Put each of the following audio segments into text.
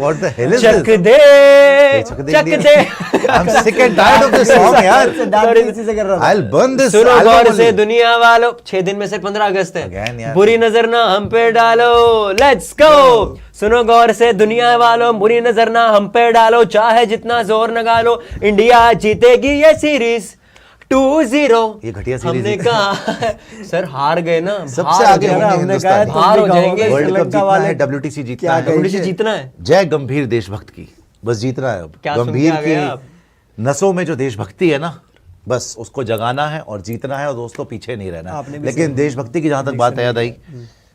what the hell is Chak this? They Chak Chak they. They. I'm sick and tired of this song यार। इसी से कर रहा था। I'll burn this सुनो album गौर only। से दुनिया वालों, 6 दिन में से 15 अगस्त Again है, यार। बुरी नजर ना हम पे डालो, लेट्स गो। सुनो गौर से दुनिया वालों, बुरी नजर ना हम पे डालो, चाहे जितना जोर लगा लो, इंडिया जीतेगी ये सीरीज 2-0। ये घटिया सीरीज हमने है। कहा सर हार गए ना, सबसे हार आगे हो होंगे जाएंगे। हमने कहा हिंदुस्तानी। बाहर हो जाएंगे। वर्ल्ड कप श्रीलंका जीतना वाले है, WTC जीतना क्या है, कहेंगे? WTC जीतना है। जय गंभीर देशभक्त की, बस जीतना है अब। क्या सुन के गंभीर आ गए की आप? नसों में जो देशभक्ति है ना, बस उसको जगाना है और जीतना है, और दोस्तों पीछे नहीं रहना है। आपने भी लेकिन देशभक्ति की जहां तक बात याद आई,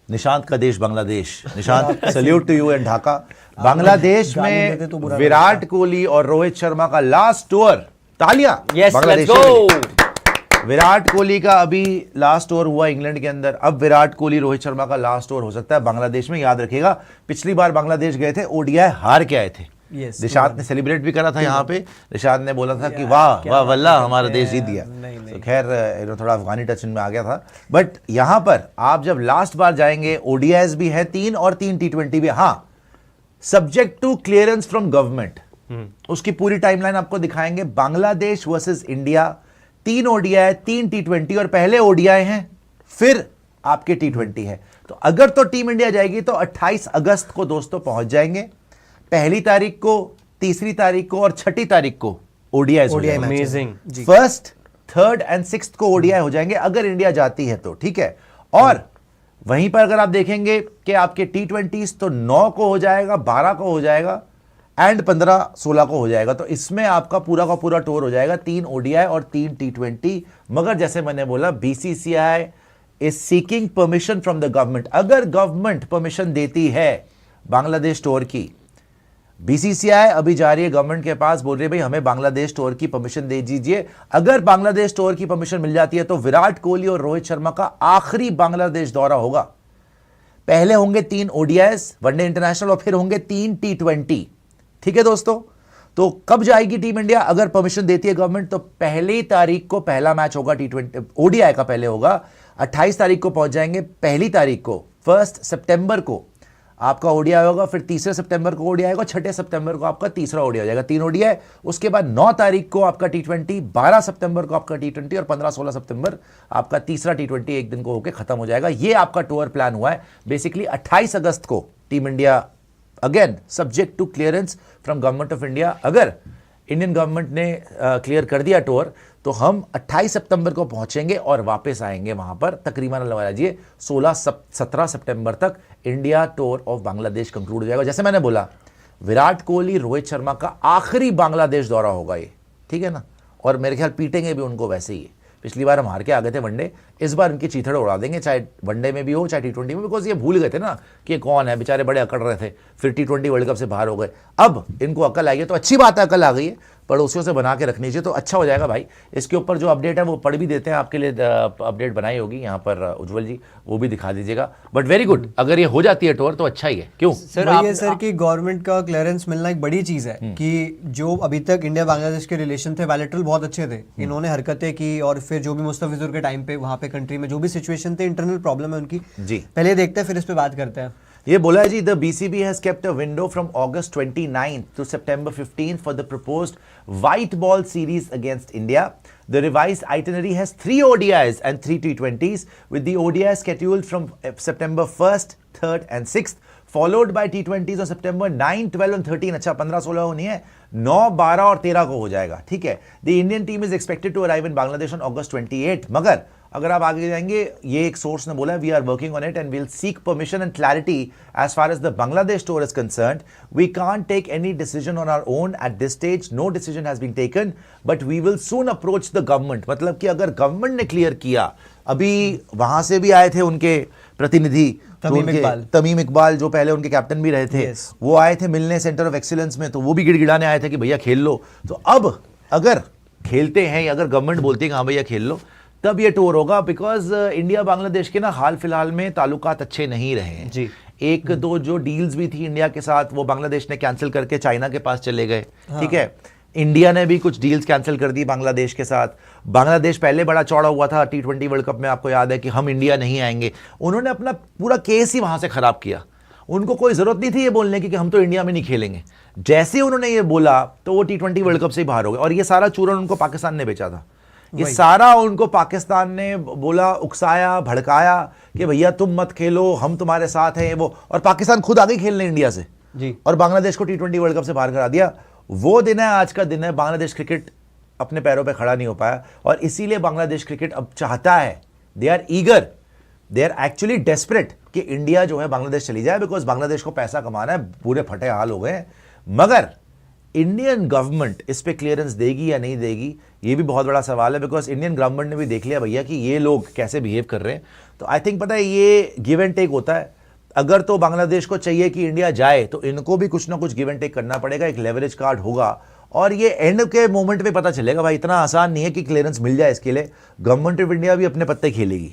निशांत का देश Bangladesh. Nishant, salute to you and Dhaka. Bangladesh गाली में देते तो बुरा विराट कोहली और रोहित शर्मा का लास्ट टूर, तालियां यस, बांग्लादेश लेट्स के गो। लिए। विराट कोहली का अभी लास्ट ओवर हुआ इंग्लैंड के अंदर, अब विराट कोहली रोहित शर्मा का लास्ट ओवर हो सकता है बांग्लादेश में। याद रखिएगा, पिछली बार बांग्लादेश गए थे, ओडीआई हार के आए थे। Yes, निशांत ने सेलिब्रेट भी करा था यहाँ पे। निशांत ने बोला था कि वाह वाह वल्लाह हमारा देश जीत गया। तो खैर थोड़ा अफगानी टच में आ गया था। बट यहाँ पर आप जब लास्ट बार जाएंगे, ओडीआईज भी है 3 और 3 T20 भी। हाँ, subject to clearance from government, उसकी पूरी टाइमलाइन आपको दिखाएंगे। Bangladesh versus India, 3 ODI 3 T20, और पहले ओडीआई हैं फिर आपके T20 है। तो अगर तो टीम इंडिया जाएगी तो 28 अगस्त को दोस्तों पहुंच जाएंगे। पहली तारीख को, तीसरी तारीख को और छठी तारीख को ODI amazing. First, third and sixth को ओडीआई हो जाएंगे अगर इंडिया जाती है तो, ठीक है। और वहीं पर अगर आप देखेंगे कि आपके T20 तो 9 को हो जाएगा, 12 को हो जाएगा एंड 15-16 को हो जाएगा। तो इसमें आपका पूरा का पूरा टूर हो जाएगा, 3 ओडीआई और 3 T20। मगर जैसे मैंने बोला, BCCI is seeking permission from the government. अगर गवर्नमेंट परमिशन देती है बांग्लादेश टूर की, बीसीसीआई अभी जा रही है गवर्नमेंट के पास, बोल रही है भाई हमें बांग्लादेश टूर की परमिशन दे दीजिए। अगर बांग्लादेश टूर की परमिशन मिल जाती है तो विराट कोहली और रोहित शर्मा का आखिरी बांग्लादेश दौरा होगा। पहले होंगे 3 ओडीआईज वनडे इंटरनेशनल और फिर होंगे 3 T20, ठीक है दोस्तों। तो कब जाएगी टीम इंडिया? अगर परमिशन देती है गवर्नमेंट तो पहली तारीख को पहला मैच होगा T20 ओडीआई का, पहले होगा 28 तारीख को पहुंच जाएंगे। पहली तारीख को 1 सितंबर को आपका ओडीआई होगा, फिर 3 सितंबर को ओडीआई होगा, 6 सितंबर को आपका तीसरा ओडीआई हो जाएगा, 3 ओडीआई। उसके बाद 9 तारीख को आपका T20, 12 सितंबर को आपका T20 और 15-16 सितंबर आपका तीसरा T20 एक दिन को होकर खत्म हो जाएगा। ये आपका टूर प्लान हुआ है। बेसिकली 28 अगस्त को team India, again subject to clearance from government of India, अगर इंडियन गवर्नमेंट ने क्लियर कर दिया टूर तो हम 28 सितंबर को पहुंचेंगे और वापस आएंगे वहां पर। तकरीबन लगा लीजिए 16-17 सितंबर तक India tour of Bangladesh conclude हो जाएगा। जैसे मैंने बोला, विराट कोहली रोहित शर्मा का आखिरी बांग्लादेश दौरा होगा ये, ठीक है ना। और मेरे ख्याल पीटेंगे भी उनको वैसे ही। पिछली बार हम हार के आ गए थे वनडे, इस बार इनकी चीथड़े उड़ा देंगे, चाहे वनडे में भी हो चाहे T20 में, बिकॉज ये भूल गए थे ना कि ये कौन है, बेचारे बड़े अकड़ रहे थे, फिर T20 वर्ल्ड कप से बाहर हो गए। अब इनको अकल आई है तो अच्छी बात है, अकल आ गई है, पड़ोसियों से बना के रखनी चाहिए तो अच्छा हो जाएगा भाई। इसके ऊपर जो अपडेट है वो पढ़ भी देते हैं, आपके लिए अपडेट बनाई होगी यहाँ पर उज्जवल जी, वो भी दिखा दीजिएगा। बट वेरी गुड, अगर ये हो जाती है टूर तो अच्छा ही है। क्यों सर वही है सर कि गवर्नमेंट का क्लियरेंस मिलना एक बड़ी चीज है कि जो अभी तक इंडिया बांग्लादेश के रिलेशन थे बायलैटरल बहुत अच्छे थे, इन्होंने हरकतें की और फिर जो भी मुस्तफिजुर के टाइम पे वहां पे कंट्री में जो भी सिचुएशन थे, इंटरनल प्रॉब्लम है उनकी, जी पहले देखते हैं फिर इस पे बात करते हैं। ये बोला है जी, the BCB has kept a window from August 29th to September 15th for the proposed white ball series against India. The revised itinerary has 3 ODIs and 3 T20s, with the ODI scheduled from September 1st, 3rd and 6th, followed by T20s on September 9, 12 and 13. अच्छा 15-16 होनी है, 9, 12 और 13 को हो जाएगा, ठीक है। The Indian team is expected to arrive in Bangladesh on August 28. मगर अगर आप आगे जाएंगे, ये एक सोर्स ने बोला, we are working on it and will seek permission and clarity as far as the Bangladesh tour is concerned. We can't take any decision on our own at this stage, no decision has been taken, but we will soon approach the government. मतलब कि अगर government ने clear किया, अभी वहां से भी आए थे उनके प्रतिनिधि तमीम इकबाल जो पहले उनके कैप्टन भी रहे थे, वो आए थे मिलने सेंटर ऑफ एक्सीलेंस में, तो वो भी गिड़गिड़ाने आए थे कि भैया खेल लो। तो अब अगर खेलते हैं, अगर गवर्नमेंट बोलती है कि हाँ भैया खेल लो, तब ये टूर होगा। बिकॉज इंडिया बांग्लादेश के ना हाल फिलहाल में ताल्लुकात अच्छे नहीं रहे हैं जी। एक दो जो डील्स भी थी इंडिया के साथ, वो बांग्लादेश ने कैंसिल करके चाइना के पास चले गए, ठीक है। इंडिया ने भी कुछ डील्स कैंसिल कर दी बांग्लादेश के साथ। बांग्लादेश पहले बड़ा चौड़ा हुआ था T20 वर्ल्ड कप में, आपको याद है कि हम इंडिया नहीं आएंगे, उन्होंने अपना पूरा केस ही वहां से खराब किया। उनको कोई जरूरत नहीं थी ये बोलने की कि हम तो इंडिया में नहीं खेलेंगे। जैसे ही उन्होंने ये बोला तो वो T20 वर्ल्ड कप से ही बाहर हो गए, और ये सारा चूरन उनको पाकिस्तान ने बेचा था। ये सारा उनको पाकिस्तान ने बोला, उकसाया, भड़काया कि भैया तुम मत खेलो, हम तुम्हारे साथ हैं वो, और पाकिस्तान खुद आ गई खेलने इंडिया से जी, और बांग्लादेश को T20 वर्ल्ड कप से बाहर करा दिया। वो दिन है, आज का दिन है। बांग्लादेश क्रिकेट अपने पैरों पे खड़ा नहीं हो पाया, और इसीलिए बांग्लादेश क्रिकेट अब चाहता है, they are eager, they are actually desperate कि इंडिया जो है बांग्लादेश चली जाए, बिकॉज बांग्लादेश को पैसा कमाना है, पूरे फटे हाल हो गए। मगर इंडियन गवर्नमेंट इस पे क्लियरेंस देगी या नहीं देगी, ये भी बहुत बड़ा सवाल है, बिकॉज इंडियन गवर्नमेंट ने भी देख लिया भैया कि ये लोग कैसे बिहेव कर रहे हैं। तो आई थिंक पता है ये गिव एंड टेक होता है। अगर तो बांग्लादेश को चाहिए कि इंडिया जाए तो इनको भी कुछ ना कुछ गिव एंड टेक करना पड़ेगा, एक लेवरेज कार्ड होगा, और ये एंड के मोमेंट पे पता चलेगा भाई, इतना आसान नहीं है कि क्लियरेंस मिल जाए। इसके लिए गवर्नमेंट ऑफ इंडिया भी अपने पत्ते खेलेगी।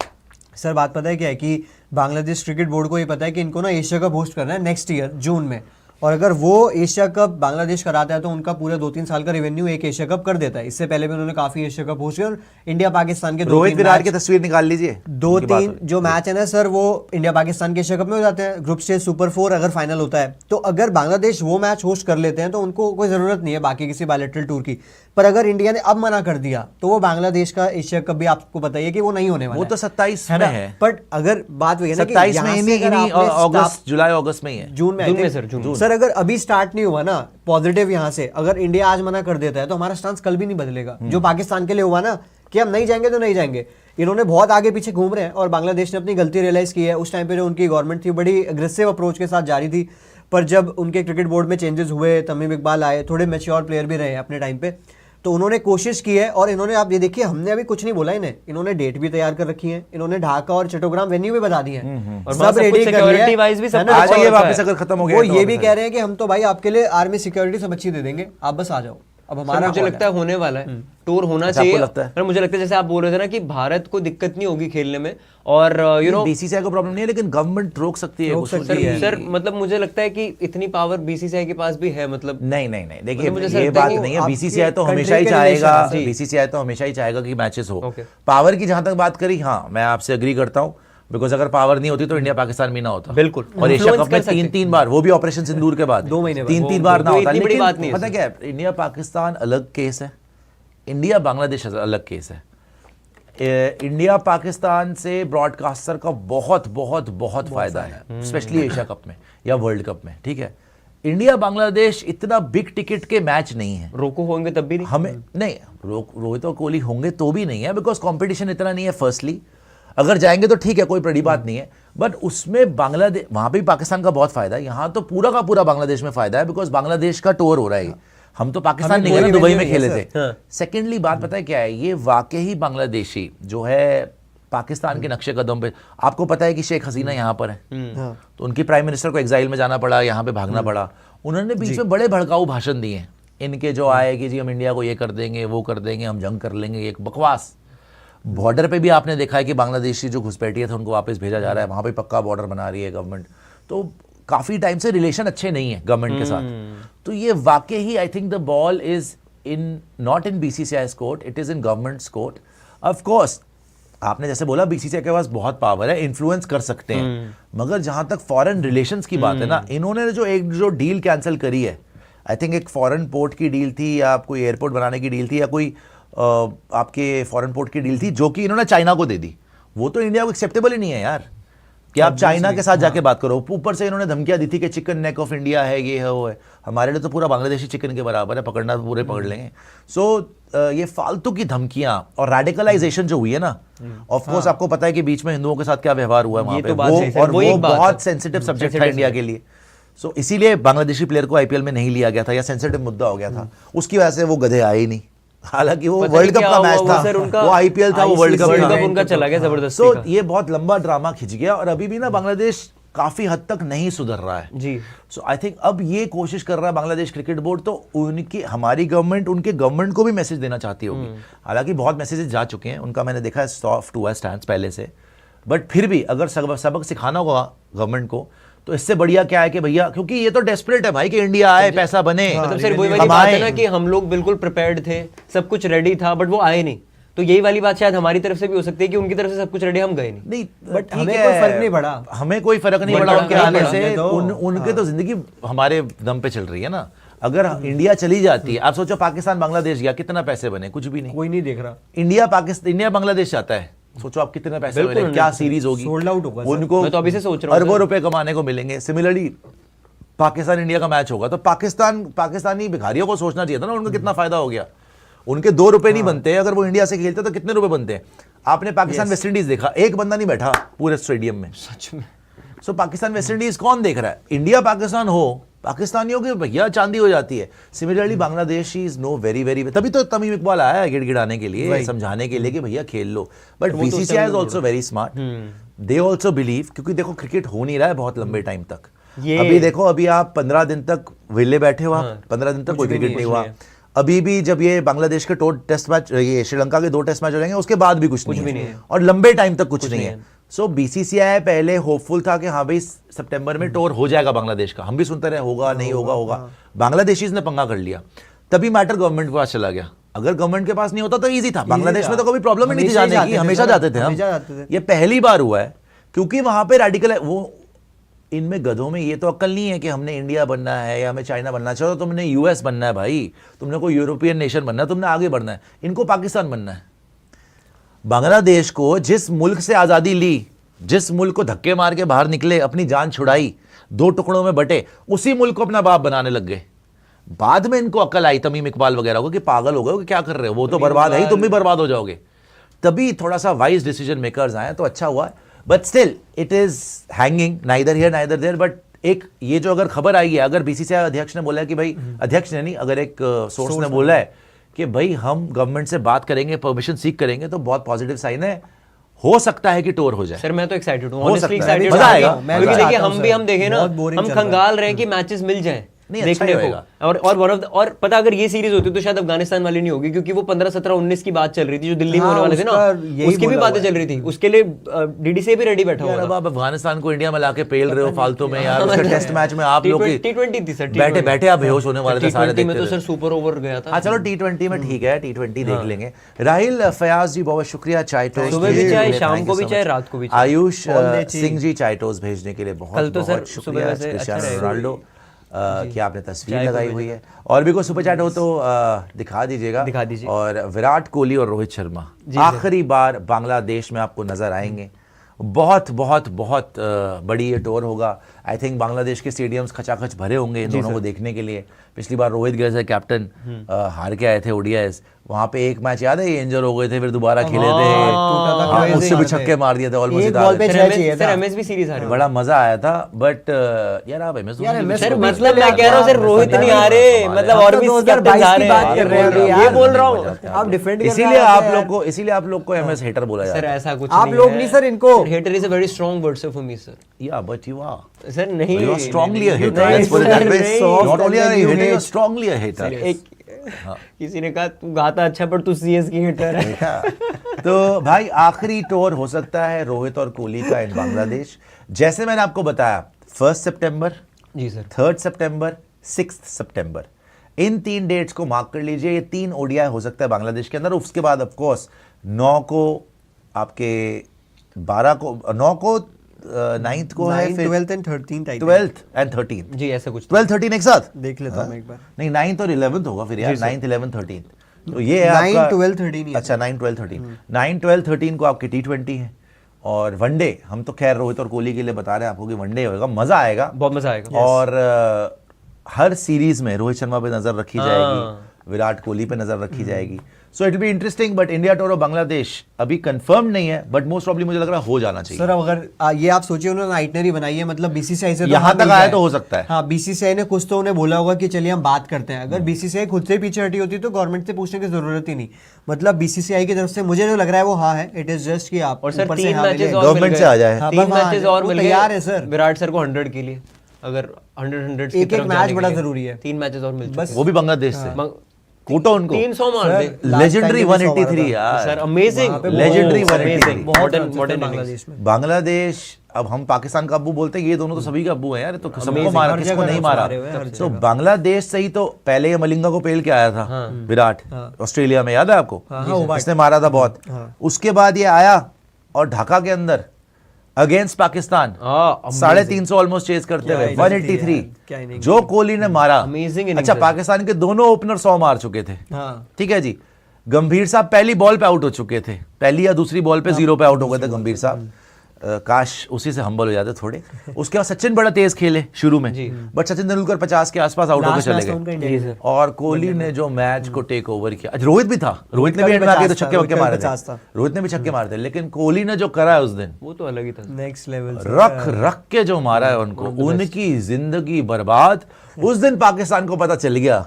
सर बात पता है क्या है कि बांग्लादेश क्रिकेट बोर्ड को ये पता है कि इनको ना एशिया कप होस्ट करना है नेक्स्ट ईयर जून में, और अगर वो एशिया कप बांग्लादेश कराता है तो उनका पूरा 2-3 साल का रेवेन्यू एक एशिया कप कर देता है। इससे पहले भी उन्होंने काफी एशिया कप होस्ट किया, और इंडिया पाकिस्तान के रोहित विराट की तस्वीर निकाल लीजिए, 2-3 जो मैच है ना सर, वो इंडिया पाकिस्तान के एशिया कप में हो जाते हैं, ग्रुप स्टेज सुपर 4 अगर फाइनल होता है तो। अगर बांग्लादेश वो मैच होस्ट कर लेते हैं तो उनको कोई जरूरत नहीं है बाकी किसी बायलैटरल टूर की। पर अगर इंडिया ने अब मना कर दिया तो वो बांग्लादेश का एशिया कप भी आपको बताइए कि वो नहीं होने वाला वो तो 27 में है। बट अगर बात वही है ना कि 27 में, यहाँ से इन्हीं अगर आपने अगस्त, जुलाई अगस्त में ही है, जून में जून में think- सर, जून। सर अगर अभी स्टार्ट नहीं हुआ ना पॉजिटिव यहाँ से, अगर इंडिया आज मना कर देता है तो हमारा स्टांस कल भी नहीं बदलेगा। जो पाकिस्तान के लिए हुआ ना कि हम नहीं जाएंगे तो नहीं जाएंगे, इन्होंने बहुत आगे पीछे घूम रहे हैं, और बांग्लादेश ने अपनी गलती रियलाइज की है। उस टाइम पे जो उनकी गवर्नमेंट थी बड़ी अग्रेसिव अप्रोच के साथ जारी थी, पर जब उनके क्रिकेट बोर्ड में चेंजेस हुए, तमीम इकबाल आए, थोड़े मैच्योर प्लेयर भी रहे अपने टाइम पे, तो उन्होंने कोशिश की है। और इन्होंने, आप ये देखिए, हमने अभी कुछ नहीं बोला इन्हें, इन्होंने डेट भी तैयार कर रखी है, इन्होंने ढाका और चट्टोग्राम वेन्यू भी बता दिए हैं, और वहाँ सब सब कुछ रेडी कर लिया security wise भी है सब ना? कुछ आ जाइए होता वापस, है। अगर खत्म हो गया वो तो ये भी वापस कह रहे हैं कि हम तो भाई आपके लिए आर्मी सिक्योरिटी सब अच्छी दे देंगे, आप बस आ जाओ। अब सर, हमारा मुझे कॉल लगता है होने वाला है, टूर होना अच्छा, आपको चाहिए। लगता है? पर मुझे लगता है जैसे आप बोल रहे थे ना कि भारत को दिक्कत नहीं होगी खेलने में, और यू नो बीसीसीआई को प्रॉब्लम नहीं है, लेकिन गवर्नमेंट रोक सकती है। रोक कुछ सकती है। सर मतलब मुझे लगता है कि इतनी पावर बीसीसीआई के पास भी है, मतलब नहीं नहीं नहीं, देखिए मतलब मुझे ऐसा ये लगता है बात कि नहीं है। आपकी बीसीसीआई तो country हमेशा ही के चाहेगा, relation है। बीसीसीआई तो हमेशा ही चाहेगा कि मैचेस हो। Okay. पावर की जहां तक बात करी, हाँ मैं आपसे अग्री करता हूं, बिकॉज अगर पावर नहीं होती तो इंडिया पाकिस्तान भी ना होता। बिल्कुल। और एशिया Influence कप में कर सकते। 3-3 बार, वो भी ऑपरेशन सिंदूर के बाद 2 महीने बाद। 3-3 बार ना वो होता। इतनी बड़ी बात नहीं लेकिन है पता क्या है, इंडिया पाकिस्तान अलग केस है, इंडिया बांग्लादेश अलग केस है। इंडिया पाकिस्तान से ब्रॉडकास्टर का बहुत बहुत बहुत फायदा है, स्पेशली एशिया कप में या वर्ल्ड कप में, ठीक है। इंडिया बांग्लादेश इतना बिग टिकट के मैच नहीं है, रोको होंगे तब भी नहीं। हमें नहीं, रोहित और कोहली होंगे तो भी नहीं है, बिकॉज कंपटीशन इतना नहीं है। फर्स्टली अगर जाएंगे तो ठीक है, कोई बड़ी बात नहीं है, बट उसमें बांग्लादेश, वहां पे भी पाकिस्तान का बहुत फायदा है, यहाँ तो पूरा का पूरा बांग्लादेश में फायदा है, बिकॉज बांग्लादेश का टूर हो रहा है। हम तो पाकिस्तान हमें नहीं गए ना, कोई दुबई revenue में नहीं है, खेले सर। थे। हाँ। सेकेंडली बात पता है क्या है, ये वाकई बांग्लादेशी जो है पाकिस्तान के नक्शे कदम पे, आपको पता है कि शेख हसीना यहाँ पर है, हाँ। तो उनकी प्राइम मिनिस्टर को एग्जाइल में जाना पड़ा, यहाँ पे भागना पड़ा। उन्होंने बीच में बड़े भड़काऊ भाषण दिए इनके, जो आए कि जी हम इंडिया को ये कर देंगे, वो कर देंगे, हम जंग कर लेंगे, एक बकवास। बॉर्डर पे भी आपने देखा है कि बांग्लादेशी जो घुसपैठिए थे उनको वापस भेजा जा रहा है, वहाँ पे पक्का बॉर्डर बना रही है गवर्नमेंट। तो काफ़ी टाइम से रिलेशन अच्छे नहीं है गवर्नमेंट के साथ। तो ये वाकई ही, I think the ball is in not in BCCI's court, it is in government's court. Of course आपने जैसे बोला बीसीसीआई के पास बहुत पावर है, इन्फ्लुएंस कर सकते हैं, मगर जहाँ तक फॉरेन रिलेशंस की बात है ना, इन्होंने जो डील कैंसिल करी है, आई थिंक एक फॉरेन पोर्ट की डील थी, या कोई एयरपोर्ट बनाने की डील थी, या कोई आपके फॉरेन पोर्ट की डील थी, जो कि इन्होंने चाइना को दे दी। वो तो इंडिया को एक्सेप्टेबल ही नहीं है यार, कि आप चाइना के साथ जाके बात करो। ऊपर से इन्होंने धमकियां दी थी कि चिकन नेक ऑफ इंडिया है, ये है, वो है। हमारे लिए तो पूरा बांग्लादेशी चिकन के बराबर है, पकड़ना पूरे पकड़ लेंगे। सो ये फालतू की धमकियां और रेडिकलाइजेशन जो हुई है ना, ऑफ कोर्स आपको पता है कि बीच में हिंदुओं के साथ क्या व्यवहार हुआ है वहां ये पे, तो बात सही है, और वो एक वो बात बहुत है। सेंसिटिव सब्जेक्ट था इंडिया के लिए। सो इसीलिए बांग्लादेशी प्लेयर को आईपीएल में नहीं लिया गया था, या सेंसिटिव मुद्दा हो गया था, उसकी वजह से वो गधे आए ही नहीं। हालांकि वो पता वर्ल्ड नहीं कप क्या का हुआ, मैच वो था, सर उनका वो आईपीएल था, वो वर्ल्ड कप वर्ल्ड था। कप उनका चला गया जबरदस्ती सो का। ये बहुत लंबा ड्रामा खिंच गया, और अभी भी ना बांग्लादेश काफी हद तक नहीं सुधर रहा है जी। सो आई थिंक अब ये कोशिश कर रहा है बांग्लादेश क्रिकेट बोर्ड, तो उनकी, हमारी गवर्नमेंट उनके गवर्नमेंट को भी मैसेज देना चाहती होगी। हालांकि बहुत मैसेजेस जा चुके हैं उनका, मैंने देखा है सॉफ्ट हुआ स्टैंड पहले से, बट फिर भी अगर सबक सिखाना होगा गवर्नमेंट को, तो इससे बढ़िया क्या है कि भैया, क्योंकि ये तो डेस्परेट है भाई कि इंडिया आए, पैसा बने, मतलब सर वही वाली बात है ना कि हम लोग बिल्कुल प्रिपेयर्ड थे, सब कुछ रेडी था, बट वो आए नहीं। तो यही वाली बात शायद हमारी तरफ से भी हो सकती है कि उनकी तरफ से सब कुछ रेडी, हम गए नहीं। नहीं बट ठीक हमें है, कोई फर्क नहीं पड़ा। हमें कोई फर्क नहीं नहीं पड़ा पड़ा, उनके नहीं आने पड़ा। से। तो उनके तो जिंदगी हमारे दम पे चल रही है ना। अगर इंडिया चली जाती है, आप सोचो पाकिस्तान बांग्लादेश गया, कितना पैसे बने? कुछ भी नहीं। कोई नहीं देख रहा, इंडिया बांग्लादेश जाता है, सोचो आप कितने पैसे बिल्कुल, बने, क्या सीरीज होगी, सोल्ड आउट होगा सर। उनको मैं तो अभी से सोच रहा हूँ अरबों सर। रुपए कमाने को मिलेंगे। सिमिलरली पाकिस्तान इंडिया का मैच होगा तो पाकिस्तानी भिखारियों को सोचना चाहिए था ना, उनको कितना फायदा हो गया। उनके 2 रुपए नहीं बनते, अगर वो इंडिया से खेलते तो कितने रुपए बनते हैं। आपने पाकिस्तान वेस्ट इंडीज देखा, एक बंदा नहीं बैठा पूरे स्टेडियम में। सच में। सो पाकिस्तान वेस्ट इंडीज कौन देख रहा है? इंडिया पाकिस्तान हो, पाकिस्तानियों की भैया चांदी हो जाती है। Similarly Bangladesh is know very very, तभी तो तमीम इकबाल आया है गिड़गिड़ाने के लिए, समझाने के लिए कि भैया खेल लो। But BCCI is also very smart, they also believe, क्योंकि देखो क्रिकेट हो नहीं रहा है बहुत लंबे टाइम तक। अभी देखो, अभी आप 15 दिन तक विले बैठे हो, 15 दिन तक कोई क्रिकेट नहीं हुआ। अभी भी जब ये बांग्लादेश के टेस्ट मैच, ये श्रीलंका के 2 टेस्ट मैच हो जाएंगे, उसके बाद भी कुछ नहीं है और लंबे टाइम तक कुछ नहीं है। सो बीसीसीआई पहले होपफुल था कि हाँ भाई सितंबर में टूर हो जाएगा बांग्लादेश का। हम भी सुनते रहे होगा नहीं होगा। बांग्लादेशीज ने पंगा कर लिया, तभी मैटर गवर्नमेंट के पास चला गया। अगर गवर्नमेंट के पास नहीं होता तो इजी था। बांग्लादेश में तो कभी प्रॉब्लम ही नहीं थी जाने की, हमेशा जाते थे हम। ये पहली बार हुआ है क्योंकि वहां पे रेडिकल वो, इनमें गधों में ये तो अक्ल नहीं है कि हमने इंडिया बनना है या हमें चाइना बनना चाहिए। तो तुमने यूएस बनना है भाई, तुमने कोई यूरोपियन नेशन बनना है, तुमने आगे बढ़ना है। इनको पाकिस्तान बनना है। बांग्लादेश को जिस मुल्क से आज़ादी ली, जिस मुल्क को धक्के मार के बाहर निकले, अपनी जान छुड़ाई, 2 टुकड़ों में बटे, उसी मुल्क को अपना बाप बनाने लग गए। बाद में इनको अकल आई, तमीम इकबाल वगैरह को, कि पागल हो गए कि क्या कर रहे हो, वो तो बर्बाद है ही, तुम भी बर्बाद हो जाओगे। तभी थोड़ा सा वाइज डिसीजन मेकर्स आए तो अच्छा हुआ। But still it is hanging neither here neither there. But एक ये जो अगर खबर आई है, अगर बीसीसीआई अध्यक्ष ने बोला है कि भाई, अध्यक्ष ने नहीं, अगर एक सोर्स ने बोला है कि भाई हम गवर्नमेंट से बात करेंगे, परमिशन सीख करेंगे, तो बहुत पॉजिटिव साइन है। हो सकता है कि टूर हो जाए। सर मैं तो एक्साइटेड हूँ, हो ऑनेस्टली सकता है, एक्साइटेड। मजा आएगा। क्योंकि देखिए हम देखें ना, बहुत boring हम चल रहा है। खंगाल रहे हैं कि मैचेस मिल जाएं नहीं, अच्छा देखने ही को। होएगा। और वन ऑफ द, और पता अगर ये सीरीज होती तो शायद अफगानिस्तान वाली नहीं होगी, क्योंकि वो 15, 17, 19 की बात चल रही थी जो दिल्ली में हाँ, होने वाले थे ना, उसका यही उसकी भी बोला बातें हुआ है। चल रही थी। उसके लिए डीडीसी भी रेडी बैठा यार हुआ अब था। आप अफगानिस्तान को इंडिया में लाके पेल रहे हो फालतू में यार। उसके टेस्ट मैच में आप लोग T20 थी सर, बैठे बैठे आप बेहोश होने वाले थे सारे T20 में देखते तो थे। सर सुपर ओवर गया था। हाँ चलो T20 में ठीक है, T20 देख लेंगे। राहिल फयाज जी बहुत शुक्रिया चाय टोस्ट सुबह भी भेजने चाय, के लिए, शाम thank को you भी so चाय, much। रात को भी चाय। आयुष All day सिंह जी चाय टोस्ट भेजने के लिए बहुत कल तो सर बहुत सुबह शुक्रिया। वैसे अच्छा क्रिस्टियानो रहेगा। रोनाल्डो कि आपने तस्वीर चाय को लगाई भेजा। हुई है। और भी कोई सुपर चैट हो तो दिखा दीजिएगा। दिखा दीजिए। और विराट कोहली और रोहित शर्मा आखिरी बार बांग्लादेश में आपको नजर आएंगे। बहुत बहुत बहुत बड़ी ये टूर होगा। आई थिंक बांग्लादेश के स्टेडियम्स खचाखच भरे होंगे इन दोनों को देखने के लिए। पिछली बार रोहित गए थे कैप्टन, हार के आए थे ओडीआईएस। वहां पे एक मैच याद है, ये इंजर हो गए थे, फिर दोबारा खेले थे, टूटा था, हाँ, crazy उससे भी हार थे। छक्के मार दिए थे, ऑलमोस्ट एक बॉल पे जिता छह देते। चाहिए सर था। एमएस भी सीरीज हारे। बड़ा मजा आया था। बट यार आप MS यार, MS सर को मतलब बीच मैं में कह रहा हूँ सर, रोहित नहीं आ रहे, मतलब और भी 2022 कैप्टन आ की रहे बात कर रहे हैं अभी हैं। यार। ये बोल रहा हूँ आप डिफेंड इसीलिए आप लोग को MS हेटर बोला सर, जाता है। ऐसा कुछ आप नहीं लोग है। नहीं सर, इनको hater is a very strong word sir for me sir. या बट यू आर सर नहीं, you are strongly a hater. नहीं, Let's put it that way. नहीं, Not only are you a hater, you are hate. strongly a hater. एक किसी ने कहा तू गाता अच्छा पर तू सीएस की हेटर है। देखा? तो भाई आखिरी टूर हो सकता है रोहित और कोहली का इन बांग्लादेश। जैसे मैंने आपको बताया 1 सितंबर, जी सर, 3 सितंबर, 6 सितंबर, इन 3 डेट्स को मार्क कर लीजिए। ये 3 ओडीआई हो सकता है बांग्लादेश के अंदर। उसके बाद ऑफ कोर्स 9 को आपके 12 को 9 को 9th को है, 12th and 13th I think. 12th and 13th, जी ऐसा कुछ 12 13 एक साथ देख लेता हूँ एक बार। नहीं 9th और 11th होगा फिर यार, 9th 11th 13th। तो ये है 9, आपका 12, 13 ही है। अच्छा 9 12 13 9 12 13 को आपकी T20 है। और वनडे हम तो खैर रोहित और कोहली के लिए बता रहे हैं आपको कि वनडे होगा, मजा आएगा, बहुत मजा आएगा। और हर सीरीज में रोहित शर्मा पे नजर रखी हाँ। जाएगी, विराट कोहली पे नजर रखी जाएगी। So it be interesting. But India tour और बांग्लादेश अभी कंफर्म नहीं है, बट मोस्ट प्रॉब्ली मुझे लग रहा है हो जाना चाहिए। सर अगर ये आप सोचिए, उन्होंने आइटनरी बनाई है, मतलब बीसीसीआई से तो यहाँ हाँ तक मिल आया जाए। तो हो सकता है। हाँ, बीसीसीआई ने कुछ तो उन्हें बोला होगा कि चलिए हम बात करते हैं। अगर बीसीसीआई खुद से पीछे हटी होती तो गवर्नमेंट से पूछने की जरूरत ही नहीं। मतलब बीसीसीआई की तरफ से मुझे जो लग रहा है वो हाँ है, इट इज जस्ट कि आप और सर ऊपर से 3 हाँ मैचेस मिले। और Government मिल से गए। आ जाए। हाँ, 3 बस हाँ, मैचेस और वो मिल गए। तैयार है सर। विराट सर को 100 के लिए, अगर 100 की एक तरफ मैच जाने के बड़ा लिए जरूरी है। 3 मैचेस और मिल बस चुके वो भी बांग्लादेश से। हैं। कूटो उनको 300 मार दे लेजेंडरी 183 यार sir, amazing, legendary amazing, 183 modern Bangladesh में। बांग्लादेश, अब हम पाकिस्तान का अब्बू बोलते हैं, ये दोनों तो सभी का अब्बू है यार, तो सबको मारा, हर किसको जगह नहीं नोट्स मारा। मारे हुए हैं, हर तो बांग्लादेश से ही तो पहले ये मलिंगा को पेल के आया था विराट, ऑस्ट्रेलिया में, याद है आपको, इसने मारा था बहुत। उसके बाद ये आया और ढाका के अंदर अगेंस्ट पाकिस्तान 350 ऑलमोस्ट चेज करते हुए 183 जो कोहली ने मारा। Amazing innings अच्छा, है। पाकिस्तान के दोनों ओपनर 100 मार चुके थे, हाँ। ठीक है जी। गंभीर साहब पहली बॉल पे आउट हो चुके थे, पहली या दूसरी बॉल पे 0 पे आउट हो गए थे गंभीर साहब। काश उसी से हम्बल हो जाते थोड़े। उसके बाद सचिन बड़ा तेज खेले शुरू में, बट सचिन तेंदुलकर 50 के आसपास आउट होकर चले गए। और कोहली ने जो मैच को टेक ओवर किया, अच्छा रोहित भी था, रोहित ने भी एंड में आके तो छक्के वक्के मारे थे, रोहित ने भी छक्के मारे थे, लेकिन कोहली ने जो करा है उस दिन, वो तो अलग ही था, नेक्स्ट लेवल रख रख के जो मारा है उनको, उनकी जिंदगी बर्बाद। उस दिन पाकिस्तान को पता चल गया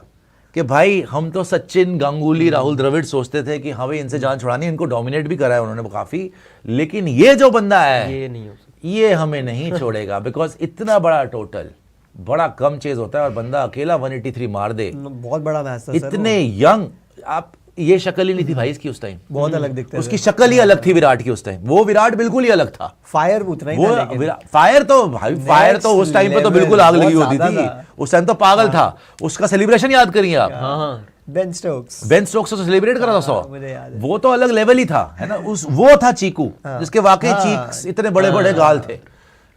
कि भाई हम तो सचिन, गांगुली, राहुल द्रविड़ सोचते थे कि हाँ भाई इनसे जान छुड़ानी, इनको डोमिनेट भी करा है उन्होंने काफी, लेकिन ये जो बंदा है ये नहीं हो सकता, ये हमें नहीं छोड़ेगा। बिकॉज इतना बड़ा टोटल बड़ा कम चेज होता है और बंदा अकेला 183 मार दे, बहुत बड़ा मैच था सर, इतने यंग, आप ये शक्ल ही नहीं थी भाई इसकी उस टाइम, बहुत अलग दिखते उसकी शक्ल ही अलग थी विराट की उस टाइम, वो विराट बिल्कुल ही अलग था। फायर उतना ही वो था लेकिन फायर तो भाई, फायर तो उस टाइम पे तो बिल्कुल आग लगी बहुत होती ज्यादा थी, था। उस टाइम तो पागल था। उसका सेलिब्रेशन याद करिए आप, हाँ बेन स्टोक्स, बेन स्टोक्स तो सेलिब्रेट कर रहा था 100, मुझे याद है। वो तो अलग लेवल ही था, है ना। वो था चीकू, जिसके वाकई चीक्स इतने बड़े बड़े गाल थे,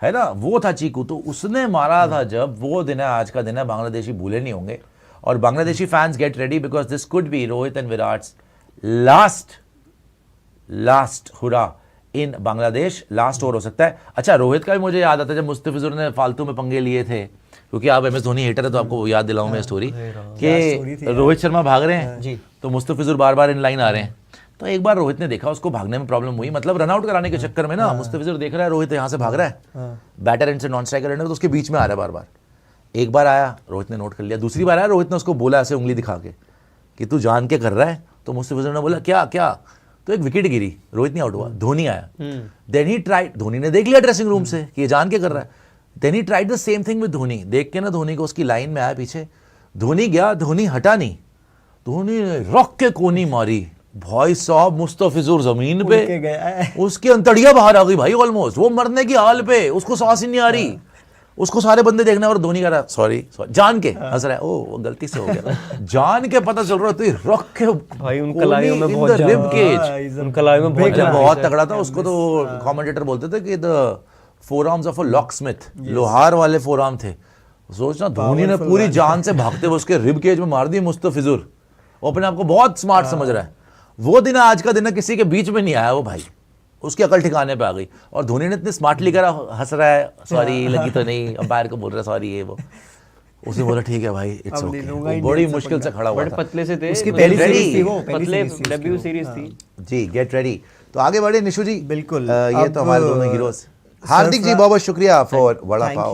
है ना, वो था चीकू। तो उसने मारा था जब, वो दिन है, आज का दिन है, बांग्लादेशी भूले नहीं होंगे। और Bangladeshi fans get ready, because this could be Rohit and Virat's last hurrah in Bangladesh, last over हो सकता है। अच्छा, रोहित का भी मुझे याद आता है जब मुस्तफिजुर ने फालतू में पंगे लिए थे, क्योंकि आप MS धोनी हेटर है तो आपको याद दिलाऊं मैं स्टोरी कि रोहित शर्मा भाग रहे हैं तो मुस्तफिजुर बार बार इन लाइन आ रहे हैं। तो एक बार रोहित ने देखा, उसको भागने में प्रॉब्लम हुई, मतलब रन आउट कराने के चक्कर में ना, मुस्तफिजुर देख रहा है रोहित यहाँ से भाग रहा है, बैटर एंड से नॉन स्ट्राइकर एंड, तो उसके बीच में आ रहा है बार बार। एक बार आया, रोहित ने नोट कर लिया, दूसरी बार आया, रोहित ने उसको बोला ऐसे उंगली दिखा के कि तू जान के कर रहा है, तो मुस्तफिजुर ने बोला क्या क्या, तो एक विकेट गिरी, रोहित नहीं आउट हुआ, धोनी आया। देन ही ट्राइड, धोनी ने देख लिया ड्रेसिंग रूम से कि ये जान के कर रहा है, then he tried the same thing with Dhoni. देख के ना धोनी को उसकी लाइन में आया पीछे, धोनी गया, धोनी हटा नहीं, धोनी ने रख के कोनी मारी, भाई साहब मुस्तफिजुर जमीन पे, उसकी अंतड़िया बाहर आ गई भाई ऑलमोस्ट, वो मरने की हाल पे, उसको सांस ही नहीं आ रही, उसको सारे बंदे देखने, और धोनी कह रहा सॉरी जान के हंस रहा है, ओ गलती से हो गया, जान के पता चल रहा तो रख के भाई उन कलाइयों में बहुत रिब केज, उन कलाइयों में बहुत तगड़ा था। उसको तो कमेंटेटर बोलते थे कि the forearms of a locksmith, लोहार वाले फोरआर्म थे। सोचना, धोनी ने पूरी जान से भागते हुए उसके रिब केज में मार दी मुस्तफिजुर, वो अपने आप को बहुत स्मार्ट समझ रहा है। वो दिन आज का दिन है, किसी के बीच में नहीं आया वो भाई, उसकी अकल ठिकाने पे आ गई। और धोनी ने इतने स्मार्टली करा, हंस रहा है, सॉरी लगी तो नहीं, अंपायर को बोल रहा है सॉरी ये वो, उसने बोला ठीक है भाई इट्स ओके, बड़ी मुश्किल से खड़ा हुआ बड़े था, पतले से थे, उसकी पहली Ready? सीरीज थी वो, पतले पहली डेब्यू सीरीज थी जी। गेट रेडी, तो आगे बढ़े निशु जी। बिल्कुल। ये तो हमारे दोनों हीरोज। हार्दिक जी बहुत बहुत शुक्रिया for vada pav,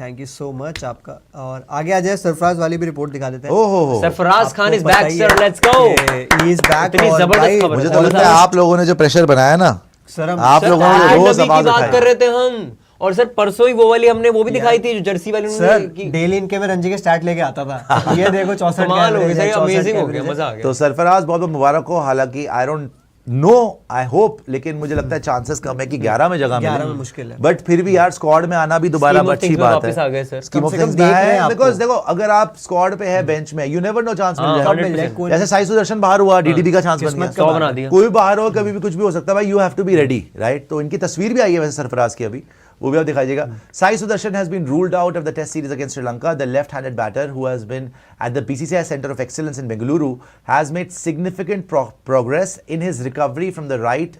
thank you so much आपका। और आगे आ जाए, सरफराज वाली भी रिपोर्ट दिखा देते हैं। ओहो, Sarfaraz Khan is back sir, let's go, he is back. इतनी जबरदस्त खबर मुझे तो लगता है आप लोगों ने जो प्रेशर बनाया ना, सर आप लोगों ने रोज आवाज बात कर रहे थे हम, और सर परसों ही वो वाली हमने वो भी दिखाई थी जो जर्सी वाली सर, डेली इनके में रणजी के स्टार्ट लेके आता था, ये देखो 64 कमाल हो गया, अमेजिंग हो गया, मजा आ गया। तो सरफराज बहुत बहुत मुबारक हो। हालांकि I don't know, I hope, लेकिन मुझे लगता है चांसेस कम है कि 11 में जगह 11 में मुश्किल है, बट फिर भी यार स्क्वाड में आना भी दोबारा अच्छी बात है। कम से कम देख रहे हैं आपको, बिकॉज़ देखो अगर आप स्क्वाड पे है बेंच में, यू नेवर नो, चांस मिल जाए। 100%। जैसे साई सुदर्शन बाहर हुआ, डीडीबी का चांस बन गया, बना दिया, कोई बाहर हो, कभी भी कुछ भी हो सकता है भाई, you have to be ready, right. तो इनकी तस्वीर भी आई है वैसे सरफराज की, अभी वो भी आप दिखाइएगा। Sai Sudarshan has been ruled out of the test series against Sri Lanka. The left-handed batter, who has been at the BCCI Centre of Excellence in Bengaluru, has made significant progress in his recovery from the right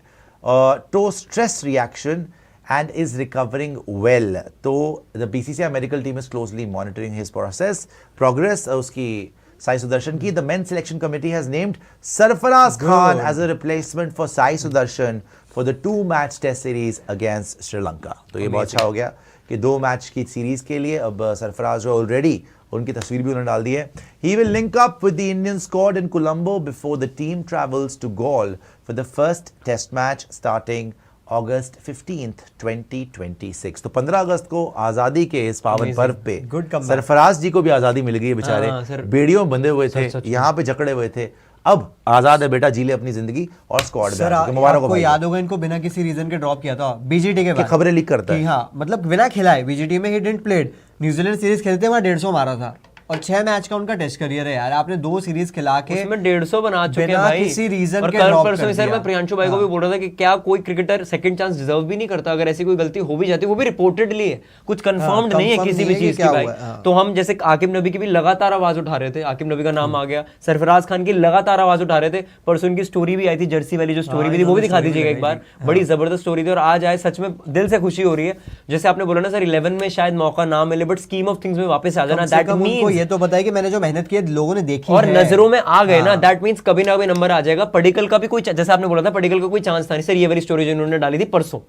toe stress reaction and is recovering well. So the BCCI medical team is closely monitoring his progress. Uski Sai Sudarshan ki, the men's selection committee has named Sarfaraz Khan as a replacement for Sai Sudarshan for the 2-match test series against Sri Lanka. तो ये बहुत अच्छा हो गया कि 2 match की series के लिए अब सरफराज ऑलरेडी, उनकी तस्वीर भी उन्होंने डाल दी है। He will link up with the Indian squad in Colombo before the team travels to Galle for the first test match starting August 15th 2026। तो 15 अगस्त को आजादी के इस पावन पर्व पे Good comeback. सरफराज जी को भी आजादी मिल गई है बेचारे, हाँ, सर। बेड़ियों में बंधे हुए थे, यहाँ पे जकड़े हुए थे, अब आजाद है बेटा, जी ले अपनी जिंदगी और स्क्वाड सर में मुबारक हो आपको भाई। याद होगा इनको बिना किसी रीजन के ड्रॉप किया था बीजीटी के बाद, खबरें लीक करता कि है। हाँ मतलब बिना खिलाए बीजीटी में he didn't played. New Zealand series खेलते वहाँ 150 मारा था और 6 मैच का उनका टेस्ट करियर है यार। आपने 2 सीरीज खिला के उसमें 150 बना चुके हैं बिना भाई। किसी रीजन और के कल ड्रॉप परसों कर सर दिया। मैं प्रियांशु भाई को भी बोल रहा था कि क्या कोई क्रिकेटर सेकंड चांस डिजर्व भी नहीं करता अगर ऐसी कोई गलती हो भी जाती, वो भी रिपोर्टेडली है, कुछ कंफर्म्ड नहीं है confirm किसी नहीं भी है कि चीज की क्या भाई। हुआ है, हाँ। तो हम जैसे आकिब नबी की भी लगातार आवाज उठा रहे थे, आकिब नबी का नाम आ गया, सरफराज खान की लगातार आवाज उठा रहे थे। परसों उनकी स्टोरी भी आई थी, जर्सी वाली जो स्टोरी भी थी वो भी दिखा दीजिएगा एक बार, बड़ी जबरदस्त स्टोरी थी। और आज आए सच में दिल से खुशी हो रही है। जैसे आपने बोला ना सर 11 में शायद मौका ना मिले, बट स्कीम ऑफ थिंग्स में वापस आ जाना, कम से दैट कम उनको मींस ये तो पता है कि मैंने जो मेहनत की है लोगों ने देखी और है। नजरों में आ गए ना, दैट मींस कभी ना कभी नंबर आ जाएगा। पडिक्कल का भी कोई, जैसे आपने बोला था पडिक्कल का कोई चांस था नहीं सर, ये वाली स्टोरी जो इन्होंने डाली थी परसों,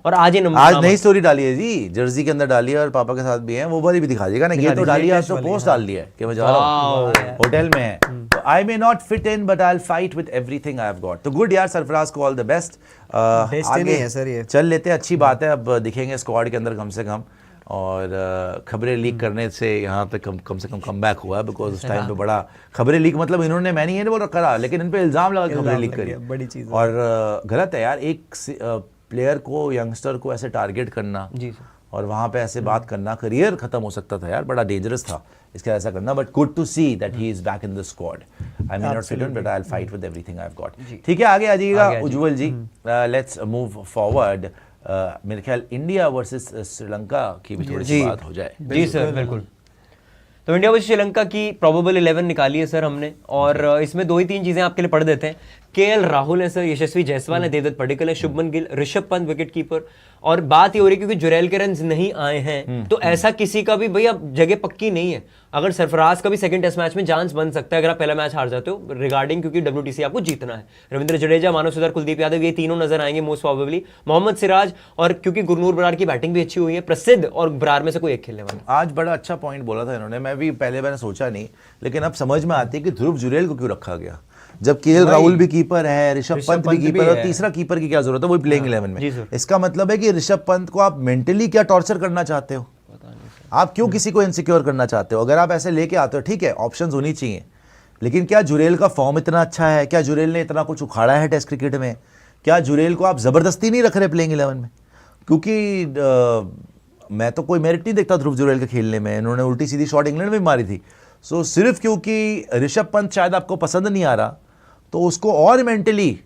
और आज ये नंबर आज नई स्टोरी डाली है जी, जर्सी के अंदर डाली है और पापा के साथ भी है, वो वाली भी दिखा दीजिएगा ना। ये तो डाली है, आज तो पोस्ट डाल दिया है कि मैं जा रहा हूँ, होटल में है। तो I may not fit in but I will fight with everything I have got. तो गुड यार, सरफराज को ऑल द बेस्ट। आगे है सर ये। चल लेते हैं, अच्छी बात है। अब दिखेंगे स्क्वाड के अंदर कम से कम, और खबरें लीक करने से यहाँ पे कम से कम कम बैक हुआ है, बिकॉज उस टाइम पे बड़ा खबरें लीक, मतलब इन्होंने, मैंने ये नहीं बोल रखा, लेकिन इन पे इल्जाम लगा खबरें लीक करी, बड़ी चीज है। और गलत है यार, एक प्लेयर को, यंगस्टर को ऐसे टारगेट करना जी सर, और वहाँ पे ऐसे बात करना, करियर खत्म हो सकता था यार, बड़ा डेंजरस था इसका ऐसा करना। But good to see that he is back in the squad. I may not fit in but I will fight with everything I have got. ठीक है, आगे आ जाइएगा Ujjwal ji, let's move forward. मेरे ख्याल इंडिया वर्सेस श्रीलंका की भी थोड़ी सी बात हो जाए। जी सर बिल्कुल। तो इंडिया वर्सेस श्रीलंका की प्रोबेबल 11 निकाली है सर हमने, और इसमें 2 ही 3 चीजें आपके लिए पढ़ देते हैं। केएल राहुल है सर, यशस्वी जायसवाल है, देवदत्त पडिक्कल है, शुभमन गिल, ऋषभ पंत विकेट कीपर। और बात ये हो रही है क्योंकि जुरैल के रन नहीं आए हैं, तो ऐसा किसी का भी भैया जगह पक्की नहीं है। अगर सरफराज का भी सेकंड टेस्ट मैच में चांस बन सकता है अगर आप पहला मैच हार जाते हो, रिगार्डिंग क्योंकि WTC आपको जीतना है। रविंद्र जडेजा, मानव सुधार, कुलदीप यादव, ये तीनों नजर आएंगे मोस्ट प्रोबेबली। मोहम्मद सिराज, और क्योंकि गुरनूर बरार की बैटिंग भी अच्छी हुई है, प्रसिद्ध और बरार में से कोई एक खेलने वाला। आज बड़ा अच्छा पॉइंट बोला था इन्होंने, मैं भी पहले मैंने सोचा नहीं, लेकिन अब समझ में आती है कि ध्रुव जुरैल को क्यों रखा गया, जब केएल राहुल भी कीपर है, ऋषभ पंत भी कीपर है, और तीसरा कीपर की क्या जरूरत है, वही प्लेइंग 11 में। इसका मतलब है कि ऋषभ पंत को आप मेंटली क्या टॉर्चर करना चाहते हो, आप क्यों किसी को इनसिक्योर करना चाहते हो? अगर आप ऐसे लेके आते हो, ठीक है, ऑप्शंस होनी चाहिए, लेकिन क्या जुरैल का फॉर्म इतना अच्छा है? क्या जुरैल ने इतना कुछ उखाड़ा है टेस्ट क्रिकेट में? क्या जुरैल को आप जबरदस्ती नहीं रख रहे प्लेइंग 11 में? क्योंकि मैं तो कोई मेरिट नहीं देखता ध्रुव जुरैल के खेलने में, इन्होंने उल्टी सीधी शॉट इंग्लैंड में भी मारी थी। सो सिर्फ क्योंकि ऋषभ पंत शायद आपको पसंद नहीं आ रहा, तो उसको और मेंटली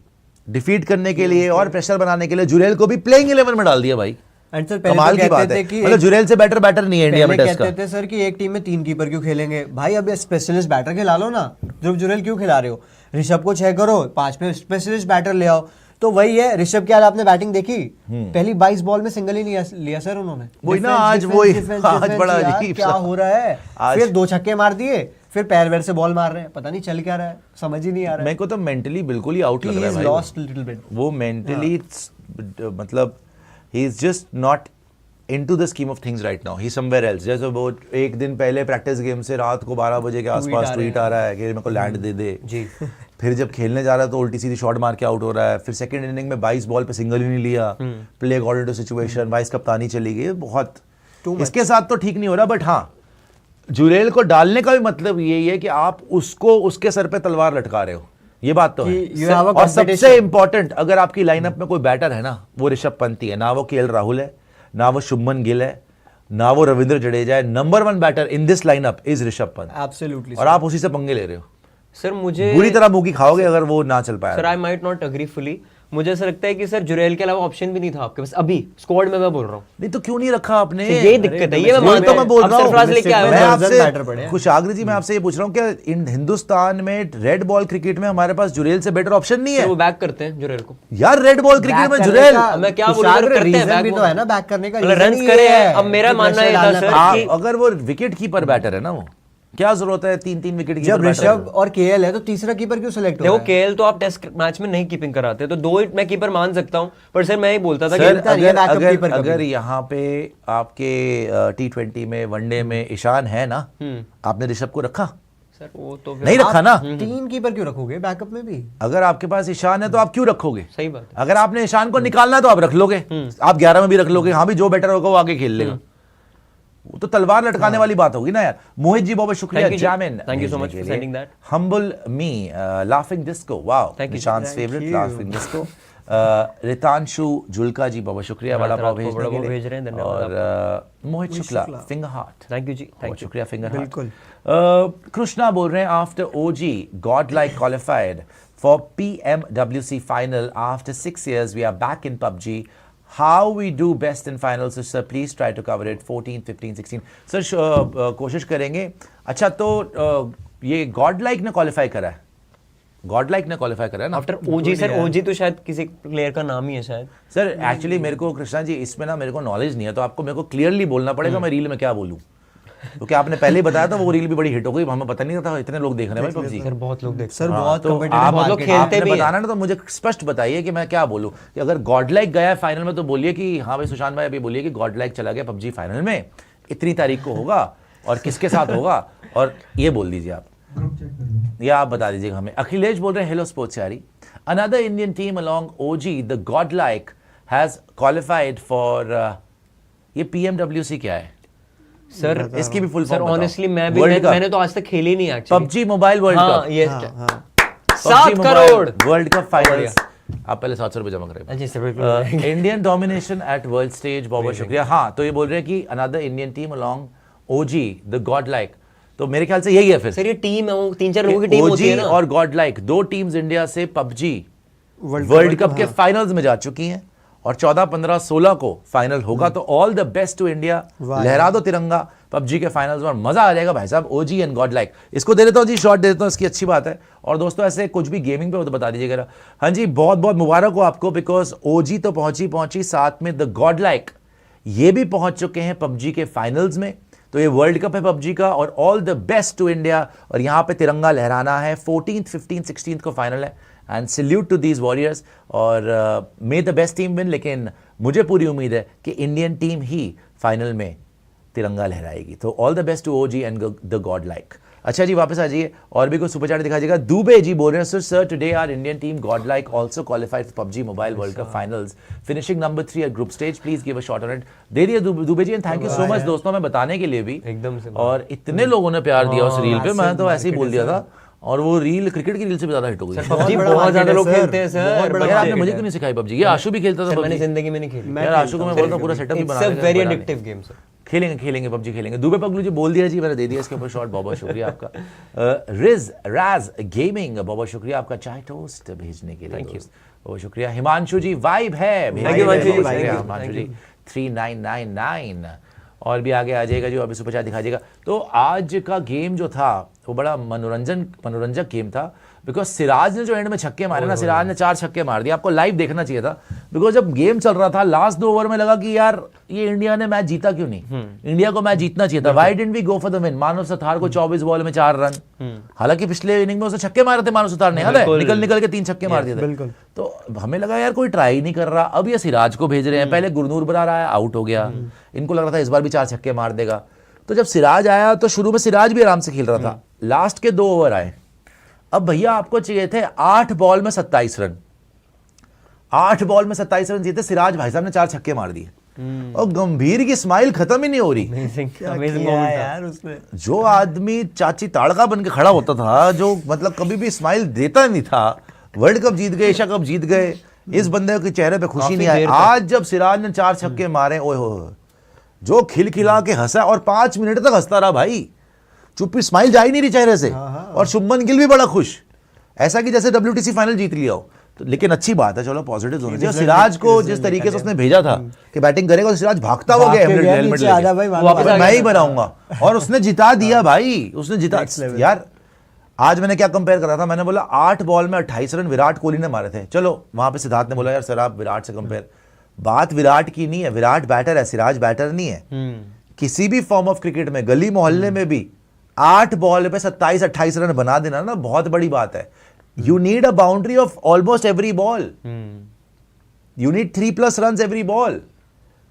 डिफीट करने के लिए और प्रेशर बनाने के लिए जुरैल को भी प्लेइंग 11 में डाल दिया भाई। सर कमाल की बात है, मतलब जुरैल से बैटर नहीं है इंडिया में टेस्ट का। कहते थे सर कि एक टीम में 3 कीपर क्यों खेलेंगे भाई, अब स्पेशलिस्ट बैटर खिला लो ना, ध्रुव जुरैल क्यों खिला रहे हो? ऋषभ को 6 करो, 5 में स्पेशलिस्ट बैटर ले आओ। तो वही है, ऋषभ की आज आपने बैटिंग देखी, पहली 22 बॉल में सिंगल ही लिया सर उन्होंने। वही ना, आज वही आज बड़ा अजीब क्या हो रहा है, फिर 2 छक्के मार दिए, फिर पैर वैर से बॉल मार रहे हैं, पता नहीं चल क्या रहा है, समझ ही नहीं आ रहा है। मेरे को तो मेंटली बिल्कुल ही आउट लग रहा है भाई, लॉस्ट लिटिल बिट। वो मेंटली मतलब he is just not into the scheme of things right now, he's somewhere else। जैसे वो एक दिन पहले प्रैक्टिस गेम से रात को 12 बजे के आसपास ट्वीट आ रहा है कि मेरे को लैंड दे दे जी। फिर जब खेलने जा रहा है तो उल्टी सीधी शॉट मार के आउट हो रहा है, फिर सेकंड इनिंग में 22 बॉल पे सिंगल ही नहीं लिया, play according to situation, vice कप्तानी चली गई, बहुत इसके साथ तो ठीक नहीं हो रहा। बट हाँ, जुरैल को डालने का भी मतलब यही है कि आप उसको उसके सर पे तलवार लटका रहे हो, ये बात तो है। और सबसे इंपॉर्टेंट, अगर आपकी लाइनअप में कोई बैटर है ना, वो ऋषभ पंत ही है, ना वो केएल राहुल है, ना वो शुभमन गिल है, ना वो रविंद्र जडेजा है। Number 1 batter in this lineup is Rishabh Pant. Absolutely. और आप उसी से पंगे ले रहे हो सर। मुझे बुरी तरह मुंह की खाओगे अगर वो ना चल पाया sir. I might not agree fully, मुझे ऐसा लगता है कि सर जुरैल के अलावा ऑप्शन भी नहीं था आपके पास अभी स्क्वाड में, मैं बोल रहा हूँ। नहीं तो क्यों नहीं रखा आपने? यही दिक्कत है, ये मैं मानता हूं। मैं बोल रहा हूं, मैं आपसे खुशागरी जी, मैं आपसे ये पूछ रहा हूँ, क्या हिंदुस्तान में रेड बॉल क्रिकेट में हमारे पास जुरैल से बेटर ऑप्शन नहीं है? वो बैक करते हैं जुरैल को यार, रेड बॉल क्रिकेट में जुरैल, मैं क्या बोल रहा हूं, करते हैं बैक भी तो है ना, बैक करने का रन करे हैं। अब मेरा मानना है था सर कि अगर वो विकेट कीपर बैटर है ना, वो क्या जरूरत है 3-3 विकेट कीपर? जब ऋषभ और केएल है तो तीसरा कीपर क्यों सिलेक्ट हो? देखो केएल तो आप टेस्ट मैच में नहीं कीपिंग कराते, तो 2 मैं कीपर मान सकता हूं, पर सर मैं ही बोलता था कि अगर यहाँ पे आपके T20 में, वनडे में ईशान है ना, आपने ऋषभ को रखा? सर वो तो फिर नहीं रखा ना। 3 कीपर क्यों रखोगे बैकअप में भी? अगर आपके पास ईशान है तो आप क्यों रखोगे? सही बात है। अगर आपने ईशान को निकालना है तो आप रख लोगे, आप 11 में भी रख लोगे, हाँ भी जो बेटर होगा वो आगे खेल लेगा। वो तो तलवार लटकाने वाली बात होगी ना यार। मोहित जी बहुत शुक्रिया। Thank you, जामिन, thank you so much for sending that. Humble me, laughing disco, wow, Thank you. Nishant favourite laughing disco। Ritanshu Julka ji बहुत शुक्रिया वड़ा पाव रात को वड़ा भेजने पाव के भेज रहे लिए। हैं, धन्यवाद और Mohit Shukla finger heart, thank you ji, बहुत थैंक यू। शुक्रिया फिंगर हार्ट। बिल्कुल। कृष्णा बोल रहे हैं after OG god like qualified for PMWC final after 6 years we are back in PUBG, how we do best in final, sir please try to cover it 14, 15, 16। Sir कोशिश करेंगे। अच्छा तो ये गॉड लाइक ने क्वालिफाई करा है, God like ने qualify करा है ना आफ्टर ओजी। सर ओजी तो शायद किसी प्लेयर का नाम ही है शायद। सर। एक्चुअली मेरे को कृष्णा जी इसमें ना मेरे को नॉलेज नहीं है, तो आपको मेरे को क्लियरली बोलना पड़ेगा मैं रील में क्या बोलूं, क्योंकि आपने पहले ही बताया था वो रील भी बड़ी हिट हो गई, हमें पता नहीं था इतने लोग देख रहे हैं भाई PUBG। सर बहुत लोग देखते सर हाँ, बहुत तो competitive आप बहुत लोग market खेलते है। आपने भी हैं। बताना ना, तो मुझे स्पष्ट बताइए कि मैं क्या बोलूं कि अगर गॉड लाइक गया है फाइनल में तो बोलिए कि हाँ भाई सुशांत भाई अभी बोलिए कि गॉड लाइक चला गया PUBG फाइनल में, इतनी तारीख को होगा और किसके साथ होगा, और ये बोल दीजिए आप, या आप बता दीजिएगा हमें। अखिलेश बोल रहे हैं हेलो स्पोर्ट्स यारी, another Indian team along OG the god like has qualified for, ये PMWC क्या है सर? इसकी भी फुल सर फॉर्म ऑनेस्टली मैंने तो आज तक खेली नहीं एक्चुअली। PUBG मोबाइल वर्ल्ड हाँ कप, ये हाँ। 7 करोड़ वर्ल्ड कप फाइनल्स। आप पहले 700 रुपए जमा करें। जी सर बिल्कुल। Indian domination at world stage, बहुत बहुत शुक्रिया। हाँ तो ये बोल रहे हैं कि another Indian team along OG the god like, तो मेरे ख्याल से यही है फिर। सर ये टीम है, वो 3-4 लोगों की टीम होती है ओजी ना। और गॉड लाइक 2 टीम्स इंडिया से PUBG World world Cup, cup के फाइनल्स में जा चुकी हैं और 14, 15, 16 को फाइनल होगा। तो all the best to India, लहरा दो तिरंगा PUBG के फाइनल्स में, मजा आ जाएगा भाई साहब। ओजी एंड गॉड लाइक, इसको दे देता हूँ जी, शॉर्ट दे देता हूँ, इसकी अच्छी बात है। और दोस्तों ऐसे कुछ भी गेमिंग पे हो तो बता दीजिएगा। हाँ जी बहुत बहुत मुबारक हो आपको, बिकॉज ओजी तो पहुंची, साथ में द गॉड लाइक ये भी पहुंच चुके हैं PUBG के फाइनल्स में। तो ये वर्ल्ड कप है PUBG का, और all the best to India. और यहाँ पे तिरंगा लहराना है, 14th, 15th, 16th को फाइनल है, and salute to these warriors, और may the best team win. लेकिन मुझे पूरी उम्मीद है कि इंडियन टीम ही फाइनल में तिरंगा लहराएगी। तो all the best to OG and the god like. अच्छा जी वापस आ जाइए, और भी कुछ सुपर चैट दिखा दीजिएगा। दुबे जी बोल रहे हैं sir today our Indian team god like also qualified for PUBG mobile world cup finals, finishing number 3 at group stage, please give a shot on it. दे दिया Dubey ji, and thank you so much दोस्तों में बताने के लिए भी, एकदम से। और इतने लोगों ने प्यार दिया उस रील पे, मैं तो ऐसे ही बोल दिया था, और वो रील क्रिकेट की रील से भी ज्यादा हिट हो गई। PUBG बड़ा बहुत ज्यादा market लोग है, खेलते हैं सर। बहुत सर। बड़ा यार आपने मुझे क्यों नहीं सिखाई PUBG? ये आशु भी खेलता था मैंने PUBG। जिंदगी में नहीं खेली। यार आशु को मैं बोलता हूँ पूरा सेटअप ही बना इट्स अ देगा, वेरी बना एडिक्टिव गेम सर। खेलेंगे PUBG खेलेंगे। दुबे पगलू जी बोल दिया जी, मैंने दे दिया इसके ऊपर शॉट, बहुत बहुत शुक्रिया आपका। राज गेमिंग बहुत बहुत शुक्रिया आपका चाय टोस्ट भेजने के लिए, Thank you. दोस्त। बहुत शुक्रिया। हिमांशु जी वाइब है, Thank you, हिमांशु जी, बहुत शुक्रिया thank you, हिमांशु thank जी। 3999 और भी आगे आ जाएगा जी, अभी सुपर चैट दिखा दीजिएगा। तो आज का गेम जो था वो बड़ा मनोरंजक गेम था, बिकॉज सिराज ने जो एंड में छक्के मारे ना, सिराज ने 4 छक्के मार दिए। आपको लाइव देखना चाहिए था, बिकॉज जब गेम चल रहा था लास्ट 2 ओवर में लगा कि यार ये इंडिया ने मैच जीता क्यों नहीं, इंडिया को मैच जीतना चाहिए था। Why didn't we go for the win? Manav Suthar को 24 बॉल में 4 रन, हालांकि पिछले इनिंग में उसने छक्के मारे थे मानव सथार ने, याद है? निकल के 3 छक्के मार दिए थे। बिल्कुल। तो हमें लगा यार कोई ट्राई नहीं कर रहा, अब ये सिराज को भेज रहे हैं। पहले गुरनूर बरार आया, आउट हो गया, इनको लग रहा था इस बार भी 4 छक्के मार देगा। तो जब सिराज आया तो शुरू में सिराज भी आराम से खेल रहा था, लास्ट के 2 ओवर आए, अब भैया आपको चाहिए थे 8 बॉल में 27 रन, 8 बॉल में 27 रन जीते। सिराज भाई साहब ने 4 छक्के मार दिए, और गंभीर की स्माइल खत्म ही नहीं हो रही। अमेजिंग मोमेंट यार उसमें। जो आदमी चाची ताड़का बन के खड़ा होता था, जो मतलब कभी भी स्माइल देता नहीं था, वर्ल्ड कप जीत गए, एशिया कप जीत गए, इस बंदे के चेहरे पे खुशी नहीं आई। आज जब सिराज ने 4 छक्के मारे, ओए हो, जो खिलखिला के हंसा, और 5 मिनट तक हंसता रहा भाई, चुप्पी, स्माइल जा ही नहीं रही चेहरे से। और शुभमन गिल भी बड़ा खुश, ऐसा कि जैसे WTC फाइनल जीत लिया हो। तो लेकिन अच्छी बात है, चलो पॉजिटिव होना चाहिए। सिराज को जिस तरीके से उसने भेजा था कि बैटिंग करेगा, तो सिराज भागता हुआ गया हेलमेट लेके, मैं ही बनाऊंगा, और उसने जिता दिया भाई, उसने जिता। यार आज मैंने क्या कंपेयर करा था, मैंने बोला 8 बॉल में 28 रन विराट कोहली ने मारे थे। चलो वहां पे सिद्धार्थ ने बोला यार सर आप विराट से कंपेयर, बात विराट की नहीं है, विराट बैटर है, सिराज बैटर नहीं है। किसी भी फॉर्म ऑफ क्रिकेट में, गली मोहल्ले में भी 8 बॉल पे 27-28 रन बना देना ना बहुत बड़ी बात है। You need a boundary of almost every ball, you need 3+ runs every ball.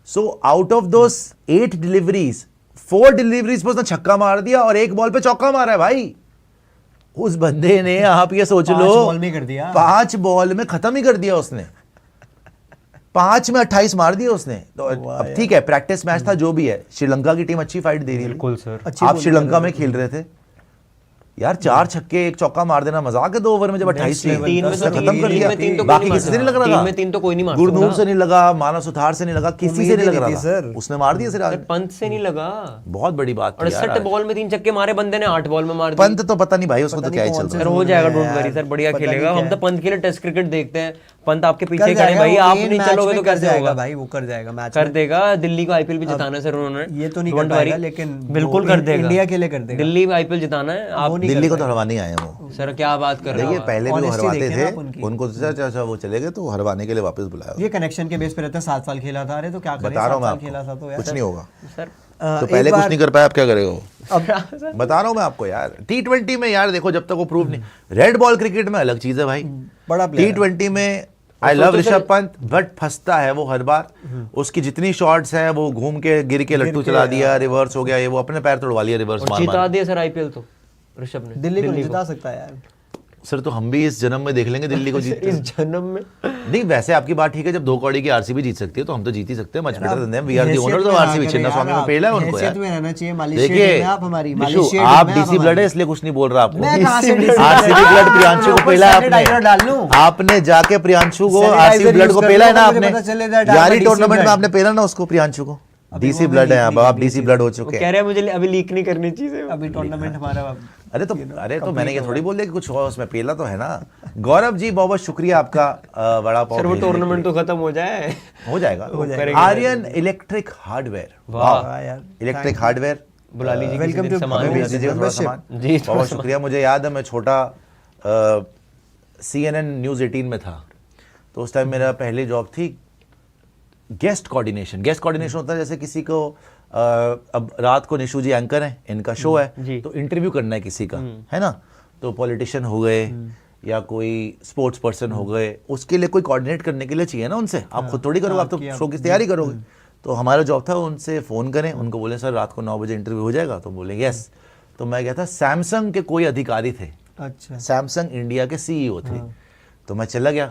So out of those 8 deliveries, 4 deliveries पर उसने छक्का मार दिया और 1 बॉल पे चौका मारा है भाई। उस बंदे ने, आप ये सोच 5 लो, बॉल में कर दिया। 5 बॉल में खत्म ही कर दिया उसने। 5 में 28 मार दिया उसने। तो अब ठीक है, प्रैक्टिस मैच था, जो भी है, श्रीलंका की टीम अच्छी फाइट दे रही है। बिल्कुल सर। अच्छी आप bowling श्रीलंका कर में खेल रहे थे यार, 4 छक्के 1 चौका मार देना मजाक है 2 ओवर में जब 28 level तीन में का तो खत्म कर तीन दिया। में तीन तो कोई बाकी नहीं किसी से नहीं लग मारता। रहा था। 3 में 3 तो कोई नहीं मारता गुरनूर था। से नहीं लगा, मानव सुथार से नहीं लगा, किसी से उम्मीद नहीं ही लग रहा थी था, सर। उसने मार दिया सिराज ने। पंत से नहीं लगा। बहुत बड़ी बात थी यार 68 आज। बॉल में 3 छक्के मारे बंदे ने, 8 बॉल में मार दिए। पंत तो पता नहीं भाई, उसको पता तो नहीं क्या ही कौन चल से सर रहा है। हो जाएगा, है डोंट यार, वरी सर, बढ़िया पता नहीं खेलेगा। हम क्या तो है। पंत के लिए टेस्ट क्रिकेट देखते हैं, पंत आपके कर पीछे खड़े जाएगा, भाई, वो आप main नहीं match चलोगे में तो कर कैसे जाएगा होगा भाई, वो कर जाएगा मैच कर में। देगा। दिल्ली को आईपीएल भी जिताना है सर उन्होंने, ये तो नहीं Don't कर पाएगा, worry। लेकिन बिल्कुल वो कर देगा, इंडिया के लिए कर देगा। दिल्ली आईपीएल जिताना है। आप दिल्ली को तो हरवाने आए हैं वो। सर क्या बात कर रहे हो देखिए आप? पहले भी वो Honesty हरवाते देखें थे, ना आप उनकी। उनको तो अच्छा वो चले गए तो हरवाने के लिए वापस बुलाया। ये कनेक्शन के बेस पे रहता है, 7 साल खेला था, अरे तो क्या करें, बता रहा हूँ 7 मैं साल खेला था तो आपको, यार। कुछ नहीं होगा। सर तो पहले कुछ नहीं कर पाया, अब क्या करेगा वो? अब बता रहा हूँ मैं आपको यार, T20 में यार देखो, जब तक वो प्रूव नहीं, रेड बॉल क्रिकेट में अलग चीज है भाई। बड़ा player है। T20 में I love Rishabh Pant, but फंसता है वो हर बार। उसकी जितनी शॉट्स है वो घूम के गिर के लट्टू चला दिया, रिवर्स हो गया, ये वो अपने पैर तोड़वा लिया रिवर्स और मार जिता मार। दिया सर आईपीएल तो ऋषभ ने दिल्ली को जिता सकता है यार। सर तो हम भी इस जन्म में देख लेंगे दिल्ली को जीतते। इस जन्म में। नहीं वैसे आपकी बात ठीक है, जब 2 कौड़ी की आरसीबी जीत सकती है तो हम तो जीत ही सकते हैं, much better than we are the owners of RCB. Chinnaswamy में पेला है उनको यार। हैसियत में रहना चाहिए, मालिशियत देखिए में आप हमारी, निशु, मालिशियत आप में डीसी हमारी। ब्लड है इसलिए कुछ नहीं बोल रहा आपको। मैं कहाँ से DC आरसीबी ब्लड प्रियांशु को ऊपर पेला है sanitizer डाल आपने, लूं? आपने जाके प्रियांशु को Sanitizer आरसीबी ब्लड use को कर पेला है लो, ना मुझे आपने, पता चलेगा डाल यारी DC टूर्नामेंट में blood। आपने पेला ना उसको, प्रियांशु को। डीसी वो ब्लड है, leak अब नहीं आप की, डीसी DC ब्लड हो वो चुके कह हैं। रहे हैं मुझे अभी लीक नहीं करनी चीजें। अभी टूर्नामेंट हमारा अरे तो मैंने ये थोड़ी बोल दिया कि कुछ हो उसमें, पेला तो है ना। गौरव जी बहुत बहुत शुक्रिया आपका, वड़ा पाव सर वो भेजने के टूर्नामेंट लिए। तो खत्म हो जाए। हो जाएगा। करेंगे। आर्यन इलेक्ट्रिक हार्डवेयर, वाह यार, इलेक्ट्रिक हार्डवेयर, बुला लीजिए किसी welcome दिन to सामान हमें भी भेज आता है। दीजिएगा थोड़ा membership। सामान। जी, बहुत शुक्रिया। मुझे याद है मैं छोटा CNN न्यूज़ 18 में था, तो उस टाइम मेरा पहली जॉब थी गेस्ट कोऑर्डिनेशन। गेस्ट कोऑर्डिनेशन होता है जैसे किसी को अब रात को निशु जी एंकर हैं, इनका शो है, जी। तो इंटरव्यू करना है किसी का, है ना, तो पॉलिटिशियन हो गए या कोई स्पोर्ट्स पर्सन हो गए, उसके लिए कोई कोऑर्डिनेट करने के लिए चाहिए ना उनसे, आप खुद थोड़ी करोगे, आप तो शो की तैयारी करोगे। तो हमारा जॉब था उनसे फ़ोन करें, उनको बोले सर रात को 9 बजे इंटरव्यू हो जाएगा, तो बोले यस। तो मैं गया था, सैमसंग के कोई अधिकारी थे, अच्छा सैमसंग इंडिया के सीईओ थे। तो मैं चला गया,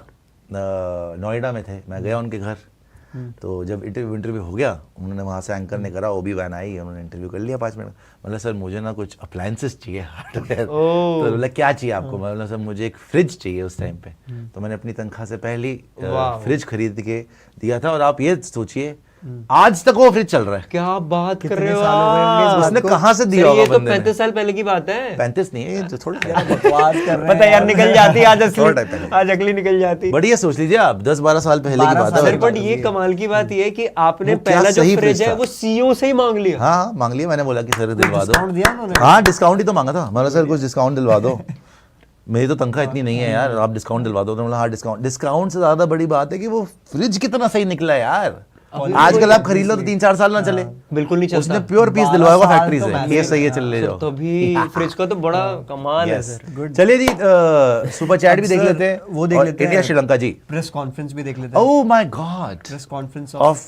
नोएडा में थे, मैं गया उनके घर। तो जब इंटरव्यू हो गया, उन्होंने वहाँ से एंकर ने करा, ओबी वैन आई, उन्होंने इंटरव्यू कर लिया 5 मिनट। मतलब सर मुझे ना कुछ अप्लायंसेस चाहिए, हार्डवेयर। तो बोला क्या चाहिए आपको? मैं बोला सर मुझे एक फ्रिज चाहिए उस टाइम पे। तो मैंने अपनी तनख्वाह से पहली फ्रिज खरीद के दिया था। और आप ये सोचिए आज तक वो फ्रिज चल रहा है। क्या बात कर कितने रहे हो साल हो गए होंगे इस आप? बात उसने को? कहाँ से दिया सर, होगा ये तो बंदे ने? 35 साल पहले की बात है। 35 नहीं है, ये तो थोड़ा बकवास कर रहे हैं पता यार निकल जाती आज थोड़ा असली, टाइम पहले। आज अगली निकल जाती। बढ़िया सोच लीजिए आप, 10-12 साल पहले की 12 बात साल है। सर बट ये कमाल की बात ये है कि आपने वो क्या पहला जो सही फ्रिज फ्रिज है था। वो सीईओ से ही मांग लिया। हाँ मांग लिया, मैंने बोला कि सर दिलवा दो। डिस्काउंट दिया उन्होंने? हाँ डिस्काउंट ही तो मांगा था, मैंने सर कुछ डिस्काउंट दिलवा दो, मेरी तो तनख्वाह इतनी नहीं है यार, आप डिस्काउंट दिलवा दो। तो बोला हाँ डिस्काउंट। डिस्काउंट से ज्यादा बड़ी बात है कि वो फ्रिज कितना सही निकला यार। आजकल आप खरीद लो तो 3-4 साल ना चले, बिल्कुल नहीं चलता। उसने प्योर पीस 12 दिलवाया होगा साल फैक्ट्री तो से, मैंने ये सही है चल ले जाओ। तो भी फ्रिज का तो बड़ा कमाल है Yes. सर। चलिए जी, सुपर चैट भी देख सर, लेते हैं, वो देख और लेते हैं। India Sri Lanka ji. Press conference भी देख लेते हैं। Oh my god, press conference of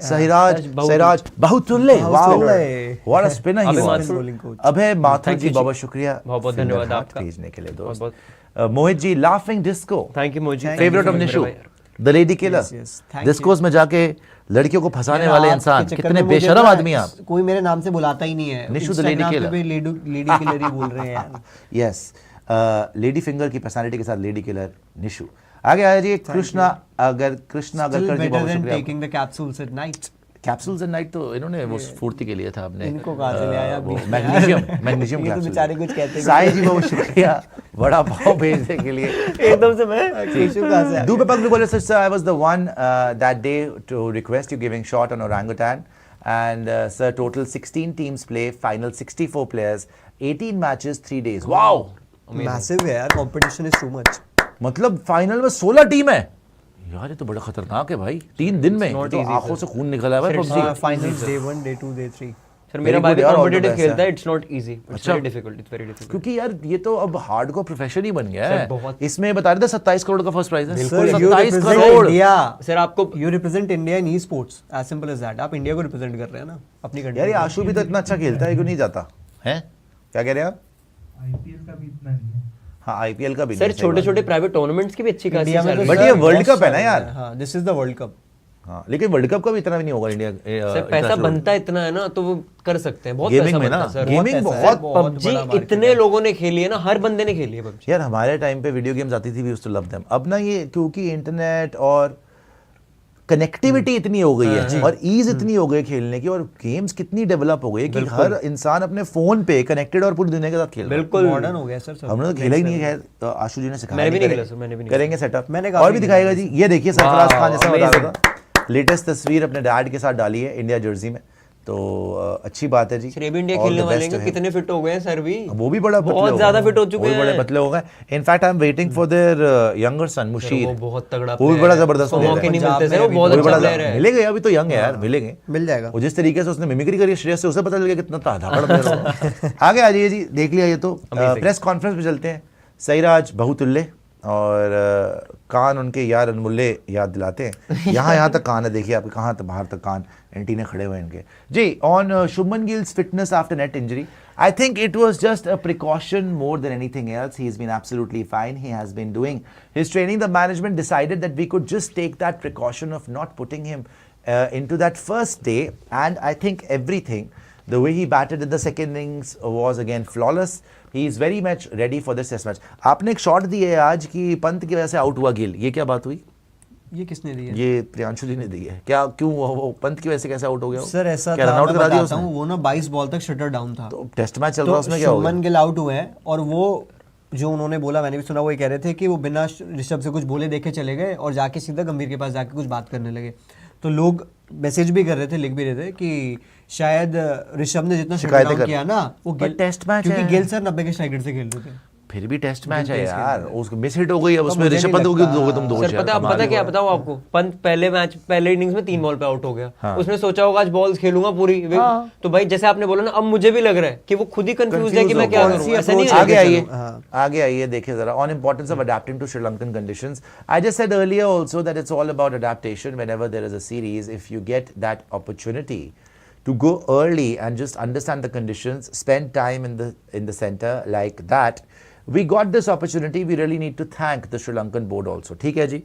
Sairaj Bahutule, wow what a spinner he Abhay was. Mathur. bowling coach। Abhay Mathur Thank ji you बहुत जी। शुक्रिया, बहुत-बहुत finger धन्यवाद heart आपका। भेजने के लिए दोस्त। बहुत-बहुत। Mohit ji, laughing disco, thank you मोजी। Favourite of Nishu, the lady killer. Yes, yes, thank discos में जाके लड़कियों को फंसाने यार, वाले आपके इंसान, चक्कर कितने में मुझे बेशरम ना आदमी आप। कोई मेरे नाम से बुलाता ही नहीं है। निशु द लेडी Instagram पे किलर। भी लेडी किलर ही बोल रहे हैं यार। यस, लेडी फिंगर की पर्सनालिटी के साथ लेडी किलर निशु। आगे आ जाइए कृष्णा Still अगरकर जी, better बहुत than शुक्रिया। taking the capsules at night। Capsules and night तो इन्होंने वो स्फूर्ति के लिए था आपने, इनको कहाँ से ले आया वो बीच में? मैग्नीशियम ये तो बेचारे कुछ कहते साई जी बहुत शुक्रिया बड़ा भाव भेजने के लिए। एकदम से मैं निशु कहाँ से आ गया? Dupe Paglu Bola says, sir, I was the one that day to request you giving shot on orangutan. And sir, total 16 teams play, final 64 players, 18 matches, 3 days. Wow! Massive है यार, competition is too much। मतलब final में 16 team है यार, ये तो बड़ा खतरनाक है भाई। 3 दिन में not तो easy, आंखों से खून निकला है भाई PUBG। Finals day 1, day 2, day 3। Sir मेरा Very भाई good भी यार, all the कॉम्पिटिटिव best खेलता है। है। इट्स नॉट इजी, इट्स अच्छा। Very difficult, it's very difficult. क्योंकि यार ये तो अब हार्ड को प्रोफेशन ही बन गया सर, है। बहुत। इसमें बता रहे थे 27 करोड़ का फर्स्ट प्राइज है। Sir, you 27 represent crore. India। Sir आपको You represent India in e-sports, as simple as that। आप इंडिया को रिप्रेजेंट कर रहे हैं ना अपनी कंट्री। यार ये आशु भी तो इतना अच्छा खेलता है, क्यों नहीं जाता है? क्या कह रहे हैं आप? आईपीएल का भी इतना नहीं है। हाँ आईपीएल का भी सर नहीं, सही छोटे बात छोटे प्राइवेट टूर्नामेंट्स की भी अच्छी खासी इंडिया में चल तो रही But है। ये सर वर्ल्ड बहुत कप है ना सारे यार। हैं। हाँ, this is the world cup. हाँ लेकिन वर्ल्ड कप का भी इतना भी नहीं होगा इंडिया सर पैसा international बनता इतना है ना तो वो कर सकते हैं, बहुत गेमिंग पैसा में बनता ना, है सर। गेमिंग पैसा है, बहुत बहुत पबजी बड़ा market इतने है। लोगों ने खेली है ना, हर बंदे ने खेली है पबजी। यार हमारे टाइम पे वीडियो गेम्स आती थी, we used to love them. अब ना ये क्योंकि इंटरनेट और कनेक्टिविटी इतनी हो गई है और ईज इतनी हो गई खेलने की, और गेम्स कितनी डेवलप हो गई है कि हर इंसान अपने फोन पे कनेक्टेड और पूरी दुनिया के साथ खेल रहा है। बिल्कुल मॉडर्न हो गया सर सब। हमने तो खेला ही नहीं है, खैर तो आशु जी ने सिखाया। मैंने भी नहीं करें- खेला सर, मैंने भी नहीं करेंगे सेटअप मैंने और भी काफी दिखाएगा जी। ये देखिए सरफराज Wow, खान जैसा बता amazing। रहा था, लेटेस्ट तस्वीर अपने डैड के साथ डाली है इंडिया जर्सी में, तो अच्छी बात है जी। सर ये भी इंडिया All खेलने the वाले best हैं, to him। कितने फिट हो गए हैं सर भी। वो भी बड़ा पतले हो बहुत गए ज्यादा हैं। फिट हो चुके वो भी बड़े हैं। पतले हो गए। In fact I am waiting for their younger son Musheer, वो बहुत तगड़ा वो भी player बड़ा है। जबरदस्त उसको player मौके है। नहीं पंजाब मिलते सर, में वो अभी बहुत वो भी अच्छा बड़ा प्लेयर है। मिलेंगे, अभी तो यंग है यार, मिलेंगे। मिल जाएगा। वो जिस तरीके से उसने मिमिक्री करी श्रेयस से, उसे पता चल गया कितना धाकड़ प्लेयर होगा। आगे आ जाइए जी, देख लिया ये तो। प्रेस कॉन्फ्रेंस में चलते हैं। सईराज बहुतुल्ले और कान उनके यार अनमुल्ले याद दिलाते हैं। यहाँ तक कान है, देखिए आपके कहाँ तक बाहर तक कान एंटीने खड़े हुए हैं इनके ji. On Shubman Gill's fitness after net injury, I think it was just a precaution more than anything else. He's been absolutely fine. He has been doing his training. The management decided that we could just take that precaution of not putting him into that first day, and I think everything, the way he batted in the second innings was again flawless. He is very much ready for this test match. आपने एक shot दी है आज कि पंत की वजह से out हुआ गिल, ये क्या बात हुई? ये किसने दी है? ये प्रियांशु जी ने दी है क्या? क्यों वो पंत की वजह से कैसे आउट हो गया? सर ऐसा क्या था, रन आउट मैं करा दिया बताता उसने? हूँ, वो ना 22 बॉल तक शटर डाउन था। तो टेस्ट मैच चल रहा है, तो उसमें क्या हो गया? शुभमन गिल आउट हुए हैं और वो जो उन्होंने बोला, मैंने भी सुना, वो ये कह रहे थे कि वो बिना ऋषभ से कुछ बोले देखे चले गए और जाके सीधा गंभीर के पास जाके कुछ बात करने लगे। तो लोग मैसेज भी कर रहे थे, लिख भी रहे थे कि शायद ऋषभ ने जितना शिकायतें शटडाउन कर- किया ना वो पर टेस्ट मैच क्योंकि है। गिल सर 90 के स्ट्राइक रेट से खेल रहे थे। फिर भी टेस्ट मैच है तेज यार, खेल रहे उसको मिस हिट हो गई, अब उसमें मुझे ऋषभ नहीं पंत को क्यों लगता। दोगे तुम दोष सर यार, पता कमाल पता है। क्या बताऊं आपको, पंत पहले इनिंग्स में 3 बॉल पे आउट हो गया। हाँ। उसने सोचा होगा आज बॉल्स खेलूंगा पूरी। तो भाई जैसे आपने बोला ना, अब मुझे भी लग रहा है कि वो खुद ही कंफ्यूज है कि मैं क्या करूं। ऐसा नहीं है। आगे आइए, हाँ। आगे आइए, देखिए जरा on importance of adapting to Sri Lankan conditions. I just said earlier also that it's all about adaptation whenever there is a series. If you get that opportunity to go early and just understand the conditions, spend time in the center like that. We got this opportunity. We really need to thank the Sri Lankan board also. ठीक है जी,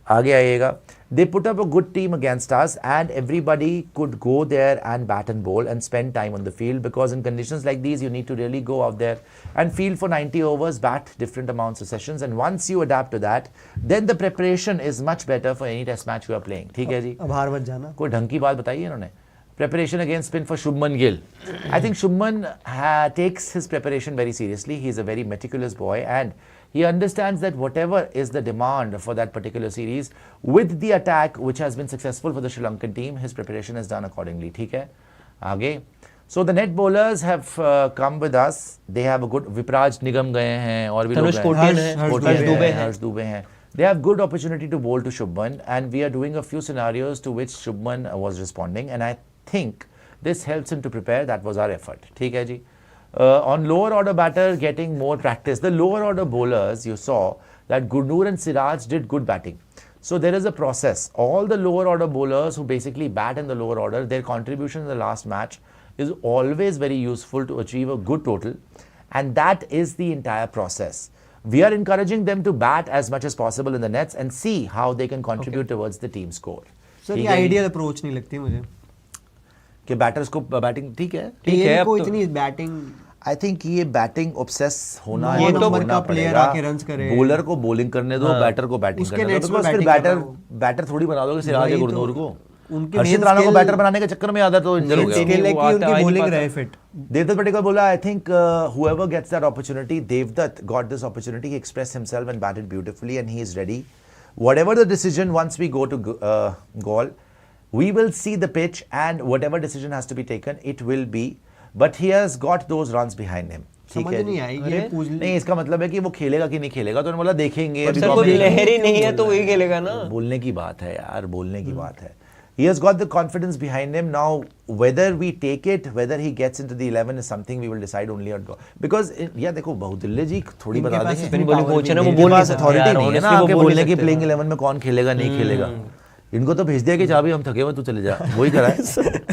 आगे आइएगा। They put up a good team against us, and everybody could go there and bat and bowl and spend time on the field, because in conditions like these, you need to really go out there and field for 90 overs, bat different amounts of sessions, and once you adapt to that, then the preparation is much better for any test match you are playing. ठीक है जी, अब हार मत जाना। कोई ढंग की बात बताइए इन्होंने। Preparation against spin for Shubman Gill. I think Shubman takes his preparation very seriously. He is a very meticulous boy, and he understands that whatever is the demand for that particular series, with the attack which has been successful for the Sri Lankan team, his preparation is done accordingly. ठीक है, आगे. So the net bowlers have come with us. They have a good. Vipraj Nigam गए हैं और भी लोग तनुष हैं। कोटियन है, हर्ष दुबे है। हर्ष दुबे हैं। They have good opportunity to bowl to Shubman, and we are doing a few scenarios to which Shubman was responding, and I think this helps him to prepare. That was our effort. ठीक है जी. On lower order batter getting more practice, the lower order bowlers, you saw that Gurnoor and Siraj did good batting. So there is a process. All the lower order bowlers who basically bat in the lower order, their contribution in the last match is always very useful to achieve a good total, and that is the entire process. We are encouraging them to bat as much as possible in the nets and see how they can contribute towards the team score. Sir ठीक ये है जी? Ideal approach नहीं लगती मुझे। कि batters को batting ठीक है। ठीक है, टीएल अब को तो- इतनी बैटिंग आई थिंक ये बैटिंग ऑब्सेस होना ये तो होना का player पड़ेगा। आके runs करे। बॉलर को बॉलिंग करने दो, बैटर को बैटिंग उसके करने दो, nets में बिकॉज़ फिर batting कर बैटर रहा हो। बैटर थोड़ी बना दोगे सिराज या वही तो, गुरनूर को। उनके हर्षित main राणा को skill- बैटर बनाने के चक्कर में आदत तो इंजर हो गया। स्किल है वो कि आता उनकी ही नहीं बॉलिंग पाता। रहे fit. Devdutt Patekar bola, I think whoever gets that opportunity, Devdutt got this opportunity, he expressed himself and batted beautifully, and he is ready. Whatever the decision, once we go to Gaul, we will see the pitch, and whatever decision has to be taken, it will be. But he has got those runs behind him. ठीक समझ है नहीं जी? आई ये पूछ नहीं, इसका मतलब है कि वो खेलेगा कि नहीं खेलेगा, तो उन्होंने बोला देखेंगे। पर अभी सर तो कोई हम लहर ही नहीं है तो वही खेलेगा ना। बोलने की बात है यार, बोलने की बात है। He has got the confidence behind him. Now, whether we take it, whether he gets into the 11 is something we will decide only on go. Because, yeah, देखो बहुदिल्ले जी थोड़ी इनके बता पास देंगे। इतनी बड़ी कोच है ना, वो इनके बोल नहीं पास सकते authority यार, नहीं है ना honestly वो आके बोल बोलने नहीं की सकते। प्लेइंग 11 में कौन खेलेगा नहीं खेलेगा। इनको तो भेज दिया कि चाबी हम थके हुए, तू चले जा, वही करा है।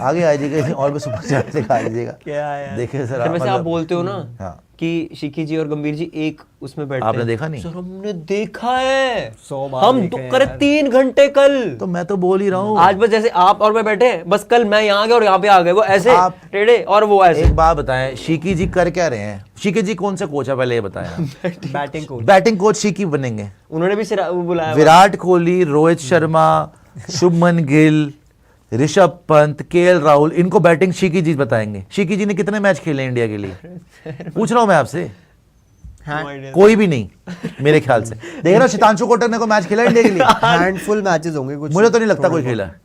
आगे आ जाइएगा और भी सुपर चैट दिखा दीजिएगा। क्या है यार? देखिए सर, सर वैसे आप मतलब- बोलते हो ना हाँ। कि शिकी जी और गंभीर जी एक उसमें बैठते आपने हैं। देखा नहीं? सर हमने देखा है 100 बार हम देखे करे यार। 3 घंटे कल। तो मैं तो बोल ही रहा हूँ। आज बस जैसे आप और मैं बैठे हैं, बस कल मैं यहाँ आ गया और यहाँ पे आ गए, वो ऐसे आप- टेढ़े और वो ऐसे। एक बात बताएं, शिकी जी कर क्या रहे हैं? शिकी जी कौन से कोच है पहले ये बताएं। Batting coach. बैटिंग कोच शिकी बनेंगे। उन्होंने भी वो बुलाया। विराट कोहली, रोहित शर्मा, शुभमन गिल, ऋषभ पंत, केएल राहुल, इनको बैटिंग शिकी जी बताएंगे। शिकी जी ने कितने मैच खेले इंडिया के लिए? पूछ रहा हूं मैं आपसे। कोई भी नहीं मेरे ख्याल से। देख रहा हूं शितांशु कोटक ने कोई मैच खेला इंडिया के लिए? हैंडफुल मैचेस होंगे कुछ। मुझे तो नहीं लगता कोई खेला है।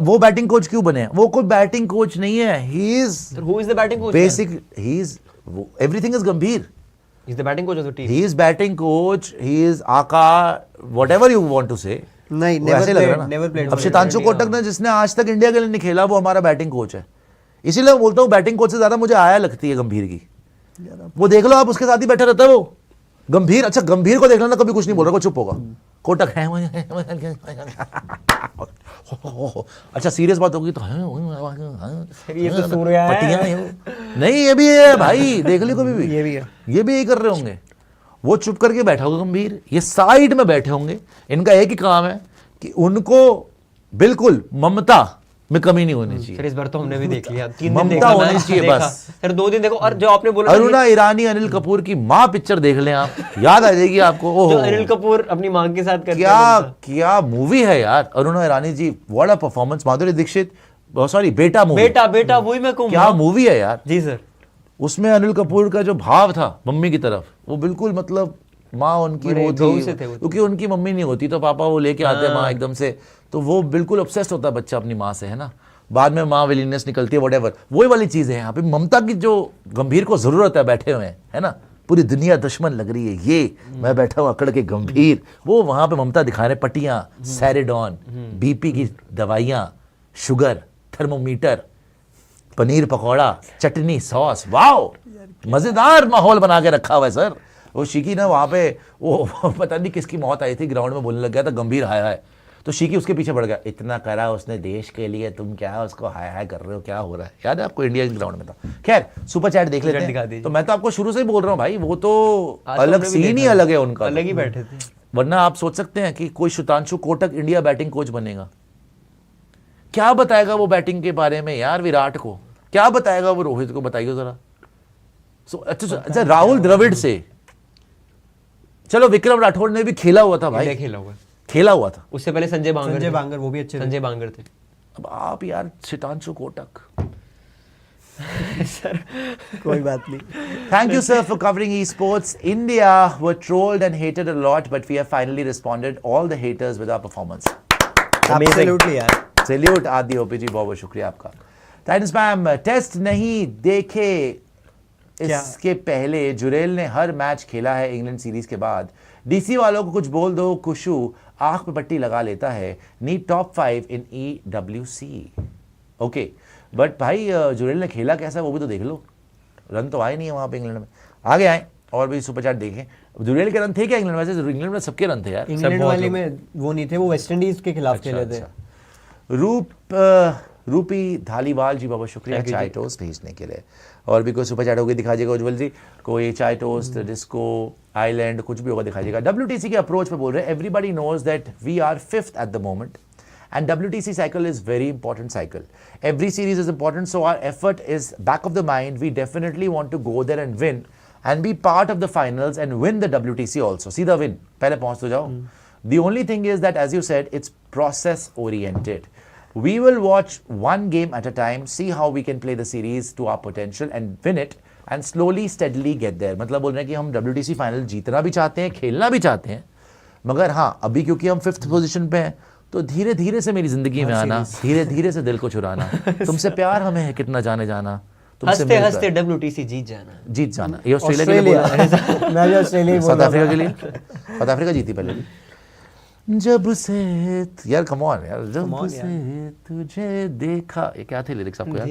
वो बैटिंग कोच क्यों बने? वो कोई बैटिंग कोच नहीं है। He is who is the batting coach? Basic, he is everything is गंभीर। He's the batting coach of the team. He is batting coach, he is आका, whatever you want to say. नहीं, वो never ऐसे लग रहा है played- ना। never played अब for शितांशु India। कोटक ने, जिसने आज तक इंडिया के लिए नहीं खेला, वो हमारा बैटिंग कोच है। इसीलिए मैं बोलता हूँ बैटिंग कोच से ज्यादा मुझे आया लगती है गंभीर की। वो देख लो आप, उसके साथ ही बैठा रहता है वो गंभीर। अच्छा गंभीर को देख लेना, कभी कुछ नहीं बोल रहा, वो चुप होगा। कोटक है अच्छा सीरियस बात होगी तो ये तो सूर्या है। पट्टियां हैं। नहीं ये भी है भाई, देख ली कभी भी। ये भी है। ये भी यही कर रहे होंगे। वो चुप करके बैठा होगा गंभीर, ये साइड में बैठे होंगे। इनका एक ही काम है कि उनको बिल्कुल ममता में कमी नहीं होनी चाहिए। सर इस बार तो हमने भी देख लिया, 3 दिन ममता देखा होनी मैच, चाहिए देखा। बस। सर 2 दिन देखो। और जो आपने बोला ना अरुणा ईरानी, अनिल कपूर की माँ पिक्चर देख लें आप, याद आ जाएगी आपको। जो ओहो अनिल कपूर अपनी मां के साथ करते क्या हैं उनका। क्या मूवी है यार। Aruna Irani ji, what a performance. Madhuri Dixit, sorry Beta movie, Beta वही मैं कहूँ। क्या मूवी है यार। जी सर। उसमें अनिल कपूर का जो भाव था मम्मी की तरफ, वो बिल्कुल मतलब माँ उनकी बड़े वो गऊ थी, से थे वो तो। क्योंकि उनकी मम्मी नहीं होती तो पापा वो लेके आते माँ एकदम से, तो वो बिल्कुल ऑब्सेस्ड होता है बच्चा अपनी माँ से, है ना। बाद में माँ विलीनेस निकलती है, व्हाटएवर, वही वाली चीज है यहाँ पे। ममता की जो गंभीर को जरूरत है, बैठे हुए हैं, है ना, पूरी दुनिया दुश्मन लग रही है, ये मैं बैठा हूँ अकड़ के गंभीर, वो वहां पे ममता दिखा रहे, पट्टियां, सैरिडॉन, बीपी की दवाइयां, शुगर, थर्मोमीटर, पनीर पकौड़ा, चटनी, सॉस, वाओ मजेदार माहौल बना के रखा हुआ है सर। वो शिकी ना वहां पे वो पता नहीं किसकी मौत आई थी, ग्राउंड में बोलने लग गया था गंभीर हाय हाय, तो शिकी उसके पीछे पड़ गया, इतना करा उसने देश के लिए, तुम क्या उसको हाय हाय कर रहे हो, क्या हो रहा है। याद है आपको, इंडिया के ग्राउंड में था। खैर सुपर चैट देख लेते दिखा हैं। दीजिए। तो मैं तो आपको शुरू से ही बोल रहा हूँ भाई, वो तो आज तो अलग हमने भी सीन ही देखा। अलग है उनका। अलग ही बैठे थे। वरना आप सोच सकते हैं कि कोई Sitanshu Kotak India batting coach बनेगा, क्या बताएगा वो बैटिंग के बारे में यार, विराट को क्या बताएगा वो, रोहित को बताइए जरा। अच्छा राहुल द्रविड़ से, चलो विक्रम राठौड़ ने भी खेला हुआ था भाई, इंडिया खेला हुआ। खेला हुआ था। उससे पहले संजय बांगर वो भी अच्छे थे। संजय बांगर थे। अब आप यार शितांशु कोटक। सर कोई बात नहीं। Thank you, sir, for covering esports. India were trolled and hated a lot, but we have finally responded all the haters with our performance. Absolutely यार। Salute आदि ओपीजी, बहुत बहुत शुक्रिया आपका। टाइटन्स मैम, टेस्ट नहीं देखे इसके पहले जुरेल ने हर मैच खेला है इंग्लैंड सीरीज के बाद। डीसी वालों को कुछ बोल दो, कुशु आंख पे पट्टी लगा लेता है। Need top 5 in EWC। Okay, but भाई जुरेल ने खेला कैसा वो भी तो देख लो। रन तो आए नहीं है वहां पे इंग्लैंड में। आगे आए और भी सुपर चैट देखें। जुरेल के रन थे क्या इंग्लैंड? वैसे इंग्लैंड में सबके रन थे यार। इंग्लैंड वाले में वो नहीं थे, वो वेस्ट इंडीज के खिलाफ खेले थे। रूपी धालीवाल जी, बहुत शुक्रिया चाय टोस्ट भेजने के लिए। और भी कोई सुपर चैट होगी दिखा दीजिएगा उज्जवल जी, कोई चाय टोस्ट, डिस्को आइलैंड, कुछ भी होगा दिखाइएगा। WTC के अप्रोच पे बोल रहे हैं, everybody knows that we are 5th at the moment and WTC cycle is very important cycle. Every series is important, so our effort is back of the mind. We definitely want to go there and win and be part of the finals and win the WTC also. See the win, pehle pahunch to jao. The only thing is that, as you said, it's process oriented. We will watch one game at a time, see how we can play the series to our potential and win it and slowly steadily get there. मतलब बोल रहे हैं कि हम WTC final जीतना भी चाहते हैं, खेलना भी चाहते हैं, मगर हाँ अभी क्योंकि हम 5th पोजीशन पे हैं, तो धीरे धीरे से मेरी जिंदगी में आना, धीरे धीरे से दिल को चुराना, तुमसे प्यार हमें है कितना जाने जाना, तुमसे हंसते हंसते WTC जीत जाना। ये ऑस्ट्रेलिया के लिए बोला, मैं भी ऑस्ट्रेलिया साउथ अफ्रीका के लिए, साउथ अफ्रीका जीती पहले भी। जब से यार कम ऑन यार, जब से तुझे देखा, ये क्या थे लिरिक्स आपको यार?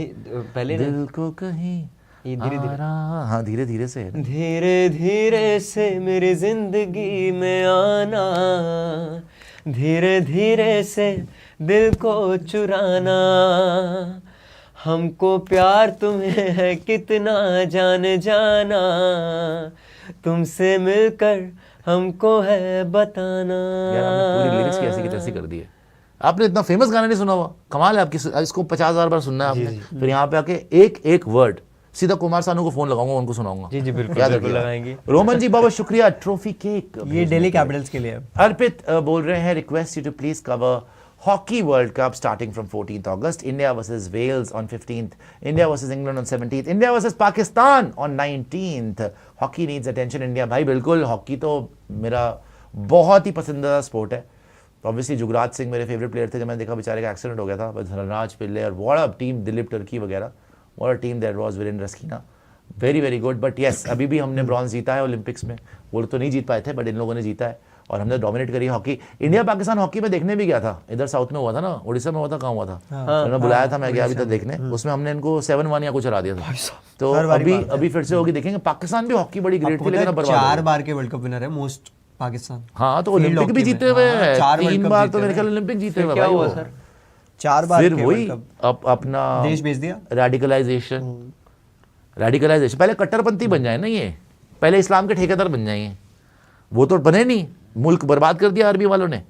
पहले दिल को कहीं ये धीरे-धीरे। हाँ धीरे धीरे से, धीरे धीरे से मेरी जिंदगी में आना, धीरे धीरे से दिल को चुराना, हमको प्यार तुम्हें है कितना जान जाना, तुमसे मिलकर हमको है बताना। यार आपने पूरी लिरिक्स की ऐसी की तैसी कर दी है। आपने इतना फेमस गाना नहीं सुना हुआ, कमाल है आपकी, इसको 50,000 बार सुनना है आपने। फिर यहाँ पे आके एक एक वर्ड सीधा कुमार सानू को फोन लगाऊंगा, उनको सुनाऊंगा। जी जी बिल्कुल याद बिल्कुल रखिएगा। लगाएंगे। रोमन जी बहुत शुक्रिया, ट्रॉफी केक ये दिल्ली कैपिटल्स के लिए। अर्पित बोल रहे हैं, request you to please cover hockey world cup starting from 14th August, India versus Wales on 15th, India versus England on 17th, India versus Pakistan on 19th। Hockey needs attention India. भाई बिल्कुल, hockey तो मेरा बहुत ही पसंदीदा sport है। Obviously Jugraj Singh मेरे favourite player थे, जब मैंने देखा बेचारे का एक्सीडेंट हो गया था, बट धनराज पिल्ले और what a team, Dilip Tirkey वगैरह, what a team that was, Virender Rasquinha, very very good. But yes, अभी भी हमने ब्रॉन्ज जीता है ओलंपिक्स में, वो तो नहीं जीत पाए थे बट इन लोगों ने जीता है और हमने डोमिनेट करी हॉकी। इंडिया पाकिस्तान हॉकी में देखने भी गया था, इधर साउथ में हुआ था ना, उड़ीसा में हुआ था, कहाँ हुआ था, उन्होंने बुलाया था, मैं गया अभी तक देखने, उसमें हमने इनको 7-1 या कुछ हरा दिया था। तो अभी फिर से होगी, देखेंगे। पाकिस्तान भी हॉकी बड़ी ग्रेट थी, लेकिन अब बर्बाद हो 4 गई। बार के वर्ल्ड कप विनर है मोस्ट पाकिस्तान। हाँ, तो ओलंपिक भी जीते हुए हैं, 3 बार तो मेरे ख्याल ओलंपिक जीते हुए। क्या हुआ सर? 4 बार फिर के वही वर्ल्ड कप अपना देश भेज दिया। रेडिकलाइजेशन पहले कट्टरपंथी बन जाए ना, ये पहले इस्लाम के ठेकेदार बन जाएंगे, वो तो बने नहीं, मुल्क बर्बाद कर दिया आर्मी वालों ने।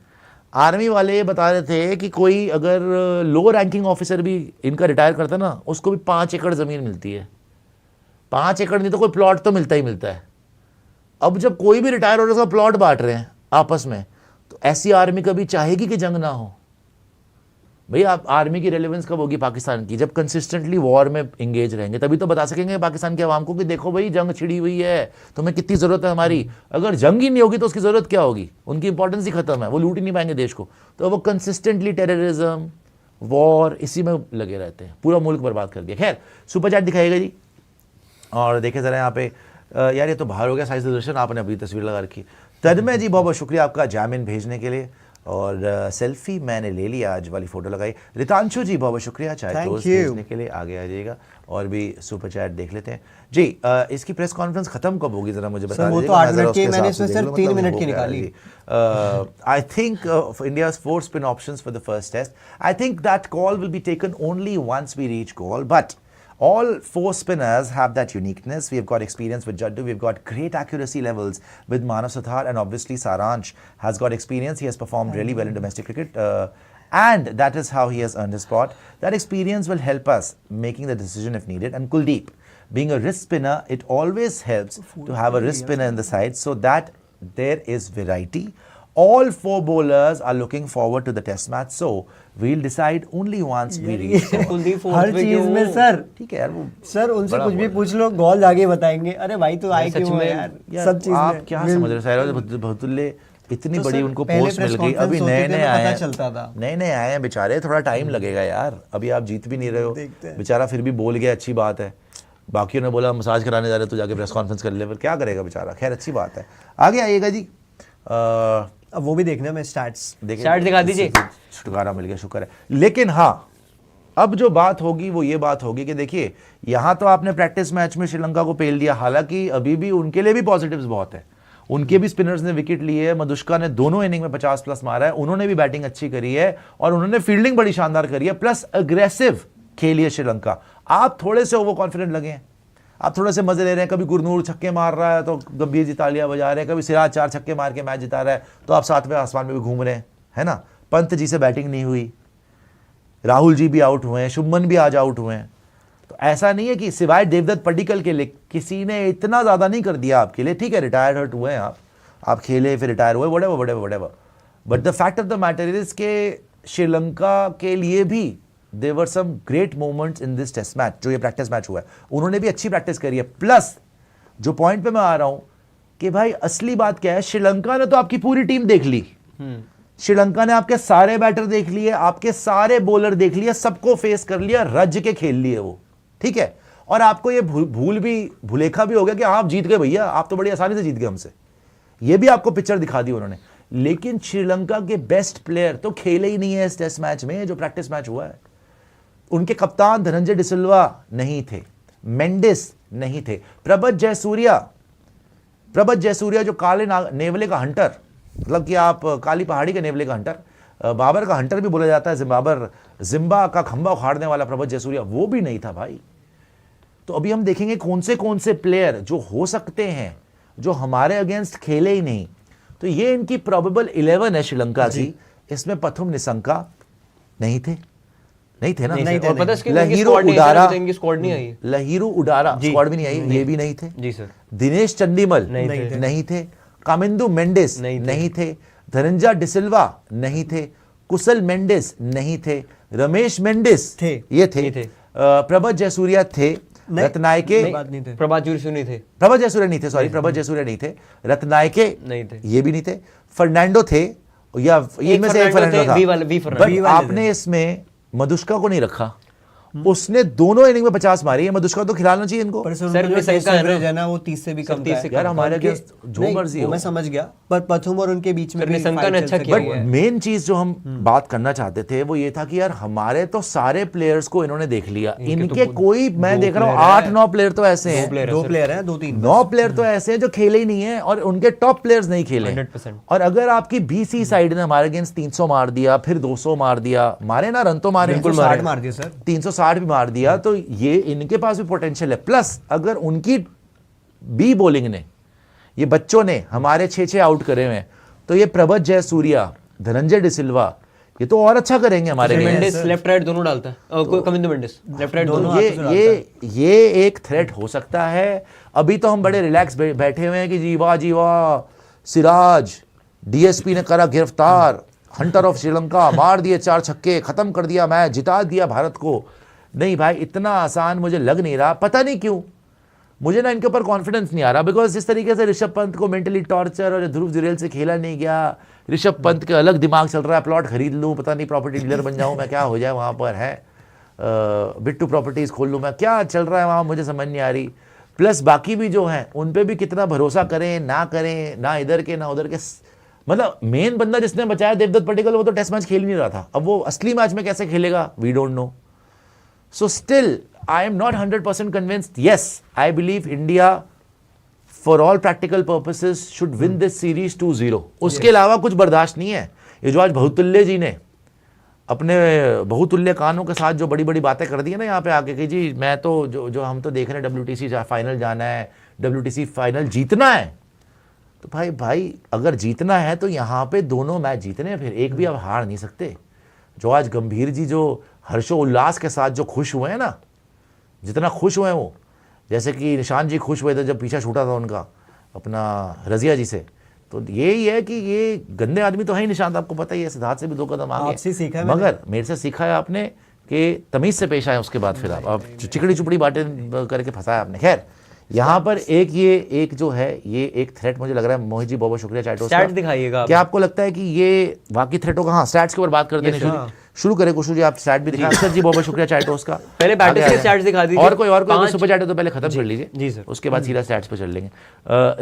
आर्मी वाले ये बता रहे थे कि कोई अगर लो रैंकिंग ऑफिसर भी इनका रिटायर करता ना, उसको भी 5 एकड़ ज़मीन मिलती है। 5 एकड़ नहीं तो कोई प्लॉट तो मिलता ही मिलता है। अब जब कोई भी रिटायर हो रहा है, प्लॉट बांट रहे हैं आपस में, तो ऐसी आर्मी कभी चाहेगी कि जंग ना हो। भाई आप आर्मी की रेलेवेंस कब होगी पाकिस्तान की? जब कंसिस्टेंटली वॉर में इंगेज रहेंगे, तभी तो बता सकेंगे पाकिस्तान के अवाम को कि देखो भाई जंग छिड़ी हुई है, तुम्हें कितनी ज़रूरत है हमारी। अगर जंग ही नहीं होगी तो उसकी ज़रूरत क्या होगी? उनकी इंपॉर्टेंस ही खत्म है, वो लूट ही नहीं पाएंगे देश को। तो वो कंसिस्टेंटली टेररिज्म, वॉर, इसी में लगे रहते हैं, पूरा मुल्क बर्बाद कर दिया। खैर, सुपर चैट दिखाएगा जी, और देखे ज़रा यहाँ पे। यार ये तो बाहर हो गया साइज दर्शन, आपने अभी तस्वीर लगा रखी। तन्मय जी बहुत बहुत शुक्रिया आपका जामिन भेजने के लिए, और सेल्फी मैंने ले लिया, आज वाली फोटो लगाई। रितांशु जी बहुत बहुत शुक्रिया चाय टोस्ट भेजने के लिए, आगे आ जाइएगा। और भी सुपर चैट देख लेते हैं जी। इसकी प्रेस कॉन्फ्रेंस खत्म कब होगी जरा मुझे बता दीजिए। वो तो 8 मिनट की, मैंने इसमें सिर्फ 3 मिनट की निकाली। I think India's 4 spin options for the first test. I think that call will be taken only once we reach goal, but all 4 spinners have that uniqueness. We've got experience with Jaddu. We've got great accuracy levels with Manav Sathar, and obviously Saransh has got experience. He has performed really well in domestic cricket, and that is how he has earned his spot. That experience will help us making the decision if needed. And Kuldeep, being a wrist spinner, it always helps to have a wrist spinner in the side so that there is variety. All 4 bowlers are looking forward to the test match, so we'll decide only once we reach goal. Kuldeep हर चीज में sir, ठीक है यार, वो sir उनसे कुछ भी पूछ लो, गोल आगे बताएंगे। अरे भाई तो आए क्यों है यार, सब चीज आप में। क्या समझ रहे हो? साहिल भतुल्ले इतनी तो बड़ी सर, उनको पहले पोस्ट मिल press गई, अभी conference नए होती थी नए तो आए पता हैं, चलता था। नए नए आए हैं बेचारे, थोड़ा टाइम लगेगा यार। अभी आप जीत भी नहीं रहे हो, बेचारा फिर भी बोल गया, अच्छी बात है। बाकियों ने बोला मसाज कराने जा रहे तो जाके प्रेस कॉन्फ्रेंस कर ले, फिर क्या करेगा बेचारा। खैर अच्छी बात है, आगे आइएगा जी। अब वो भी देखना है स्टैट्स। Stats दिखा दीजिए। छुटकारा मिल गया, शुक्र है। लेकिन हाँ, अब जो बात होगी वो ये बात होगी कि देखिए, यहाँ तो आपने प्रैक्टिस मैच में श्रीलंका को पेल दिया, हालांकि अभी भी उनके लिए भी पॉजिटिव्स बहुत है। उनके भी स्पिनर्स ने विकेट लिए है, मधुष्का ने दोनों इनिंग में 50+ मारा है, उन्होंने भी बैटिंग अच्छी करी है और उन्होंने फील्डिंग बड़ी शानदार करी है, प्लस अग्रेसिव खेली है श्रीलंका। आप थोड़े से ओवर कॉन्फिडेंट लगे हैं, आप थोड़े से मजे ले रहे हैं। कभी गुरनूर छक्के मार रहा है तो गंभीर जी तालियां बजा रहे हैं, कभी सिराज 4 छक्के मार के मैच जिता रहा है तो आप 7वें आसमान में भी घूम रहे हैं, है ना। पंत जी से बैटिंग नहीं हुई, राहुल जी भी आउट हुए हैं, शुभमन भी आज आउट हुए हैं। तो ऐसा नहीं है कि सिवाय देवदत्त पडिक्कल के लिए किसी ने इतना ज़्यादा नहीं कर दिया आपके लिए। ठीक है, रिटायर हर्ट हुए हैं आप खेले फिर रिटायर हुए, whatever. But the fact of the matter is के श्रीलंका के लिए भी there were some great moments in this test match, जो ये प्रैक्टिस मैच हुआ है, उन्होंने भी अच्छी प्रैक्टिस करी है। प्लस जो पॉइंट पे मैं आ रहा हूं कि भाई असली बात क्या है, श्रीलंका ने तो आपकी पूरी टीम देख ली। श्रीलंका ने आपके सारे बैटर देख लिए, आपके सारे बॉलर देख लिए, सबको फेस कर लिया, रज के खेल लिए वो, ठीक है। और आपको ये भूलेखा भी हो गया कि आप जीत गए भैया, आप तो बड़ी आसानी से जीत गए हमसे, ये भी आपको पिक्चर दिखा दी उन्होंने। लेकिन श्रीलंका के बेस्ट प्लेयर तो खेले ही नहीं है इस टेस्ट मैच में, जो प्रैक्टिस मैच हुआ है। उनके कप्तान धनंजय डिसिल्वा नहीं थे, मेंडिस नहीं थे, प्रभज जयसूर्या जो काले नेवले का हंटर, मतलब कि आप काली पहाड़ी के नेवले का हंटर, बाबर का हंटर भी बोला जाता है, जिम्बा का खंबा उखाड़ने वाला प्रभज जयसूर्या, वो भी नहीं था भाई। तो अभी हम देखेंगे कौन से प्लेयर जो हो सकते हैं जो हमारे अगेंस्ट खेले ही नहीं। तो ये इनकी प्रोबेबल 11 है श्रीलंका की। इसमें पथुम निशंका नहीं थे ना, नहीं थे। और पता है इसकी लहीरू स्क्वाड नहीं है, उडारा, इनकी स्क्वाड नहीं आई। लहीरू उडारा स्क्वाड भी नहीं आई, ये भी नहीं थे जी सर। दिनेश चंडीमल नहीं थे। कामिंदु मेंडिस नहीं थे, धनंजय डिसिल्वा नहीं थे, कुशल मेंडिस नहीं थे, रमेश मेंडिस थे, ये थे, प्रभज जयसूर्या थे, रत्नायके प्रभात जयसूर्या नहीं थे, प्रभज जयसूर्या नहीं थे, सॉरी प्रभज जयसूर्या नहीं थे, रत्नायके नहीं थे, ये भी नहीं थे, फर्नांडो थे, या इनमें से एक फर्नांडो था। बट आपने इसमें मधुष्का को नहीं रखा, उसने दोनों इनिंग में 50 मारी है। मधुष्का तो खिलाना चाहिए इनको। पर सर जो टेस्ट एवरेज है ना वो 30 से भी कम है यार, हमारे अगेंस्ट जो मर्जी हो, मैं समझ गया, पर पथुम और उनके बीच में निशंका ने अच्छा किया। बट मेन चीज जो हम बात करना चाहते थे वो ये था कि यार हमारे तो सारे प्लेयर्स को इन्होंने देख लिया, इनके कोई मैं देख रहा हूँ 8-9 प्लेयर तो ऐसे हैं, 2 प्लेयर हैं, 2-3 9 प्लेयर तो ऐसे हैं जो खेले ही नहीं है और उनके टॉप प्लेयर्स नहीं खेले 100%। और अगर आपकी बीसी साइड ने हमारे अगेंस्ट 300 मार दिया, फिर 200 मार दिया, मारे ना रन तो मारे, 360 मार दिया सर, 360 भी मार दिया, तो ये इनके पास भी पोटेंशियल है। प्लस अगर उनकी बी बॉलिंग ने, ये बच्चों ने हमारे 6-6 आउट करे हुए हैं, तो ये प्रभज जयसूर्या, धनंजय डिसिल्वा, ये तो और अच्छा करेंगे हमारे लिए। मेंडिस लेफ्ट राइट दोनों डालता है, कमिंदो मेंडिस लेफ्ट राइट दोनों। ये एक थ्रेट हो सकता है। अभी तो हम बड़े रिलैक्स बैठे हुए हैं कि जी वाह सिराज, डीएसपी ने करा गिरफ्तार, हंटर ऑफ श्रीलंका, मार दिए 4 छक्के, खत्म कर दिया मैच, जिता दिया भारत को। नहीं भाई, इतना आसान मुझे लग नहीं रहा, पता नहीं क्यों मुझे ना इनके ऊपर कॉन्फिडेंस नहीं आ रहा। बिकॉज जिस तरीके से ऋषभ पंत को मेंटली टॉर्चर और ध्रुव जुरेल से खेला नहीं गया, ऋषभ पंत के अलग दिमाग चल रहा है, प्लॉट खरीद लूं, पता नहीं प्रॉपर्टी डीलर बन जाऊं मैं, क्या हो जाए वहां पर है, बिट्टू प्रॉपर्टीज खोल लूं मैं, क्या चल रहा है वहां मुझे समझ नहीं आ रही। प्लस बाकी भी जो हैं उन पे भी कितना भरोसा करें, ना इधर के ना उधर के। मतलब मेन बंदा जिसने बचाया देवदत्त पडिक्कल, वो तो टेस्ट मैच खेल ही नहीं रहा था, अब वो असली मैच में कैसे खेलेगा, we don't know. So still, I am not 100% convinced. Yes, I believe India, for all practical purposes, should win this series 2-0. उसके अलावा कुछ बर्दाश्त नहीं है। ये जो आज बहुतुल्य जी ने अपने बहुतुल्य कानों के साथ जो बड़ी बड़ी बातें कर दी है ना यहाँ पे आके कि जी मैं तो जो हम तो देख रहे हैं WTC फाइनल जाना है, WTC फाइनल जीतना है, तो भाई अगर जीतना है तो यहाँ पे दोनों मैच जीतने हैं, फिर एक भी आप हार नहीं सकते। जो आज गंभीर जी जो हर्षो उल्लास के साथ जो खुश हुए हैं ना, जितना खुश हुए हैं वो, जैसे कि निशांत जी खुश हुए थे जब पीछा छूटा था उनका अपना रजिया जी से, तो यही है कि ये गंदे आदमी तो है ही निशांत, आपको पता ही है, सिद्धार्थ से भी 2 कदम आगे, मगर मेरे से सीखा है आपने कि तमीज से पेश आए, उसके बाद फिर आप चिकड़ी चुपड़ी बातें करके फंसाया आपने। खैर यहाँ पर एक जो है ये एक थ्रेट मुझे लग रहा है। मोहित जी बहुत शुक्रिया चैटोस का, दिखाइएगा। क्या आपको लगता है कि ये वाकई थ्रेट होगा? हाँ, स्टैट्स के ऊपर बात करते हैं, शुरू करें कुशल जी, आप स्टैट भी दिखाएं। अक्षर जी बहुत शुक्रिया चैटोस का, पहले बैटर्स के स्टैट्स दिखा दीजिए, और कोई सुपर चैट है तो पहले खत्म कर लीजिए जी सर, उसके बाद सीधा स्टैट्स पे चल लेंगे।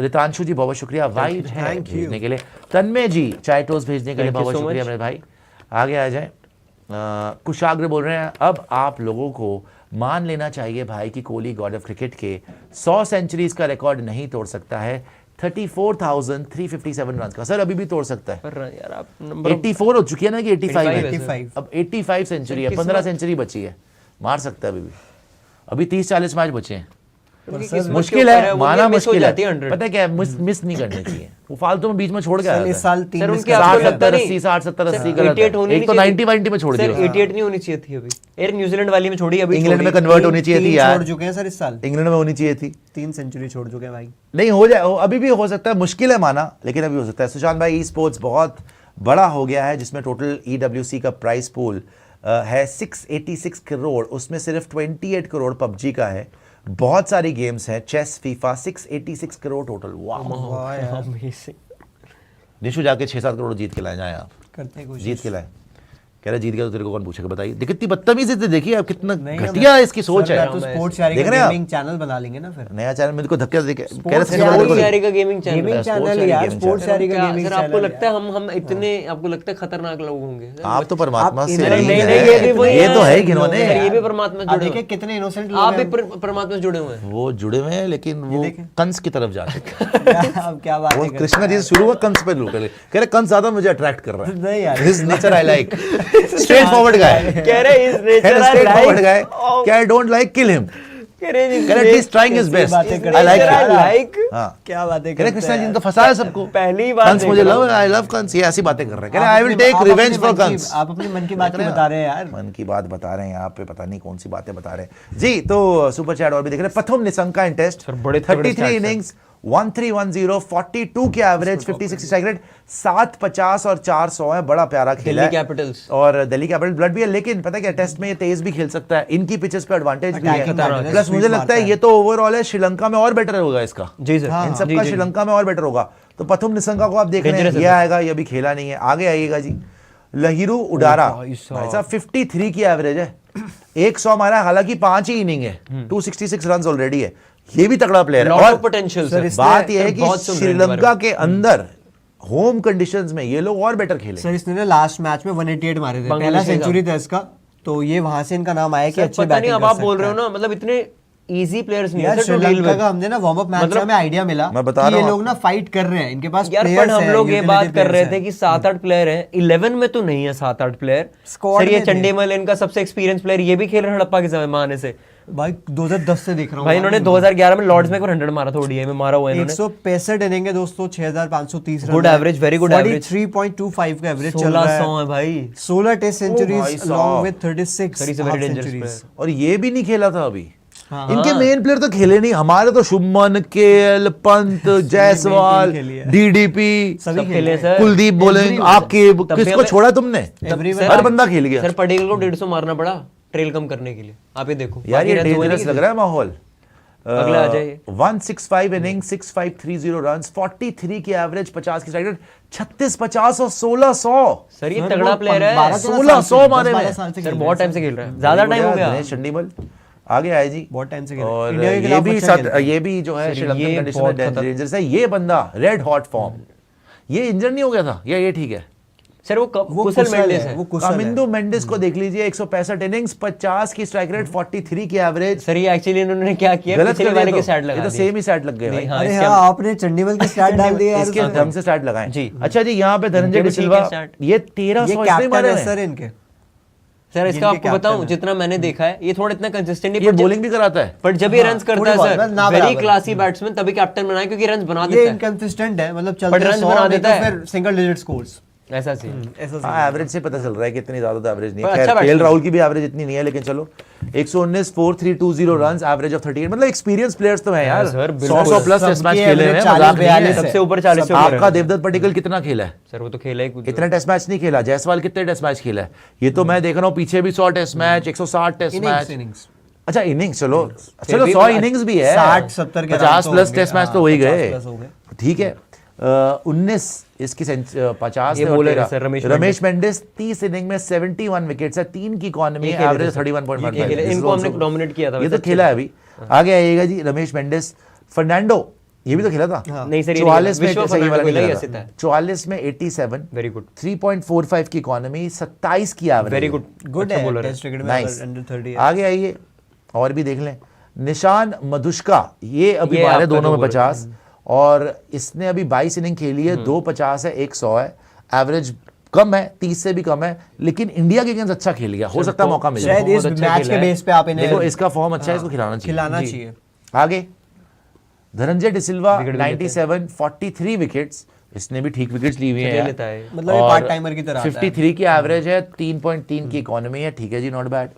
रितांशु जी बहुत शुक्रिया वाइब है भेजने के लिए, तन्मय जी चैटोस भेजने के लिए बहुत शुक्रिया मेरे भाई, आगे आ जाए। कुशाग्र बोल रहे हैं, अब आप लोगों को मान लेना चाहिए भाई कि कोहली गॉड ऑफ क्रिकेट के 100 सेंचुरीज का रिकॉर्ड नहीं तोड़ सकता है, 34,357 रन का। सर अभी भी तोड़ सकता है यार, आप नंबर 84 हो चुकी है ना कि 85 है, अब 85 सेंचुरी है, 15 सेंचुरी बची है, मार सकता है अभी 30-40 मैच बचे हैं। मुश्किल है, माना मुश्किल है, पता है क्या, मिस नहीं करनी चाहिए, वो फालतू में बीच में छोड़ के आया इस साल 3 60-70-80 एक तो 90 में छोड़ दिया, 88 नहीं होनी चाहिए थी अभी, एक न्यूजीलैंड वाली में छोड़ी, अभी इंग्लैंड में कन्वर्ट होनी चाहिए थी यार, छोड़ चुके हैं सर इस साल, इंग्लैंड में होनी चाहिए थी, 3 सेंचुरी छोड़ चुके हैं भाई। नहीं हो जाए, अभी भी हो सकता है, मुश्किल है माना, लेकिन अभी हो सकता है। सुशांत भाई, ई स्पोर्ट्स बहुत बड़ा हो गया है, जिसमें टोटल EWC का प्राइस पूल है 686 करोड़, उसमें सिर्फ 28 करोड़ पबजी का है, बहुत सारी गेम्स हैं, चेस, फीफा, 686 करोड़ टोटल। वाह, निशु जाके 6-7 करोड़ जीत के लाए, जाए आप करते हैं, जीत के लाए, कह रहा जीत गया तो तेरे को कौन पूछेगा, बताइए। देख कितनी बदतमीजी से, देखिए आप कितना घटिया इसकी सोच है। तो स्पोर्ट्स यारी देख का रहे हैं आप? गेमिंग चैनल बना लेंगे ना फिर। नया चैनल मेरे को धक्के देके कह रहे Sports थे यारी बोल- यारी का गेमिंग चैनल गेमिंग चैनल यारी यार, gaming स्पोर्ट्स यारी का क्या गेमिंग सर आपको लगता है हम इतने, आपको लगता है खतरनाक लोग होंगे? आप तो परमात्मा से नहीं, नहीं नहीं, है। ये भी वही ये तो है है। घिनौने। सर, ये भी परमात्मा से जुड़े हुए देखिए हैं। कितने इनोसेंट आप लोग भी परमात्मा से जुड़े हुए हैं। वो जुड़े हुए हैं लेकिन वो देखें। कंस की तरफ जा चुके हैं। हैं। अब क्या बात वो है कृष्णा जी से शुरू हुआ, कंस पे लूट कह रहे कंस ज्यादा मुझे अट्रैक्ट कर रहा है। नहीं यार। His nature I like. Straight forward guy. कह रहे इस नेचर Straight forward guy. क्या I don't like, kill him. कह रहे कह रहे he's trying his best. बातें कर I like I it. like हाँ। क्या बातें कह रहे करते कृष्णा जी हैं ने तो फंसाया सबको। पहली बार कंस मुझे देख रहा लव, I love कंस, ये ऐसी बातें कर रहे हैं। कह रहे आप I will अपने- take आप revenge अपने for मन की- कंस। आप अपनी मन की बात ही बता रहे हैं यार। मन की बात बता रहे हैं यहाँ पे, पता नहीं कौन सी बातें बता रहे हैं जी। तो सुपर चैट और भी देख रहे हैं। प्रथम निशंका इन टेस्ट, सर, बड़े तगड़े 33 stats इनिंग्स, 1310, 42 के एवरेज, 50-60 स्ट्राइक रेट, 750 और 400 है। बड़ा प्यारा खेल दिल्ली है। कैपिटल्स। और दिल्ली कैपिटल ब्लड भी है, लेकिन पता है क्या, टेस्ट में ये तेज भी खेल सकता है। इनकी पिचेस पे एडवांटेज भी Attacking है। है, प्लस मुझे sweep लगता है मारता ये तो ओवरऑल है, श्रीलंका में और बेटर होगा इसका। जी सर, इन जी, सबका जी। श्रीलंका में और बेटर होगा। तो प्रथम निशंका को आप देख रहे हैं, Dangerous ये है। आएगा, ये अभी खेला नहीं है। आगे आइएगा जी, लहिरू उडारा, भाई साहब। भाई साहब 53 की एवरेज है, 100 मारा है, हालांकि 5 ही इनिंग है, 266 रन ऑलरेडी है। ये भी तगड़ा प्लेयर है। लॉट और ऑफ पोटेंशियल सर, सर। इसने- बात यह है कि बहुत सुन रहे हैं इनके बारे श्रीलंका में। के अंदर होम कंडीशंस में ये लोग और बेटर खेले। सर इसने ना लास्ट मैच में 188 मारे थे, पहला बांग्लादेश का। सेंचुरी था इसका, तो ये वहां से इनका नाम आया कि सर, अच्छे पता नहीं बैटिंग अब कर आप सकते बोल रहे हो हैं। ना, मतलब इतने इजी प्लेयर्स नहीं यार है sir to deal Sri Lanka with. का हमने ना वार्म अप मैच में मतलब- हमें आइडिया मिला मैं बता कि रहा ये हूं लोग ना फाइट कर रहे हैं, इनके पास यार पर players हम हैं, लोग ये utility बात कर रहे players थे हैं। कि 7-8 प्लेयर हैं, 11 में तो नहीं है 7-8 प्लेयर। Squad सर ये में थे। चंडीमल इनका सबसे एक्सपीरियंस प्लेयर, ये भी खेल रहे हैं हड़प्पा के जमाने से। भाई 2010 से देख रहा हूँ भाई इन्होंने 2011 में लॉर्ड्स में 100 मारा था, ओडीआई में मारा हुआ है इन्होंने। 165 इनिंग है दोस्तों, 6530 रन Good है। average, very good average। 43.25 का एवरेज चल रहा 1600 है। है भाई। 16 टेस्ट भाई सेंचुरीज साहब। along with 36 Sir, he's a very half dangerous centuries। और ये भी नहीं खेला था अभी। हाँ। इनके मेन प्लेयर तो खेले नहीं, हमारे तो शुभमन, केएल, पंत, जायसवाल, खेली है। डीडीपी, सभी सब खेले सर। कुलदीप बोलिंग, आकिब, तब भी किसको हमें- छोड़ा तुमने? Everyone- हर बंदा खेल गया। सर पटेल को 150 मारना पड़ा ट्रेल कम करने के लिए। आप ये देखो यार ये बाकी runs हुए डेंजरस नहीं लग रहा है माहौल। अगले आ जाइए। 165 इनिंग, 6530 रन्स, 43 की एवरेज, 50 की स्ट्राइक रेट, 36, 50 और 1600। सर ये सर, तगड़ा वो प्लेयर है 12 1600 मारे में। सर, बहुत टाइम से खेल रहा है, ज्यादा टाइम हो गया। दिनेश चंडीमल आगे आए जी, बहुत टाइम से खेल रहा है। और इंडिया के ये खिलाफ भी अच्छा खेलता है। ये भी जो है सर, श्रीलंकन ये कंडीशन बहुत में खतर- डेंजरस है। ये बंदा रेड हॉट फॉर्म, ये इंजर नहीं हो गया था, या ये ठीक है? सर वो कुशल मेंडिस है। वो कुशल है। कामिंदो मेंडिस को देख लीजिए, 165 इनिंग्स, 50 की स्ट्राइक रेट, 43 की एवरेज। सर ये एक्चुअली इन्होंने क्या किया, गलत पिछले कर वाले दिया के तो। साइड ये लगा तो दिया। सेम ही साइड लग गए भाई। हाँ, अरे इसके- हाँ, आपने चंडीमल की स्टार्ट डाल दिया यार इसके उसमें। ढंग से स्टार्ट लगाएं जी। अच्छा जी, यहाँ पे धनंजय इनके भी ठीक डिसिल्वा, है start। ये 1300 ये इसने कैप्टन मारे है हैं। सर इनके। सर इसका जिनके आपको कैप्टन बताऊं है। जितना मैंने देखा है, ये थोड़ा इतना कंसिस्टेंट नहीं, ये बॉलिंग भी कराता है। पर जब ये रन्स करता थोड़ी है बहुत, ना सर, वेरी बराबर। क्लासी बैट्समैन, तभी कैप्टन बनाया क्योंकि रन्स बना ये देता है। इनकंसिस्टेंट है, मतलब But चलते runs 100 बना नहीं देता तो है। फिर सिंगल डिजिट स्कोर्स। ऐसा सी ऐसा हाँ, एवरेज से पता चल रहा है कि इतनी ज्यादा तो एवरेज नहीं पर है। अच्छा खैर, केएल batsman राहुल की भी एवरेज इतनी नहीं है, लेकिन चलो 119, 4320 रन्स, एवरेज ऑफ 38, मतलब एक्सपीरियंस प्लेयर्स तो हैं यार। सर, 100 प्लस टेस्ट मैच सबकी खेले हुए हैं, average मजाक नहीं 40-42 है। सबसे ऊपर 40 से ऊपर आपका है। देवदत्त पटिकल कितना खेला है? सर वो तो खेला ही कुछ। इतना टेस्ट मैच नहीं खेला। जायसवाल कितने टेस्ट मैच खेला है? ये तो मैं देख रहा हूँ पीछे भी 100 test match, 160 test match. Innings अच्छा इनिंग्स, चलो फिर चलो भी 100 इनिंग्स भी है, 60-70 के 50 run तो प्लस होंगे, टेस्ट मैच हाँ, तो हो ही 50 गए, प्लस हो गए। ठीक है। 19 इसकी 50 ये थे और bowler है 13 सर, रमेश मेंडिस 30 इनिंग में 71 विकेट्स है, 3 की इकॉनमी, ये खेले थे एवरेज सर। 31.5। ये खेले, इनको हमने dominate किया था ये वैसे तो खेला है अभी। आगे आइएगा जी, रमेश मेंडिस, फर्नांडो, ये भी तो खेला था। नहीं सर, ये 44 में विश्व सही वाला फर्नांडो खेला खेला, था। ऐसे था। 44 में 87, वेरी गुड, 3.45 की इकॉनमी, 27 की एवरेज। वेरी गुड, गुड अच्छा है bowler है। टेस्ट क्रिकेट में नाइस। अगर अंडर 30 है। आगे आइए और भी देख लें। निशान मधुष्का, ये अभी ये मारे आपका दोनों जो में bowler 50, और इसने अभी 22 इनिंग खेली है, 250 है, 100 है, एवरेज कम है, 30 से भी कम है, लेकिन इंडिया के अगेंस्ट अच्छा खेल गया, हो सकता है मौका मिले। शायद इस बहुत अच्छा मैच खेला के है। बेस पे आप इन्हें देखो इसका फॉर्म अच्छा है, इसको खिलाना चाहिए। खिलाना चाहिए। आगे धनंजय डिसिल्वा, विकेट भी लेते 97, 43 विकेट्स, इसने भी ठीक विकेट्स ली हुई चलिए हैं लेता है। मतलब ये पार्ट टाइमर की तरह आता है। 53 की एवरेज है, 3.3 की इकोनॉमी है, ठीक है जी, नॉट बैड।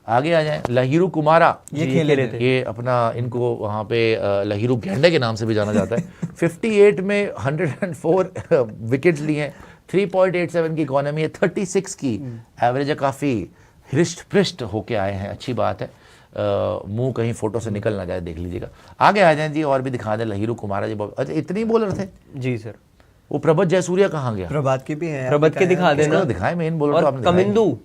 आगे आ जाए, लहिरू कुमारा, ये जी, खेले खेले थे। ये अपना इनको वहाँ पे लहिरू गेंडे के नाम से भी जाना जाता है। 58 में 104 विकेट्स लिए हैं, 3.87 की इकोनॉमी है, 36 की एवरेज है, काफ़ी हृष्ट पृष्ट होके आए हैं, अच्छी बात है। मुंह कहीं फोटो से निकल ना जाए, देख लीजिएगा। आगे आ जाए जी, और भी दिखा दें। लहिरू कुमारा जी अच्छा, इतने ही बॉलर थे? जी सर, वो प्रभात जयसूर्या कहाँ गया? प्रभात की भी है, प्रभात के दिखा देना। इसको दिखाए मेन बॉलर तो और आपने दिखाया नहीं। कमिंदू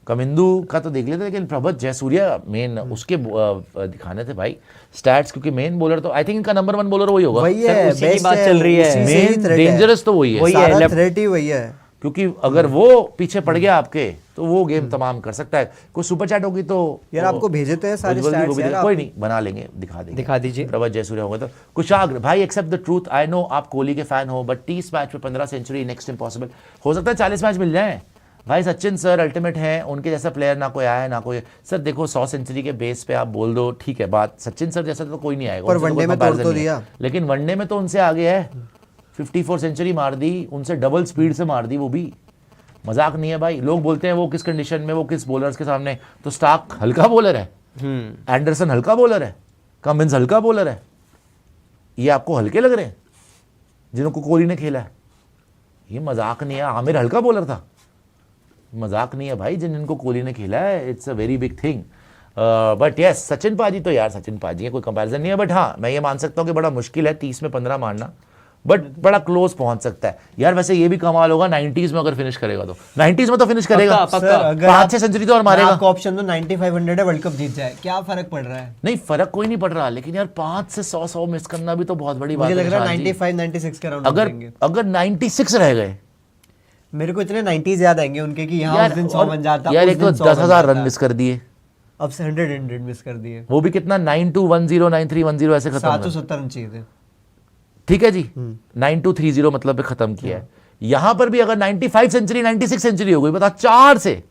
कमिंदू का तो देख लेते, लेकिन प्रभात जयसूर्या मेन उसके दिखाने थे भाई स्टैट्स, क्योंकि मेन बॉलर तो आई थिंक इनका नंबर 1 बॉलर वही होगा। वही सर, है, उसी की best बात है, चल रही है। उसी से ही मेन threat है। डेंजरस तो वही है, वही है, सारा left- थ्रेट ही वही है। क्योंकि अगर वो पीछे पड़ गया आपके तो वो गेम तमाम कर सकता है। कोई सुपर चैट होगी तो यार आपको भेजे तो हैं सारे उज्ज्वल जी को stats भी यार, कोई आप- नहीं, बना लेंगे, दिखा देंगे। दिखा दीजिए। प्रभात जयसूर्या होगा तो कुशाग्र भाई, accept the truth, I know आप कोहली के फैन हो, बट 30 मैच में 15 सेंचुरी नेक्स्ट इम्पॉसिबल। हो सकता है 40 मैच मिल जाए भाई। सचिन सर अल्टीमेट हैं, उनके जैसा प्लेयर ना कोई आया है ना कोई। सर देखो 100 सेंचुरी के बेस पे आप बोल दो, ठीक है बात, सचिन सर जैसा तो कोई नहीं आएगा, पर उनसे तो वनडे कोई में तोड़ comparison तो नहीं है। दिया। लेकिन वनडे में तो उनसे आगे है, 54 सेंचुरी मार दी, उनसे डबल स्पीड से मार दी, वो भी मजाक नहीं है भाई। लोग बोलते हैं वो किस कंडीशन में, वो किस बॉलर्स के सामने, तो स्टार्क हल्का बॉलर है, एंडरसन हल्का बॉलर है, कमिंस हल्का बॉलर है, ये आपको हल्के लग रहे हैं जिनको कोहली ने खेला है? ये मजाक नहीं है। आमिर हल्का बॉलर था, मजाक नहीं है भाई, जिनको कोहली ने खेला है, it's a very big thing. But yes Sachin पाजी तो यार सचिन पाजी है, कोई कंपैरिजन नहीं है। बट हाँ मैं ये मान सकता हूँ कि बड़ा मुश्किल है 30 में 15 मारना, बट बड़ा क्लोज पहुंच सकता है यार। वैसे ये भी कमाल होगा 90s में अगर फिनिश करेगा तो, 90s में तो फिनिश करेगा, पक्का। सर, अगर 5-6 सेंचुरी तो और मारेगा। आपको ऑप्शन तो 9500 है, वर्ल्ड कप जीत जाए, क्या फर्क पड़ रहा है? नहीं फर्क कोई नहीं पड़ रहा, लेकिन यार 5 से 100 मिस करना भी तो बहुत बड़ी बात मुझे है। लग रहा है निशांत जी। 95-96 के राउंड अगर 96 रह गए मेरे को इतने 90s याद आएंगे उनके कि यहाँ उस दिन 100 बन जाता, यार उस एक तो दिन 100 बन 10,000 रन जाता। मिस कर दिए, अब से 100 मिस कर दिए। वो भी कितना 9210 9310 ऐसे खत्म हुए। 770 रन चाहिए थे। ठीक है जी, 9230 मतलब पे खत्म किया है। यहां पर भी अगर 95 सेंचुरी 96 सेंचुरी हो गई, बता 4 से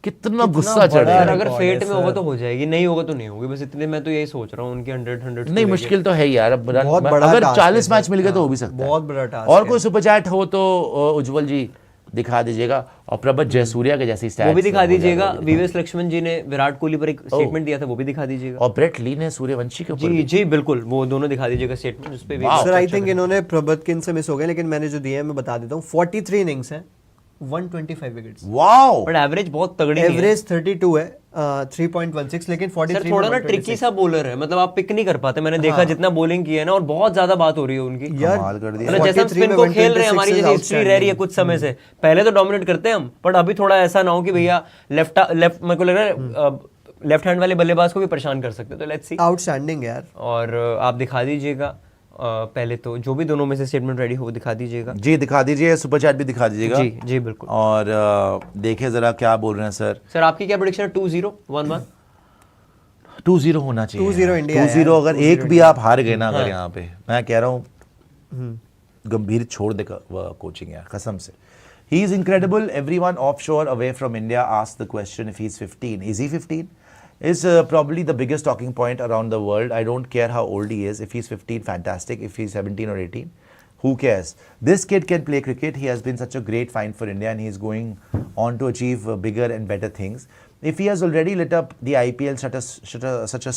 कितना गुस्सा बड़ा चढ़ेगा। यार अगर record फेट है, में होगा सर। तो हो जाएगी, नहीं होगा तो नहीं होगी, बस इतने मैं तो यही सोच रहा हूँ उनकी 100 नहीं मुश्किल तो है ही यार, अब बहुत बड़ा अगर task 40 है मैच सर। मिल गए तो हो भी हाँ, सकता है। बहुत बड़ा task और है। कोई सुपर चैट हो तो उज्जवल जी दिखा दीजिएगा, और प्रभात जयसूर्या के जैसी वो stats भी दिखा हो जाए दीजिएगा। वो भी दिखा- वीवेस लक्ष्मण जी ने विराट कोहली पर एक स्टेटमेंट दिया था, वो भी दिखा दीजिएगा। और ब्रेट ली ने सूर्यवंशी के ऊपर जी भी। जी बिल्कुल, वो दोनों दिखा दीजिएगा स्टेटमेंट उस पे भी। वाह। सर आई थिंक इन्होंने प्रभात के इनसे मिस हो गए, लेकिन मैंने जो दिए हैं मैं बता देता हूँ। 43 इनिंग्स हैं, 125 विकेट्स, वाओ बट एवरेज बहुत तगड़ी नहीं है। एवरेज 32 है, 3.16, लेकिन 43 सर थोड़ा ना ट्रिकी सा बॉलर है, मतलब आप पिक नहीं कर पाते। मैंने देखा जितना बॉलिंग की है ना, और बहुत ज्यादा बात हो रही है उनकी। यार कमाल कर दिया। मतलब जैसे हम 43 स्पिन को में खेल रहे हैं, 126 हमारी is जैसे हिस्ट्री रह रही है outstanding। कुछ समय से, पहले तो डोमिनेट करते हैं हम, बट अभी थोड़ा ऐसा ना हो कि भैया लेफ्ट मेरे को लग रहा है लेफ्ट हैंड वाले बल्लेबाज को भी परेशान कर सकते हैं, तो लेट्स सी। आउटस्टैंडिंग यार। और आप दिखा दीजिएगा पहले तो जो भी दोनों में से स्टेटमेंट रेडी हो वो दिखा दीजिएगा। जी दिखा दीजिए, सुपर चैट भी दिखा दीजिएगा। जी जी बिल्कुल। और देखें जरा क्या बोल रहे हैं सर। सर आपकी क्या प्रेडिक्शन है? 2-0 1-1 2-0 होना चाहिए। 2-0 इंडिया 2-0 यार, अगर 2-0 एक भी आप हार गए ना अगर यहाँ पे, मैं कह रहा हूँ गंभीर छोड़ दे कोचिंग यार, कसम से। He is incredible. Everyone offshore away from India asked the question if he's 15. Is he 15? Is probably the biggest talking point around the world. I don't care how old he is. If he's 15, fantastic. If he's 17 or 18, who cares? This kid can play cricket. He has been such a great find for India, and he's going on to achieve bigger and better things. If he has already lit up the IPL such a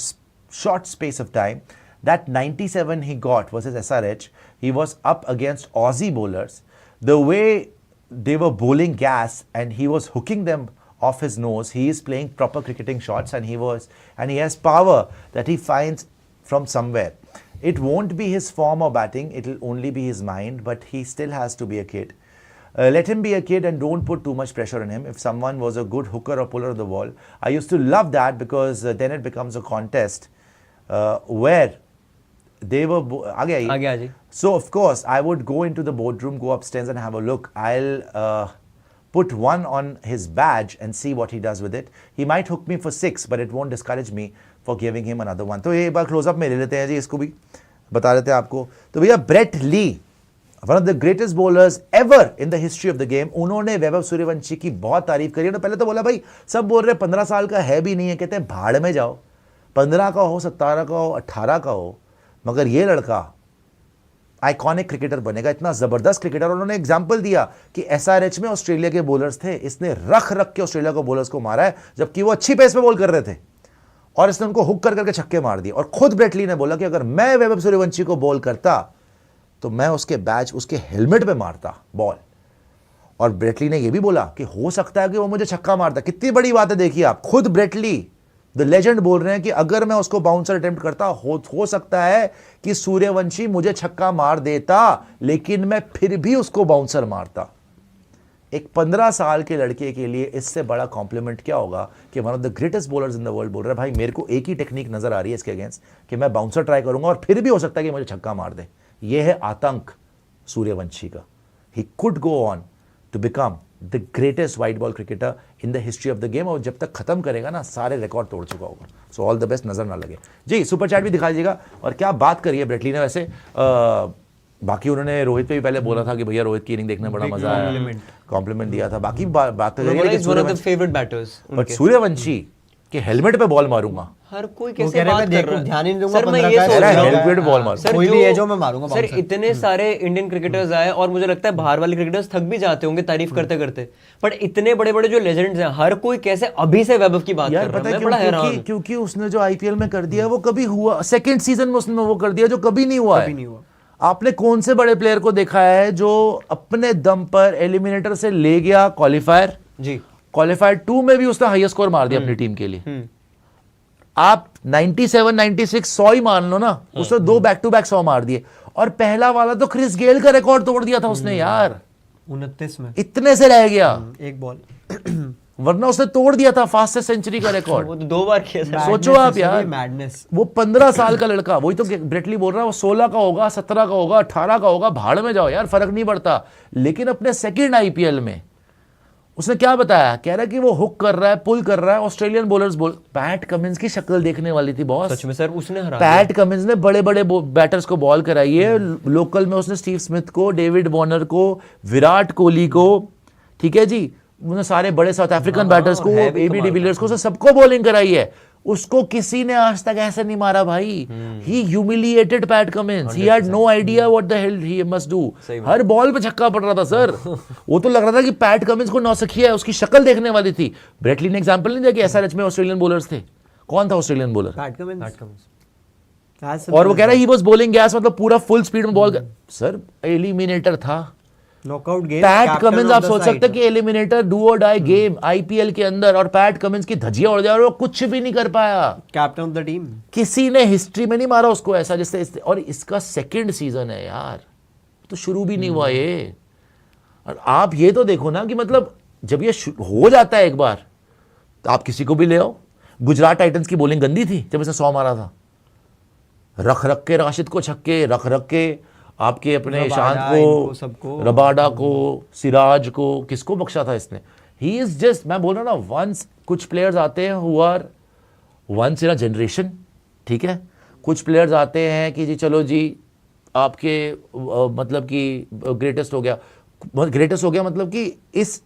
short space of time, that 97 he got versus SRH, he was up against Aussie bowlers. The way they were bowling gas and he was hooking them off his nose. He is playing proper cricketing shots, and he has power that he finds from somewhere. It won't be his form or batting, it will only be his mind, but he still has to be a kid. Let him be a kid and don't put too much pressure on him. If someone was a good hooker or puller of the ball, I used to love that because then it becomes a contest where they were आगे आइए। So of course I would go into the boardroom, go upstairs and have a look. I'll put one on his badge and see what he does with it. He might hook me for 6, but it won't discourage me for giving him another one. तो ये एक बार close up में ले लेते हैं जी, इसको भी बता देते हैं आपको। तो भैया Brett Lee, one of the greatest bowlers ever in the history of the game, उन्होंने वैभव सूर्यवंशी की बहुत तारीफ करी। पहले तो बोला भाई सब बोल रहे 15 साल का है भी नहीं है, कहते हैं भाड़ में जाओ, 15 का हो, 17 का हो, 18 का हो, मगर ये लड़का आइकॉनिक क्रिकेटर बनेगा, इतना जबरदस्त क्रिकेटर। उन्होंने एग्जांपल दिया कि एसआरएच में ऑस्ट्रेलिया के बॉलर्स थे, इसने रख के ऑस्ट्रेलिया को बॉलर्स को मारा है, जबकि वो अच्छी पेस पे बॉल कर रहे थे, और इसने उनको हुक करके छक्के मार दिए। और खुद ब्रेट ली ने बोला कि अगर मैं वैभव सूर्यवंशी को बॉल करता तो मैं उसके बैच, उसके हेलमेट पे मारता बॉल। और ब्रेट ली ने यह भी बोला कि हो सकता है कि वो मुझे छक्का मारता। कितनी बड़ी बात है, देखिए आप, खुद ब्रेट ली द लेजेंड बोल रहे हैं कि अगर मैं उसको बाउंसर अटेम्प्ट करता हो सकता है कि सूर्यवंशी मुझे छक्का मार देता, लेकिन मैं फिर भी उसको बाउंसर मारता। एक 15 साल के लड़के के लिए इससे बड़ा कॉम्प्लीमेंट क्या होगा कि one of the greatest bowlers in the world बोल रहा है भाई मेरे को एक ही टेक्निक नजर आ रही है इसके अगेंस्ट कि मैं बाउंसर ट्राई करूंगा और फिर भी हो सकता है कि मुझे छक्का मार दे। यह है आतंक सूर्यवंशी का। He could go on to become the greatest white ball cricketer in the history of the game, और जब तक खत्म करेगा ना सारे रिकॉर्ड तोड़ चुका होगा। सो ऑल द बेस्ट, नजर ना लगे जी। सुपर चैट भी दिखा दीजिएगा। और क्या बात करी है ब्रेटली ने वैसे, बाकी उन्होंने रोहित पे भी पहले बोला था कि भैया रोहित की इनिंग देखने में बड़ा मजा आया, कॉम्प्लीमेंट दिया था, बाकी बात बट सूर्यवंशी के हेलमेट पे बॉल मारूंगा। हर कोई वो कैसे कह रहा है बात मैं कर रहा है? ध्यान ही नहीं दूंगा सर मैं 15 ये का सोच रहा हूँ हेलमेट पे बॉल मारूंगा। सर कोई जो- भी है जो मैं मारूंगा सर bouncer। इतने सारे इंडियन क्रिकेटर्स आए और मुझे लगता है बाहर वाले क्रिकेटर्स थक भी जाते होंगे तारीफ करते करते, बट इतने बड़े बड़े जो लेजेंड्स हैं हर कोई कैसे अभी से वैभव की बात यार कर रहा पता है। है मैं बड़ा हैरान क्योंकि हूं। क्योंकि उसने जो आईपीएल में कर दिया वो कभी हुआ, सेकंड सीजन में उसने वो कर दिया जो कभी नहीं हुआ है। कभी नहीं हुआ। आपने कौन से बड़े प्लेयर को देखा है जो अपने दम पर एलिमिनेटर से ले गया क्वालिफायर, जी क्वालिफायर 2 में भी उसने हाईएस्ट स्कोर मार दिया अपनी टीम के लिए। आप 97 96 100 ही मान लो ना, उसने 2 बैक टू बैक 100 मार दिए। और पहला वाला तो क्रिस गेल का रिकॉर्ड तोड़ दिया था उसने यार, 29 में इतने से रह गया, एक बॉल। वरना उसने तोड़ दिया था फास्टेस्ट सेंचुरी का रिकॉर्ड। वो तो 2 बार किया सर। सोचो आप यार, मैडनेस। वो 15 साल का लड़का, वही तो ब्रेटली बोल रहा है, वो 16 का होगा, 17 का होगा, 18 का होगा, भाड़ में जाओ यार, फर्क नहीं पड़ता। लेकिन अपने सेकंड आईपीएल में उसने क्या बताया, कह रहा है कि वो हुक कर रहा है, पुल कर रहा है, ऑस्ट्रेलियन बॉलर्स बोल। पैट कमिंस की शक्ल देखने वाली थी बॉस। सच में सर उसने हरा पैट कमिंस ने बड़े बड़े बैटर्स को बॉल कराई है। लोकल में उसने स्टीव स्मिथ को, डेविड वॉर्नर को, विराट कोहली को, ठीक है जी, उन्होंने सारे बड़े साउथ अफ्रीकन बैटर्स को, है भी एबी कमाल डिविलियर्स को, उसने सबको बॉलिंग कराई है। उसको किसी ने आज तक ऐसे नहीं मारा भाई। He humiliated Pat Cummins, he had no idea what the hell he must do. हर बॉल पे छक्का पड़ रहा था सर। वो तो लग रहा था कि पैट कमिंस को नौसिखिया है, उसकी शक्ल देखने वाली थी। ब्रेटली ने एग्जांपल नहीं दिया कि एसआरएच में ऑस्ट्रेलियन बॉलर्स थे। कौन था ऑस्ट्रेलियन बॉलर? PAT Cummins. और वो कह रहा है ही वाज बॉलिंग गैस, मतलब पूरा फुल स्पीड में बॉल। सर एलिमिनेटर था, नॉकआउट गेम। पैट कमिंस आप सोच सकते हैं कि एलिमिनेटर डू और डाई गेम आईपीएल के अंदर, और पैट कमिंस की धजिया उड़ जाए और वो कुछ भी नहीं कर पाया। Captain of the team. किसी ने हिस्ट्री में नहीं मारा उसको ऐसा जिससे, और इसका सेकंड सीजन है यार, तो शुरू भी नहीं हुआ ये। और आप ये तो देखो ना कि मतलब जब ये हो जाता है एक बार, तो आप किसी को भी ले आओ। गुजरात टाइटंस की बॉलिंग गंदी थी जब इसने 100 मारा था, रख रख के राशिद को छक्के, रख रख के आपके अपने ईशांत को, रबाडा को, सिराज को, किसको बख्शा था इसने। ही इज जस्ट, मैं बोल रहा हूं ना, वंस कुछ प्लेयर्स आते हैं who are once in a generation, ठीक है। कुछ प्लेयर्स आते हैं कि जी चलो जी आपके मतलब कि ग्रेटेस्ट हो गया, ग्रेटेस्ट हो गया मतलब कि इस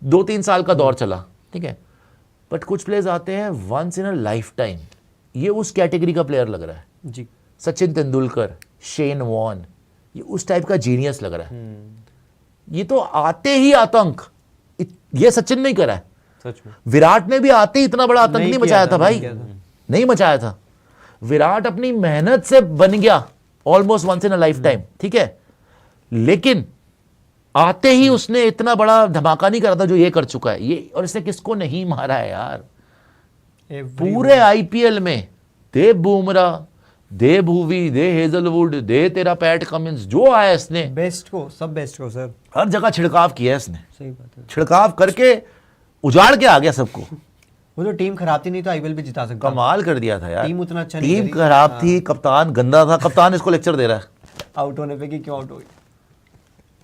2-3 साल का दौर चला, ठीक है। बट कुछ प्लेयर्स आते हैं once in a lifetime, ये उस कैटेगरी का प्लेयर लग रहा है जी। सचिन तेंदुलकर, शेन वॉन, ये उस टाइप का जीनियस लग रहा है। ये तो आते ही आतंक, ये सचिन नहीं करा है, सच में। विराट ने भी आते ही इतना बड़ा आतंक नहीं मचाया था भाई, नहीं किया था। नहीं मचाया था। विराट अपनी मेहनत से बन गया almost once in a lifetime, ठीक है। लेकिन आते ही उसने इतना बड़ा धमाका नहीं करा था जो ये कर चुका है ये। और इसने किसको नहीं मारा है यार पूरे आईपीएल में, दे बुमराह, दे भुवी, दे हेजलवुड, दे तेरा पैट कमिंस, जो आया इसने बेस्ट को, सब बेस्ट को सर, हर जगह छिड़काव किया है इसने। सही बात है। छिड़काव करके उजाड़ के आ गया सबको। वो तो टीम खराब थी, नहीं तो आईपीएल भी जिता सकता। कमाल कर दिया था यार, टीम उतना अच्छा नहीं टीम करी। खराब थी, कप्तान गंदा था। कप्तान इसको लेक्चर दे रहा है आउट होने पे कि क्यों आउट हो गई।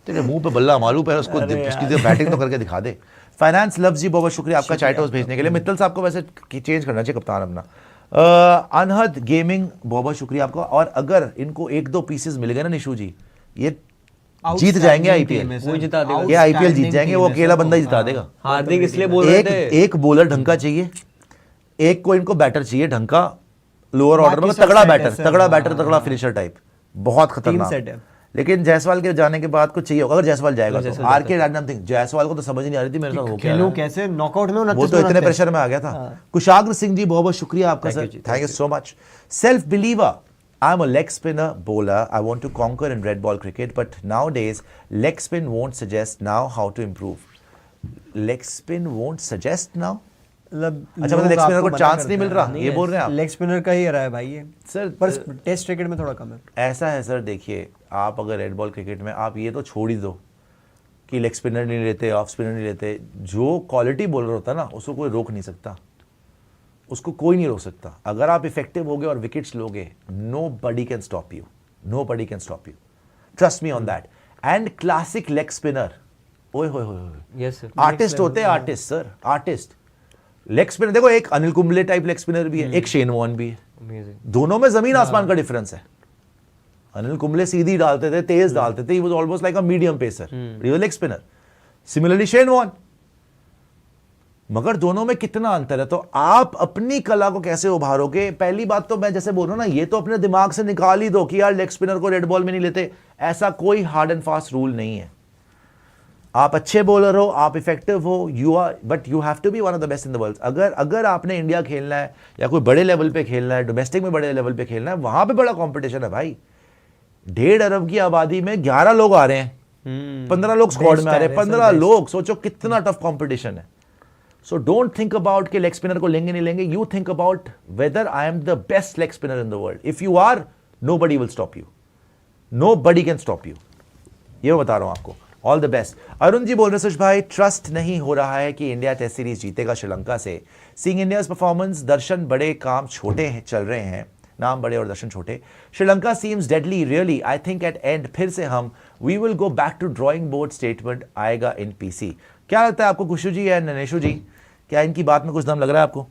तेरे मुंह पे बल्ला मालूम है, उसको उसकी बैटिंग तो करके दिखा दे। फाइनेंस लव्स जी, बहुत शुक्रिया आपका चाय टोस्ट भेजने के लिए। मित्तल साहब को वैसे चेंज करना चाहिए कप्तान अपना। अनहद गेमिंग, बहुत शुक्रिया आपका। और अगर इनको 1-2 पीसेस मिल गए ना निशु जी, ये जीत जाएंगे आईपीएल, वो जिता देगा। ये आईपीएल जीत जाएंगे, वो अकेला बंदा ही जिता देगा। हार्दिक इसलिए बोल रहे थे, एक बॉलर ढंग का चाहिए, एक को इनको बैटर चाहिए ढंग का, लोअर ऑर्डर में बाकी सब तगड़ा set है बैटर, सर। तगड़ा बैटर, हाँ, तगड़ा फिनिशर टाइप, बहुत set खतरनाक। है। लेकिन जायसवाल के जाने के बाद कुछ चाहिए होगा, अगर जायसवाल जाएगा तो। आर के रैंडम थिंग, जायसवाल को तो समझ नहीं आ रही थी मेरे साथ हो क्या खेलूं रहा है। कैसे नॉकआउट में, वो तो इतने प्रेशर में आ गया था। कुशाग्र सिंह जी, बहुत बहुत शुक्रिया आपका sir, thank you so much. Self believer, I'm a leg spinner bowler. I want to conquer in red ball cricket, but nowadays leg spin won't suggest now how to improve. Leg spin won't suggest now? मतलब अच्छा, मतलब leg spinner को chance नहीं मिल रहा, ये बोल रहे हैं आप? लेग स्पिनर का ही रहा है भाई ये सर पर टेस्ट क्रिकेट में थोड़ा कम है। ऐसा है सर, देखिए आप अगर रेड बॉल क्रिकेट में आप ये तो छोड़ ही दो कि लेग स्पिनर नहीं लेते, ऑफ स्पिनर नहीं लेते, जो क्वालिटी बॉलर होता है ना उसको कोई रोक नहीं सकता, उसको कोई नहीं रोक सकता। अगर आप इफेक्टिव होगे और विकेट्स लोगे, nobody can stop you, nobody can stop you, trust me on that. And classic leg spinner, ओए होए होए, यस सर, आर्टिस्ट होते हैं, artist sir, artist leg spinner. देखो एक Anil Kumble type leg spinner भी है, एक शेन वॉर्न भी है, अमेजिंग। दोनों में जमीन आसमान का डिफरेंस है। अनिल कुंबले सीधी डालते थे, तेज डालते थे, he was almost like a medium pacer, he was leg spinner. Similarly Shane Warne, मगर दोनों में कितना अंतर है। तो आप अपनी कला को कैसे उभारोगे? पहली बात तो मैं जैसे बोल रहा हूं ना, ये तो अपने दिमाग से निकाल ही दो कि यार लेग स्पिनर को रेड बॉल में नहीं लेते, ऐसा कोई हार्ड एंड फास्ट रूल नहीं है। आप अच्छे बॉलर हो, आप इफेक्टिव हो, you are, but you have to be one of the best in the world. अगर आपने इंडिया खेलना है या कोई बड़े लेवल पे खेलना है, डोमेस्टिक में बड़े लेवल पे खेलना है, वहां पे बड़ा कंपटीशन है भाई। 1.5 अरब की आबादी में 11 लोग आ रहे हैं, 15 लोग स्क्वाड में आ रहे हैं, 15 लोग, सोचो कितना टफ कंपटीशन है। सो डोंट थिंक अबाउट कि लेग स्पिनर को लेंगे नहीं लेंगे, you think about whether I am the best leg spinner in the world. If you are, nobody will stop you, nobody can stop you, ये मैं बता रहा हूं आपको। All the best. Arun ji बोल रहे सुश भाई, ट्रस्ट नहीं हो रहा है कि इंडिया टेस्ट सीरीज जीतेगा श्रीलंका से। सीइंग इंडियाज परफॉर्मेंस, दर्शन बड़े काम छोटे हैं चल रहे हैं, नाम बड़े और दर्शन छोटे। Sri Lanka seems deadly really, I think at end फिर से हम we will go back to drawing board statement आएगा इन पीसी। क्या लगता है आपको खुशू जी या ननेशु जी, क्या इनकी बात में कुछ दम लग रहा है आपको?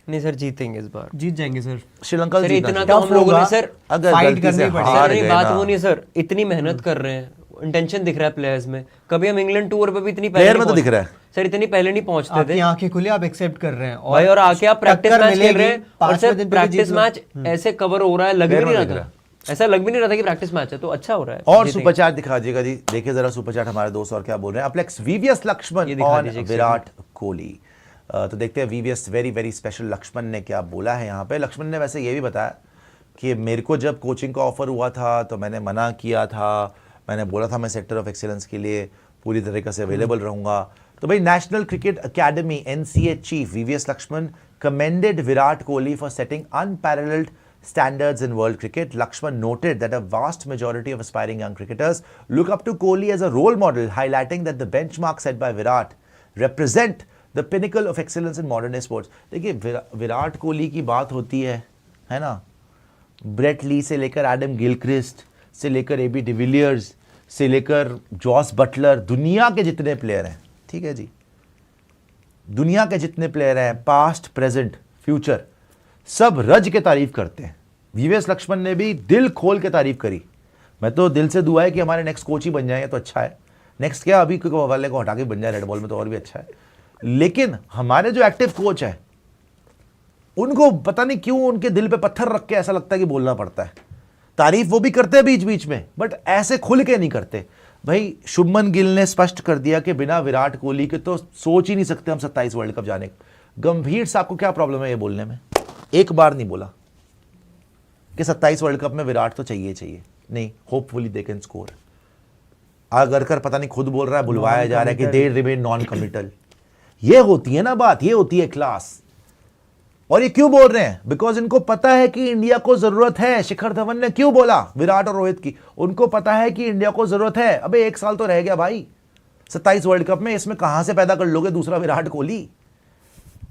नहीं सर, जीतेंगे इस बार, जीत जाएंगे सर। श्रीलंका सर जीतना इतना चाहिए। तो हम लोगों ने सर अगर फाइट गलती करनी से पड़ेगी। हार सर ये गए बात ना, वो नहीं सर, इतनी मेहनत कर रहे हैं, इंटेंशन दिख रहा है प्लेयर्स में। कभी हम इंग्लैंड टूर पे भी इतनी पहले प्लेयर नहीं में तो दिख रहा है पहुंच- सर इतनी पहले नहीं पहुंचते थे आपकी आंखें खुली, आप एक्सेप्ट कर रहे हैं भाई, और आके आप प्रैक्टिस टक्कर मैच खेल मिलेगी, रहे हैं और पांचवें सर दिन पे भी प्रैक्टिस जीत लो। मैच ऐसे कवर हो रहा है, लग भी प्लेयर नहीं में रहा दिख था, ऐसा लग भी नहीं रहा था कि प्रैक्टिस मैच है, तो अच्छा हो रहा है। और जीतेंगे। सुपर चैट दिखा दीजिएगा जी, देखिए जरा सुपर चैट हमारे दोस्त और क्या बोल रहे हैं। अपलेक्स वीवीएस ये लक्ष्मण दिखा ऑन दीजिए एक विराट कोहली। तो देखते हैं VVS very very special Laxman ने क्या बोला है यहाँ पे। लक्ष्मण ने वैसे ये भी बताया कि मेरे को जब कोचिंग का ऑफर हुआ था तो मैंने मना किया था, मैंने बोला था मैं सेक्टर ऑफ एक्सीलेंस के लिए पूरी तरीके से अवेलेबल रहूंगा। तो भाई national cricket academy NCA chief VVS Laxman commended Virat Kohli for setting unparalleled standards in world cricket. Lakshman noted that a vast majority of aspiring young cricketers look up to Kohli as a role model, highlighting that the benchmark set by Virat represent the pinnacle of excellence in modern day sports. देखिए विराट कोहली की बात होती है ना, Brett Lee से लेकर Adam Gilchrist से लेकर एबी डिविलियर्स से लेकर जॉस बटलर, दुनिया के जितने प्लेयर हैं, ठीक है जी, दुनिया के जितने प्लेयर हैं पास्ट प्रेजेंट फ्यूचर, सब रज के तारीफ करते हैं। वीवीएस लक्ष्मण ने भी दिल खोल के तारीफ करी। मैं तो दिल से दुआ है कि हमारे नेक्स्ट कोच ही बन जाएंगे तो अच्छा है। नेक्स्ट क्या, अभी वाले को हटा के बन जाए रेड बॉल में तो और भी अच्छा है। लेकिन हमारे जो एक्टिव कोच है उनको पता नहीं क्यों उनके दिल पे पत्थर रख के ऐसा लगता है कि बोलना पड़ता है। तारीफ वो भी करते हैं बीच बीच में, बट ऐसे खुल के नहीं करते। भाई शुभमन गिल ने स्पष्ट कर दिया कि बिना विराट कोहली के तो सोच ही नहीं सकते हम 27 वर्ल्ड कप जाने का। गंभीर साहब को क्या प्रॉब्लम है ये बोलने में? एक बार नहीं बोला कि 27 वर्ल्ड कप में विराट तो चाहिए नहीं, होपफुली दे कैन स्कोर। अगर कर पता नहीं खुद बोल रहा है, बुलवाया जा रहा है कि दे रिमेन नॉन कमिटल। ये होती है ना बात, ये होती है क्लास। और ये क्यों बोल रहे हैं? बिकॉज इनको पता है कि इंडिया को जरूरत है। शिखर धवन ने क्यों बोला विराट और रोहित की? उनको पता है कि इंडिया को जरूरत है। अबे 1 साल तो रह गया भाई 27 वर्ल्ड कप में, इसमें कहां से पैदा कर लोगे दूसरा विराट कोहली?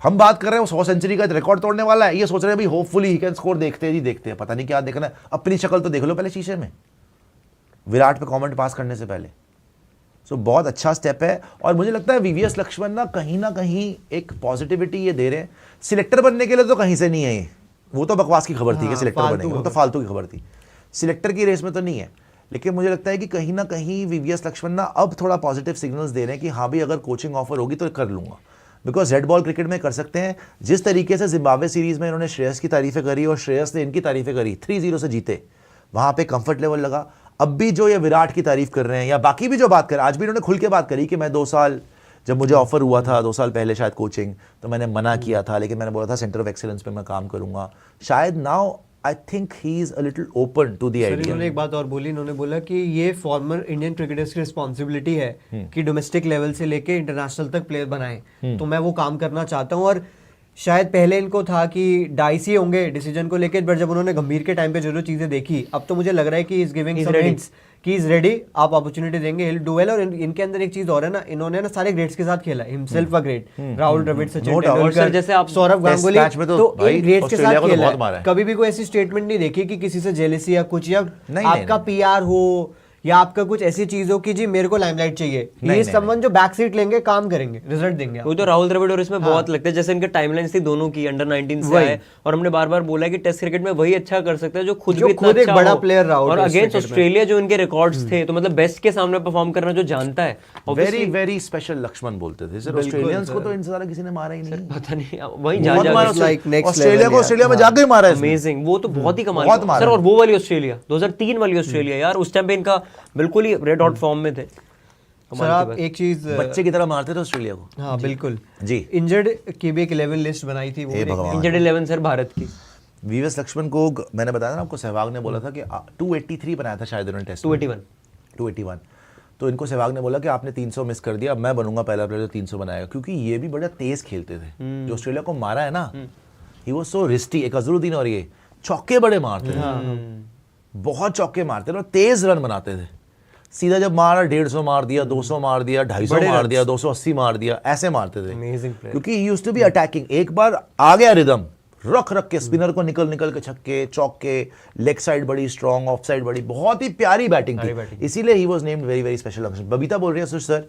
हम बात कर रहे हैं 100 सेंचुरी का रिकॉर्ड तोड़ने वाला है, ये सोच रहे हैं भाई होपफुली ही कैन स्कोर। देखते हैं जी, देखते हैं, पता नहीं क्या देखना है। अपनी शक्ल तो देख लो पहले शीशे में, विराट पे कमेंट पास करने से पहले। सो बहुत अच्छा स्टेप है। और मुझे लगता है वीवीएस लक्ष्मण ना कहीं एक पॉजिटिविटी ये दे रहे हैं। सिलेक्टर बनने के लिए तो कहीं से नहीं है ये, वो तो बकवास की खबर थी कि सिलेक्टर बनेंगे, वो तो फालतू की खबर थी। सिलेक्टर की रेस में तो नहीं है। लेकिन मुझे लगता है कि कहीं ना कहीं वीवीएस लक्ष्मण ना अब थोड़ा पॉजिटिव सिग्नल्स दे रहे हैं कि हाँ भी अगर कोचिंग ऑफर होगी तो कर लूंगा। बिकॉज रेड बॉल क्रिकेट में कर सकते हैं। जिस तरीके से जिम्बाब्वे सीरीज में इन्होंने श्रेयस की तारीफें करी और श्रेयस ने इनकी तारीफें करी, 3-0 से जीते, वहां पे कंफर्ट लेवल लगा। अब भी जो ये विराट की तारीफ कर रहे हैं या बाकी भी जो बात कर, आज भी इन्होंने खुल के बात करी कि मैं 2 साल, जब मुझे ऑफर हुआ था 2 साल पहले शायद कोचिंग, तो मैंने मना किया था, लेकिन मैंने बोला था सेंटर ऑफ एक्सीलेंस पे मैं काम करूंगा। शायद now I think he is a little open to the idea. इन्होंने एक बात और बोली, इन्होंने बोला कि ये फॉर्मर इंडियन क्रिकेटर्स की रिस्पॉन्सिबिलिटी है कि डोमेस्टिक लेवल से लेके इंटरनेशनल तक प्लेयर बनाएं। तो मैं वो काम करना चाहता हूँ। और शायद पहले इनको था कि डाइसी होंगे डिसीजन को लेके, बट जब उन्होंने गंभीर के टाइम पे जो चीजें देखी, अब तो मुझे लग रहा है कि इज गिविंग सम हिंट्स कि इज रेडी, आप अपॉर्चुनिटी देंगे, हिल डू वेल। और इनके अंदर एक चीज और है ना, इन्होंने ना सारे ग्रेट्स के साथ खेला, himself a great, Rahul Dravid, Sachin Tendulkar, जैसे आप सौरव गांगुली, तो इन ग्रेट्स के साथ खेला है। है। कभी भी कोई ऐसी स्टेटमेंट नहीं देखी कि किसी से जेलसी या कुछ, या नहीं, आपका पीआर हो या आपका कुछ ऐसी चीज हो कि जी मेरे को लाइमलाइट चाहिए, ये समवन जो बैक सीट लेंगे, काम करेंगे, रिजल्ट देंगे। वो तो राहुल द्रविड़ और इसमें बहुत लगता है, जैसे इनके टाइमलाइंस थी दोनों की, अंडर 19 से आए, और हमने बार बार बोला कि टेस्ट क्रिकेट में वही अच्छा कर सकता है जो खुद भी इतना एक अच्छा बड़ा हो। प्लेयर रहा हो और टेस्ट अगेंस्ट क्रिकेट में। ऑस्ट्रेलिया जो इनके रिकॉर्ड्स थे, तो मतलब बेस्ट के सामने परफॉर्म करना जो जानता है, वेरी वेरी स्पेशल लक्ष्मण बोलते थे सर। ऑस्ट्रेलियंस को तो इनसे ज्यादा किसी ने मारा ही नहीं। पता नहीं वही जा जा ऑस्ट्रेलिया को ऑस्ट्रेलिया में जाके ही मारा है। अमेजिंग, वो तो बहुत ही कमाल बहुत का। मारा सर और वो वाली ऑस्ट्रेलिया 2003 वाली ऑस्ट्रेलिया यार, उस टाइम पे इनका बिल्कुल ही रेड हॉट फॉर्म में थे। सर आप एक चीज, बच्चे की तरह मारते थे ऑस्ट्रेलिया को। हाँ बिल्कुल जी। इंजर्ड की भी एक 11 लिस्ट बनाई थी, वो इंजर्ड 11 सर भारत की। वीएस लक्ष्मण को मैंने बताया ना आपको, सहवाग ने बोला था कि 283 बनाया था शायद उन्होंने टेस्ट 281। तो इनको सहवाग ने बोला कि आपने 300 मिस कर दिया, अब मैं बनूंगा पहला प्लेयर जो 300 बनाएगा, क्योंकि ये भी बड़ा तेज खेलते थे। जो ऑस्ट्रेलिया को मारा है ना, ही वाज सो रिस्टी। एक अजरुद्दीन और ये चौके बड़े मारते थे, बहुत चौके मारते थे और तेज रन बनाते थे। सीधा जब मारा 150 मार दिया, 200 मार दिया, 250 मार दिया, 280 मार दिया, ऐसे मारते थे। क्योंकि he used to be attacking. एक बार आ गया रिदम, रख के स्पिनर को निकल के छक्के चौके, लेग साइड बड़ी स्ट्रॉन्ग, ऑफ साइड बड़ी, बहुत ही प्यारी बैटिंग थी। इसीलिए he was named very very special. Babita बोल रही है sir,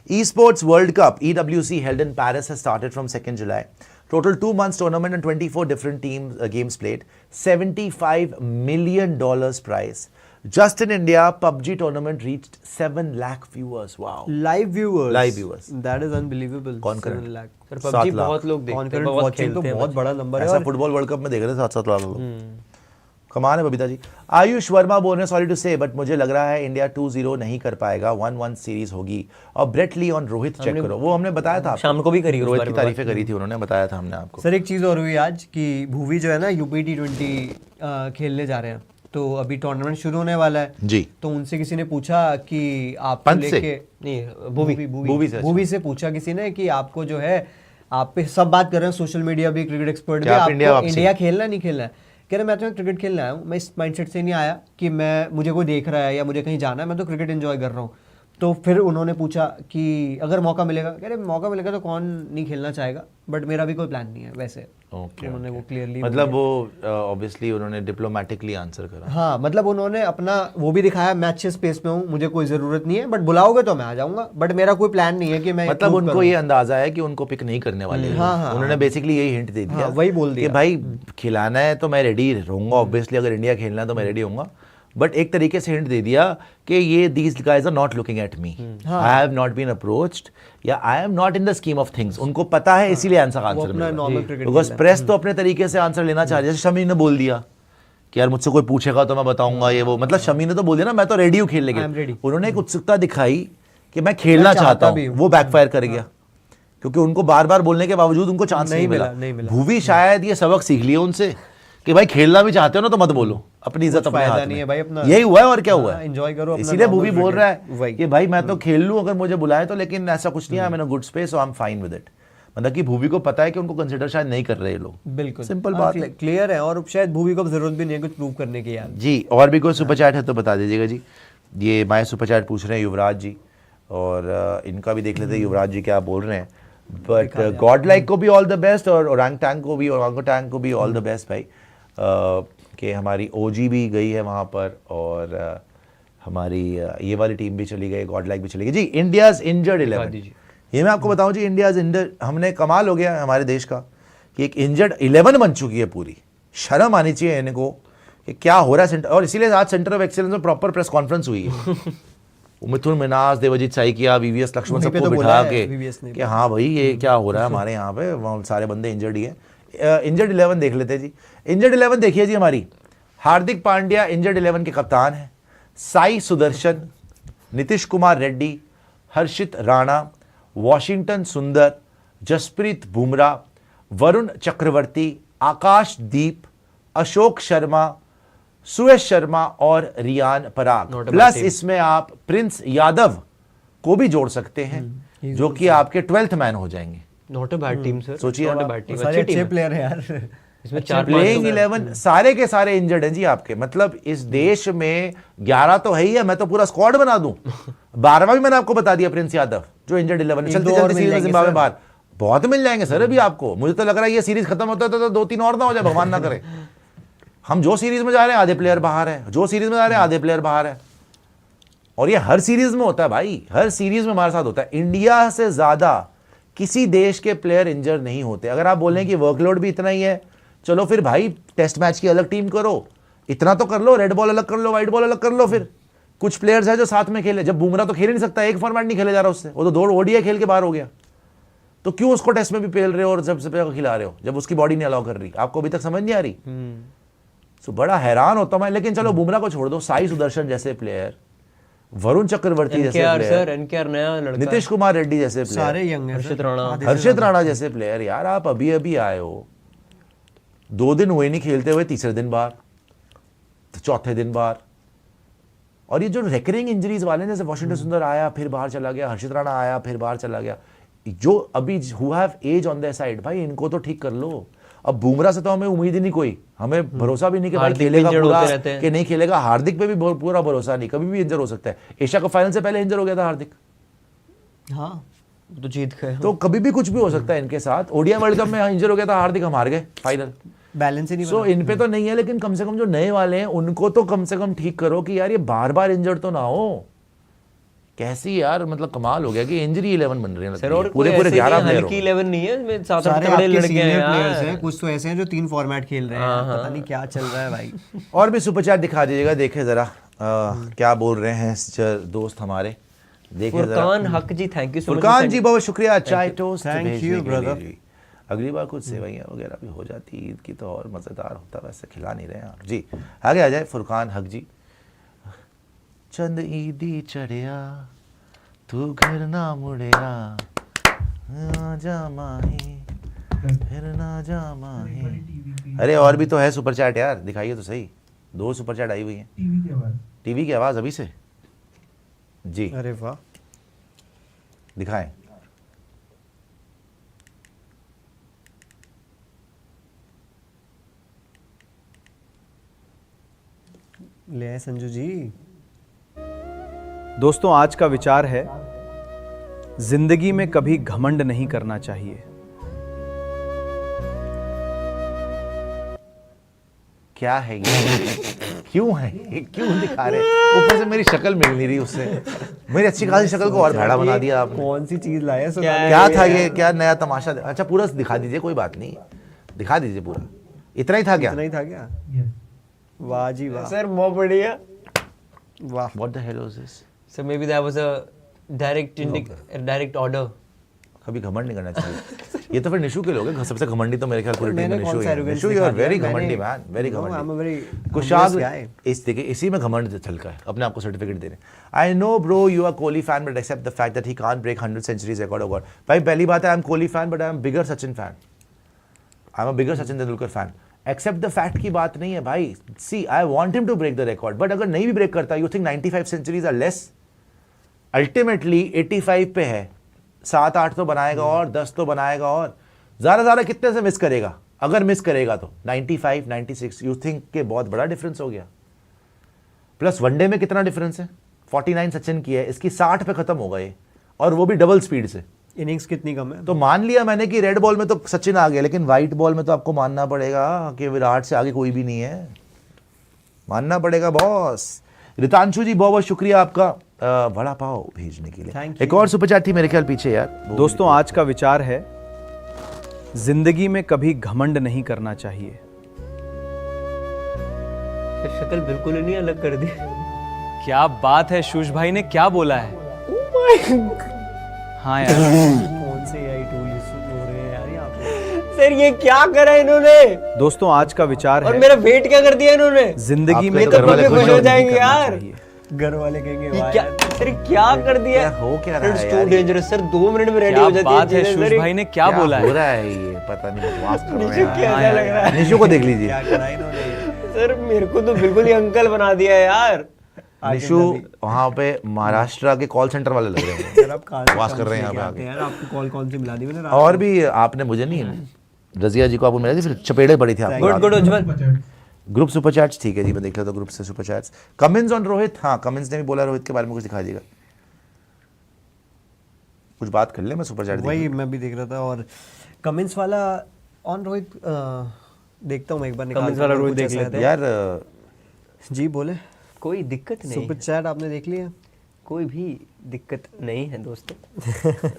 eSports World Cup EWC held in Paris has started from 2nd July. Total 2 months tournament and 24 different games played. $75 million prize. Just in India, PUBG tournament reached 7 lakh viewers. Wow. Live viewers. Live viewers. That is unbelievable. Concurrent. 7 lakh. Sir PUBG बहुत लोग देखते हैं, Concurrent बहुत watching तो खेलते हैं। बहुत बड़ा नंबर है। ऐसा फुटबॉल वर्ल्ड कप में देख रहे थे 7-7 लाख लोग। कमाल है बबीता जी। आयुष वर्मा बोल रहे हैं, सॉरी टू से बट मुझे लग रहा है इंडिया 2-0 नहीं कर पाएगा, 1-1 सीरीज होगी। और Brett Lee on Rohit check करो, वो हमने बताया था शाम को भी करी, रोहित की तारीफें करी थी उन्होंने, बताया था हमने आपको। सर एक चीज और हुई आज कि भुवी जो है ना यूपी T20 खेलने जा रहे हैं, तो अभी टूर्नामेंट शुरू होने वाला है जी। तो उनसे किसी ने पूछा कि आप पंत लेके से? नहीं, भुवी से पूछा किसी ने कि आपको जो है, आप पे सब बात कर रहे हैं, सोशल मीडिया भी, क्रिकेट एक्सपर्ट भी, आपको इंडिया खेलना नहीं खेलना है? कह रहे मैं तो क्रिकेट खेलने आया हूँ, मैं इस माइंडसेट से नहीं आया कि मैं मुझे कोई देख रहा है या मुझे कहीं जाना है, मैं तो क्रिकेट एंजॉय कर रहा हूँ। तो फिर उन्होंने पूछा कि अगर मौका मिलेगा, कह रहे मौका मिलेगा तो कौन नहीं खेलना चाहेगा, बट मेरा भी कोई प्लान नहीं है वैसे। उन्होंने वो क्लियरली, मतलब वो ऑब्वियसली उन्होंने डिप्लोमेटिकली आंसर करा। हाँ मतलब उन्होंने अपना वो भी दिखाया, मैं अच्छे स्पेस में हूँ, मुझे कोई जरूरत नहीं है, बट बुलाओगे तो मैं आ जाऊंगा, बट मेरा कोई प्लान नहीं है कि मैं, मतलब उनको ये अंदाजा है कि उनको पिक नहीं करने वाले हैं। उन्होंने बेसिकली यही हिंट दे दिया, वही बोल दिया कि भाई खिलाना है तो मैं रेडी रहूंगा, ऑब्वियसली अगर इंडिया खेलना है तो मैं रेडी होऊंगा, बट एक तरीके से हिंट दे दिया कि ये these guys are not looking at me, I have not been approached, या I am not in the scheme of things. उनको पता है, इसीलिए आंसर मिला, बिकॉज प्रेस तो अपने तरीके से आंसर लेना चाह रही है। जैसे शमी ने बोल दिया कि यार मुझसे कोई पूछेगा तो मैं बताऊंगा ये वो, मतलब शमी ने तो बोल दिया ना मैं तो रेडी हूँ खेलने के। उन्होंने एक उत्सुकता दिखाई कि मैं खेलना चाहता हूँ, वो बैकफायर कर गया, क्योंकि उनको बार बार बोलने के बावजूद उनको चांस नहीं मिला। भुवी शायद ये सबक सीख लिया उनसे कि भाई खेलना भी चाहते हो ना तो मत बोलो, अपनी इज्जत अपने हाथ में, भाई अपना यही हुआ है और क्या हुआ है, एंजॉय करो। इसीलिए भुवी बोल रहा है कि भाई मैं तो खेल लूं अगर मुझे बुलाए तो, लेकिन ऐसा कुछ नहीं है, मैंने good space, so I am fine with it. मतलब कि भुवी को पता है कि उनको कंसीडर शायद नहीं कर रहे लोग, बिल्कुल सिंपल बात है, क्लियर है, और शायद भुवी को जरूरत भी नहीं है कुछ प्रूव करने की यार। जी और भी कोई सुपर चैट है तो बता दीजिएगा जी। ये माय सुपर चैट पूछ रहे हैं युवराज जी, और इनका भी देख लेते हैं युवराज जी क्या बोल रहे हैं। बट गॉड लाइक को भी ऑल द बेस्ट, और ओरांग टैंग को भी, ओरांगोटैंग को भी ऑल द बेस्ट भाई, कि हमारी ओजी भी गई है वहाँ पर, और हमारी ये वाली टीम भी चली गई, गॉड लाइक भी चली गई जी। इंडियाज इंजर्ड 11, ये मैं आपको बताऊं जी, इंडियाज इंजर्ड, हमने कमाल हो गया हमारे देश का कि एक इंजर्ड 11 बन चुकी है पूरी। शर्म आनी चाहिए इनको कि क्या हो रहा है सेंटर, और इसीलिए आज सेंटर ऑफ एक्सीलेंस में प्रॉपर प्रेस कॉन्फ्रेंस हुई है। मिथुन मिनाज, देवजीत साइकिया, वीवीएस लक्ष्मण सबको बिठा के कि हाँ भाई ये क्या हो रहा है हमारे यहाँ पे, सारे बंदे इंजर्ड ही है। इंजर्ड 11 देख लेते हैं जी। इंजर्ड 11 देखिए जी, हमारी हार्दिक पांड्या इंजर्ड 11 के कप्तान हैं, साई सुदर्शन, नीतीश कुमार रेड्डी, हर्षित राणा, वॉशिंगटन सुंदर, जसप्रीत बुमराह, वरुण चक्रवर्ती, आकाशदीप, अशोक शर्मा, सुयश शर्मा और रियान पराग, प्लस इसमें आप प्रिंस यादव को भी जोड़ सकते हैं जो कि आपके 12th मैन हो जाएंगे। Not a bad team sir, सोचिए नॉट अ आप, बैड टीम, सारे अच्छी टीम अच्छे है। प्लेयर हैं यार। इसमें 4-5 प्लेइंग 11 सारे के सारे इंजर्ड हैं जी आपके, मतलब इस देश में 11 तो है ही है, मैं तो पूरा स्क्वाड बना दूं। 12वां भी मैंने आपको बता दिया, प्रिंस यादव जो इंजर्ड 11 चलते चलते सीरीज में जिम्बाब्वे बाहर। बहुत मिल जाएंगे सर अभी आपको, मुझे तो लग रहा है ये सीरीज खत्म होता है तो 2-3 और ना हो जाए, भगवान ना करे। हम जो सीरीज में जा रहे हैं आधे प्लेयर बाहर है, जो सीरीज में जा रहे हैं आधे प्लेयर बाहर है, और ये हर सीरीज में होता है भाई, हर सीरीज में हमारे साथ होता है। इंडिया से ज्यादा किसी देश के प्लेयर इंजर नहीं होते। अगर आप बोल रहे हैं कि वर्कलोड भी इतना ही है, चलो फिर भाई टेस्ट मैच की अलग टीम करो, इतना तो कर लो, रेड बॉल अलग कर लो, व्हाइट बॉल अलग कर लो। फिर कुछ प्लेयर्स हैं जो साथ में खेले, जब बुमराह तो खेल ही नहीं सकता, एक फॉर्मेट नहीं खेले जा रहा उससे, वो तो 2 ओडीआई खेल के बाहर हो गया, तो क्यों उसको टेस्ट में भी पेल रहे हो और जब से खिला रहे हो जब उसकी बॉडी नहीं अलाउ कर रही? आपको अभी तक समझ नहीं आ रही? सो बड़ा हैरान होता हूं मैं। लेकिन चलो बुमराह को छोड़ दो, साई सुदर्शन जैसे प्लेयर, वरुण चक्रवर्ती जैसे प्लेयर, सर एनकेआर नया लड़का, नीतीश कुमार रेड्डी जैसे सारे प्लेयर, यंग हैं हर्षित राणा, हर्षित राणा जैसे प्लेयर, यार आप अभी अभी आए हो, 2 दिन हुए नहीं खेलते हुए, तीसरे दिन बाहर, चौथे दिन बाहर। और ये जो रेकरिंग इंजरीज वाले हैं, जैसे वाशिंगटन सुंदर आया फिर बाहर चला गया, हर्षित राणा आया फिर बाहर चला गया, जो अभी who have edge on their side, भाई इनको तो ठीक कर लो। अब बुमराह से तो हमें उम्मीद ही नहीं कोई, हमें भरोसा भी नहीं कि भाई हार्दिक खेलेगा इंजर्ड पूरा होते रहते हैं। कि नहीं खेलेगा। हार्दिक पे भी पूरा भरोसा नहीं, कभी भी इंजर हो सकता है। एशिया कप फाइनल से पहले इंजर हो गया था हार्दिक, हाँ तो जीत गए। तो कभी भी कुछ भी हो सकता है इनके साथ। ओडीआई वर्ल्ड कप में इंजर हो गया था हार्दिक, हम हार गए फाइनल। बैलेंस ही नहीं सो इन पे तो नहीं है, लेकिन कम से कम जो नए वाले हैं उनको तो कम से कम ठीक करो कि यार ये बार बार इंजर्ड तो ना हो। कैसी यार, मतलब कमाल हो गया कि इंजरी 11 बन रही है सर, और पूरे 11 प्लेयर हल्की 11 नहीं है, इसमें 7-8 सारे बड़े आपके लड़के सीनियर हैं प्लेयर्स यार। हैं, कुछ तो ऐसे हैं जो 3 फॉर्मेट खेल रहे हैं, पता नहीं क्या चल रहा है भाई। और भी सुपर चैट दिखा दीजिएगा, देखे जरा क्या बोल रहे हैं दोस्त हमारे, देखे जरा। Furqan Haq ji, thank you so much. Furqan ji बहुत शुक्रिया चाय टोस्ट Thank भेजने you, के brother. लिए जी। अगली बार कुछ सेवैयाँ वगैरह भी हो जाती ईद की तो और मज़ेदार होता, वैसे खिला नहीं रहे आप जी। आगे आ जाए फुरकान हक जी। चंद ईदी चढ़िया तू घर ना मुड़िया, ना जा माही फिर ना जा माही। अरे और भी तो है सुपर चैट यार, दिखाइए तो सही। 2 सुपर चैट आई हुई हैं। टीवी की आवाज़ अभी से जी, अरे वाह, दिखाएं। ले आए संजू जी। दोस्तों आज का विचार है, जिंदगी में कभी घमंड नहीं करना चाहिए। क्या है ये? क्यों है ये? क्यों दिखा रहे हैं? ऊपर से मेरी शक्ल मिल नहीं रही उससे, मेरी अच्छी खासी शक्ल को और भैड़ा बना दिया आपने। कौन सी चीज लाए? क्या था ये? क्या नया तमाशा? अच्छा पूरा दिखा दीजिए, कोई बात नहीं, दिखा दीजिए पूरा। इतना ही था क्या? इतना ही था क्या? वाह जी वाह, सर बहुत बढ़िया। वाह। What the hell was this? Sir may be that was a direct order. कभी घमंड नहीं करना चाहिए। ये तो फिर निशु के लोग हैं, सबसे घमंडी तो मेरे ख्याल पूरी टीम में मैंने निशु कौन ही सा है। arrogance निशु, यू दिखा आर वेरी दिया? घमंडी मैंने- man, very No, I'm a घमंडी। very कुशाग humblest guy. इस देखिए, इसी में घमंड छलका है, अपने आप को सर्टिफिकेट दे रहे हैं। I know bro you are Kohli fan but accept the fact that he can't break 100 centuries record of god. भाई पहली बात है, I am Kohli fan but I am bigger Sachin fan, I am a bigger Sachin Tendulkar fan. Accept the fact की बात नहीं है भाई। See I want him to break the record, but अगर नहीं भी ब्रेक करता, you think 95 centuries are less? Ultimately 85 पे है, 7-8 तो बनाएगा और 10 तो बनाएगा, और ज़्यादा कितने से मिस करेगा? अगर मिस करेगा तो 95, 96, यू थिंक के बहुत बड़ा डिफरेंस हो गया। प्लस वनडे में कितना डिफरेंस है? 49 सचिन की है, इसकी 60 पे खत्म होगा ये, और वो भी डबल स्पीड से। इनिंग्स कितनी कम है? तो मान लिया मैंने कि रेड बॉल में तो सचिन आ गया, लेकिन व्हाइट बॉल में तो आपको मानना पड़ेगा कि विराट से आगे कोई भी नहीं है, मानना पड़ेगा बॉस। रितांशु जी बहुत बहुत शुक्रिया आपका वड़ा पाव भेजने के लिए। Thank you. एक और सुपर चैट थी मेरे ख्याल पीछे यार। दोस्तों आज का विचार है, जिंदगी में कभी घमंड नहीं करना चाहिए। शक्ल बिल्कुल ही नहीं अलग कर दी। क्या बात है, शूज भाई ने क्या बोला है? हाँ यार, कौन से AI टूल हो रहे हैं यार यहाँ पे? सर ये क्या करा इन्होंने, दोस्तों आज का विचार और है, मेरा वेट क्या कर दिया इन्होंने। जिंदगी में आपके तो घर वाले कभी खुश घमंड हो नहीं जाएंगे करना यार। चाहिए। घर वाले कहेंगे ये वाह क्या, यार। सर क्या कर दिया? यार हो क्या रहा इट्स है टू यार? डेंजरस सर, 2 मिनट में रेडी क्या हो जाती बात है, चीजें, शूज सर। भाई ने क्या बोला हो है? रहा है ये? पता नहीं, बकवास कर रहे निशु हैं क्या यार। लग रहा है? निशु को देख लीजिए। क्या करा इन्होंने? सर मेरे को तो बिल्कुल ही अंकल बना दिया यार। निशु वहां पे महाराष्ट्र के कॉल सेंटर वाले लग रहे हैं, यार आप कहाँ वास कर रहे हैं यहाँ पे आके। यार आपको कॉल कौन सी मिला दी मैंने और भी आपने मुझे नहीं, रजिया जी को आपको मिला थी, फिर चपेड़े पड़ी थी आपको। गुड गुड उज्जवल। ग्रुप सुपर चैट्स ठीक है जी, मैं देख लेता हूँ ग्रुप से super chats. Cummins on Rohit, हाँ कमिंस ने भी बोला रोहित के बारे में कुछ दिखा दीजिएगा, कुछ बात कर ले, मैं सुपर चैट वही मैं भी देख रहा था। और कमेंट्स वाला ऑन रोहित देखता हूँ मैं एक बार, Cummins वाला रोहित देख लेते हैं। यार जी बोले। कोई दिक्कत नहीं सुपर है, चैट आपने देख लिया? कोई भी दिक्कत नहीं है दोस्तों।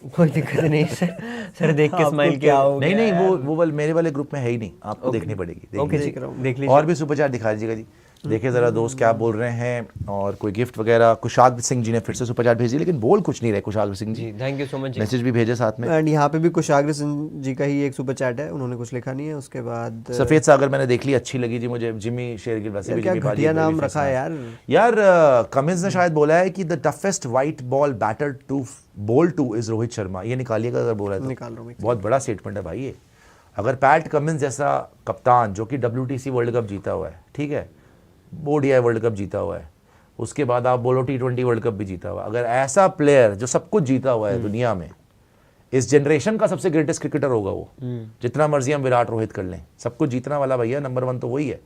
कोई दिक्कत नहीं सर, सर देख के स्माइल किया। नहीं नहीं, वो वाले मेरे वाले ग्रुप में है ही नहीं, आपको देखनी पड़ेगी। ओके देखिए। जी, देख लीजिए। और भी सुपर चैट दिखा दीजिएगा जी, देखिए जरा दोस्त क्या बोल रहे हैं, और कोई गिफ्ट वगैरह। कुशाग्र सिंह जी ने फिर से सुपर चैट भेजी, लेकिन बोल कुछ नहीं रहे कुशाग्र सिंह जी, जी थैंक यू सो मच जी। मैसेज भी भेजे साथ में। एंड यहाँ पे भी कुशाग्र सिंह जी का ही एक सुपर चैट है, उन्होंने कुछ लिखा नहीं है। उसके बाद सफेद सागर मैंने देख ली, अच्छी लगी जी मुझे। जिमी शेरगिल, वैसे भी क्या जिमी घटिया बाजी नाम very रखा है famous। यार। यार कमिंस ने शायद बोला है कि the toughest white ball batter to bowl to is Rohit Sharma, ये निकालिएगा अगर बोला है तो। निकाल रहा हूँ मैं। बहुत बड़ा स्टेटमेंट है भाई ये। अगर पैट कमिंस जैसा कप्तान जो कि WTC वर्ल्ड कप जीता हुआ है, ठीक है, ODI वर्ल्ड कप जीता हुआ है, उसके बाद आप बोलो T20 वर्ल्ड कप भी जीता हुआ, अगर ऐसा प्लेयर जो सब कुछ जीता हुआ है दुनिया में, इस जनरेशन का सबसे ग्रेटेस्ट क्रिकेटर होगा वो, जितना मर्जी हम विराट रोहित कर लें, सब कुछ जीतने वाला भैया नंबर 1 तो वही है।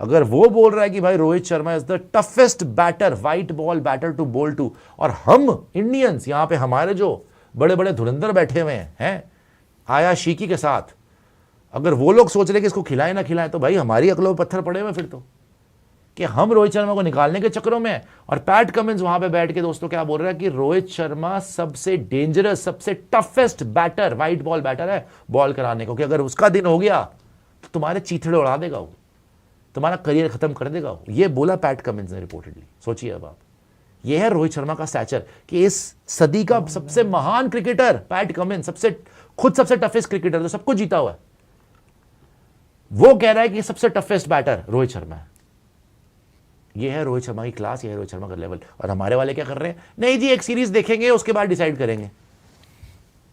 अगर वो बोल रहा है कि भाई Rohit Sharma is the toughest batter, white ball batter to bowl to, और हम इंडियंस यहाँ पे हमारे जो बड़े बड़े धुरंधर बैठे हुए हैं आया शीकी के साथ, अगर वो लोग सोच रहे कि इसको खिलाए ना खिलाए, तो भाई हमारी अकलों पे पत्थर पड़े हुए फिर तो, कि हम रोहित शर्मा को निकालने के चक्करों में। और पैट कमिंस वहां पे बैठ के दोस्तों क्या बोल रहा है कि रोहित शर्मा सबसे डेंजरस, सबसे toughest batter, white ball batter है बॉल कराने को, कि अगर उसका दिन हो गया तो तुम्हारे चीथड़े उड़ा देगा वो, तुम्हारा करियर खत्म कर देगा वो। ये बोला पैट कमिंस ने रिपोर्टेडली। सोचिए अब आप, ये है रोहित शर्मा का स्टैचर कि इस सदी का सबसे महान क्रिकेटर पैट कमिंस, सबसे टफेस्ट क्रिकेटर जो सब कुछ जीता हुआ है, वो कह रहा है कि सबसे टफेस्ट बैटर रोहित शर्मा है। ये है रोहित शर्मा की क्लास, ये है रोहित शर्मा का लेवल। और हमारे वाले क्या कर रहे हैं, नहीं जी एक सीरीज देखेंगे उसके बाद डिसाइड करेंगे।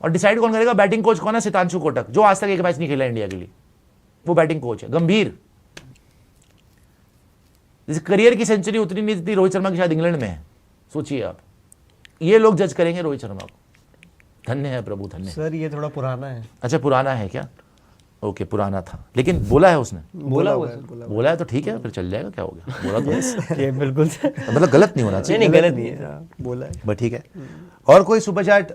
और डिसाइड कौन करेगा? बैटिंग कोच कौन है? सितांशु कोटक, जो आज तक एक मैच नहीं खेला इंडिया के लिए, वो बैटिंग कोच है। गंभीर, जैसे करियर की सेंचुरी उतनी नहीं थी रोहित शर्मा की, शायद इंग्लैंड में है। सोचिए आप, ये लोग जज करेंगे रोहित शर्मा को। धन्य है प्रभु, धन्य है। सर ये थोड़ा पुराना है। अच्छा पुराना है क्या? ओके पुराना था, लेकिन बोला है उसने, बोला बोला है तो ठीक है, फिर चल जाएगा, क्या हो गया, बोला तो ये बिल्कुल मतलब गलत नहीं होना चाहिए। नहीं गलत नहीं है, बोला है। बट ठीक है। और कोई सुपर चैट?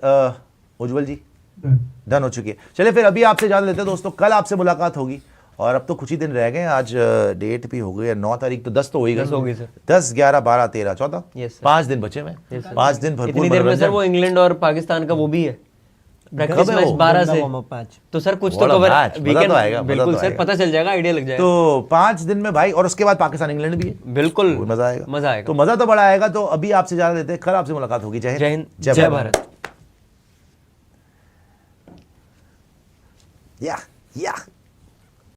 उज्जवल जी डन हो चुकी है। चलिए फिर अभी आपसे जान लेते हैं दोस्तों, कल आपसे मुलाकात होगी, और अब तो कुछ ही दिन रह गए। आज डेट भी हो गई है 9 तारीख, तो 10 तो हो ही गई। 10 हो गई सर। 10, 11, 12, 13, 14, Yes, sir. 5 दिन बचे हुए हैं। 5 दिन भरपूर इतनी देर में सर मनोरंजन। वो इंग्लैंड और पाकिस्तान का वो भी है प्रैक्टिस कब है मैच वो? 12 से। Warm up match. तो सर कुछ तो बड़ा कवर मैच, मजा वीकेंड तो आएगा, मजा बिल्कुल तो सर, आएगा। पता चल जाएगा, आइडिया लग जाएगा। तो 5 दिन में भाई, और उसके बाद पाकिस्तान इंग्लैंड भी है, बिल्कुल मजा आएगा। मजा आएगा। तो मजा तो बड़ा आएगा। तो अभी आपसे जान लेते हैं, कल आपसे मुलाकात होगी। जय जय हिंद, जय भारत। या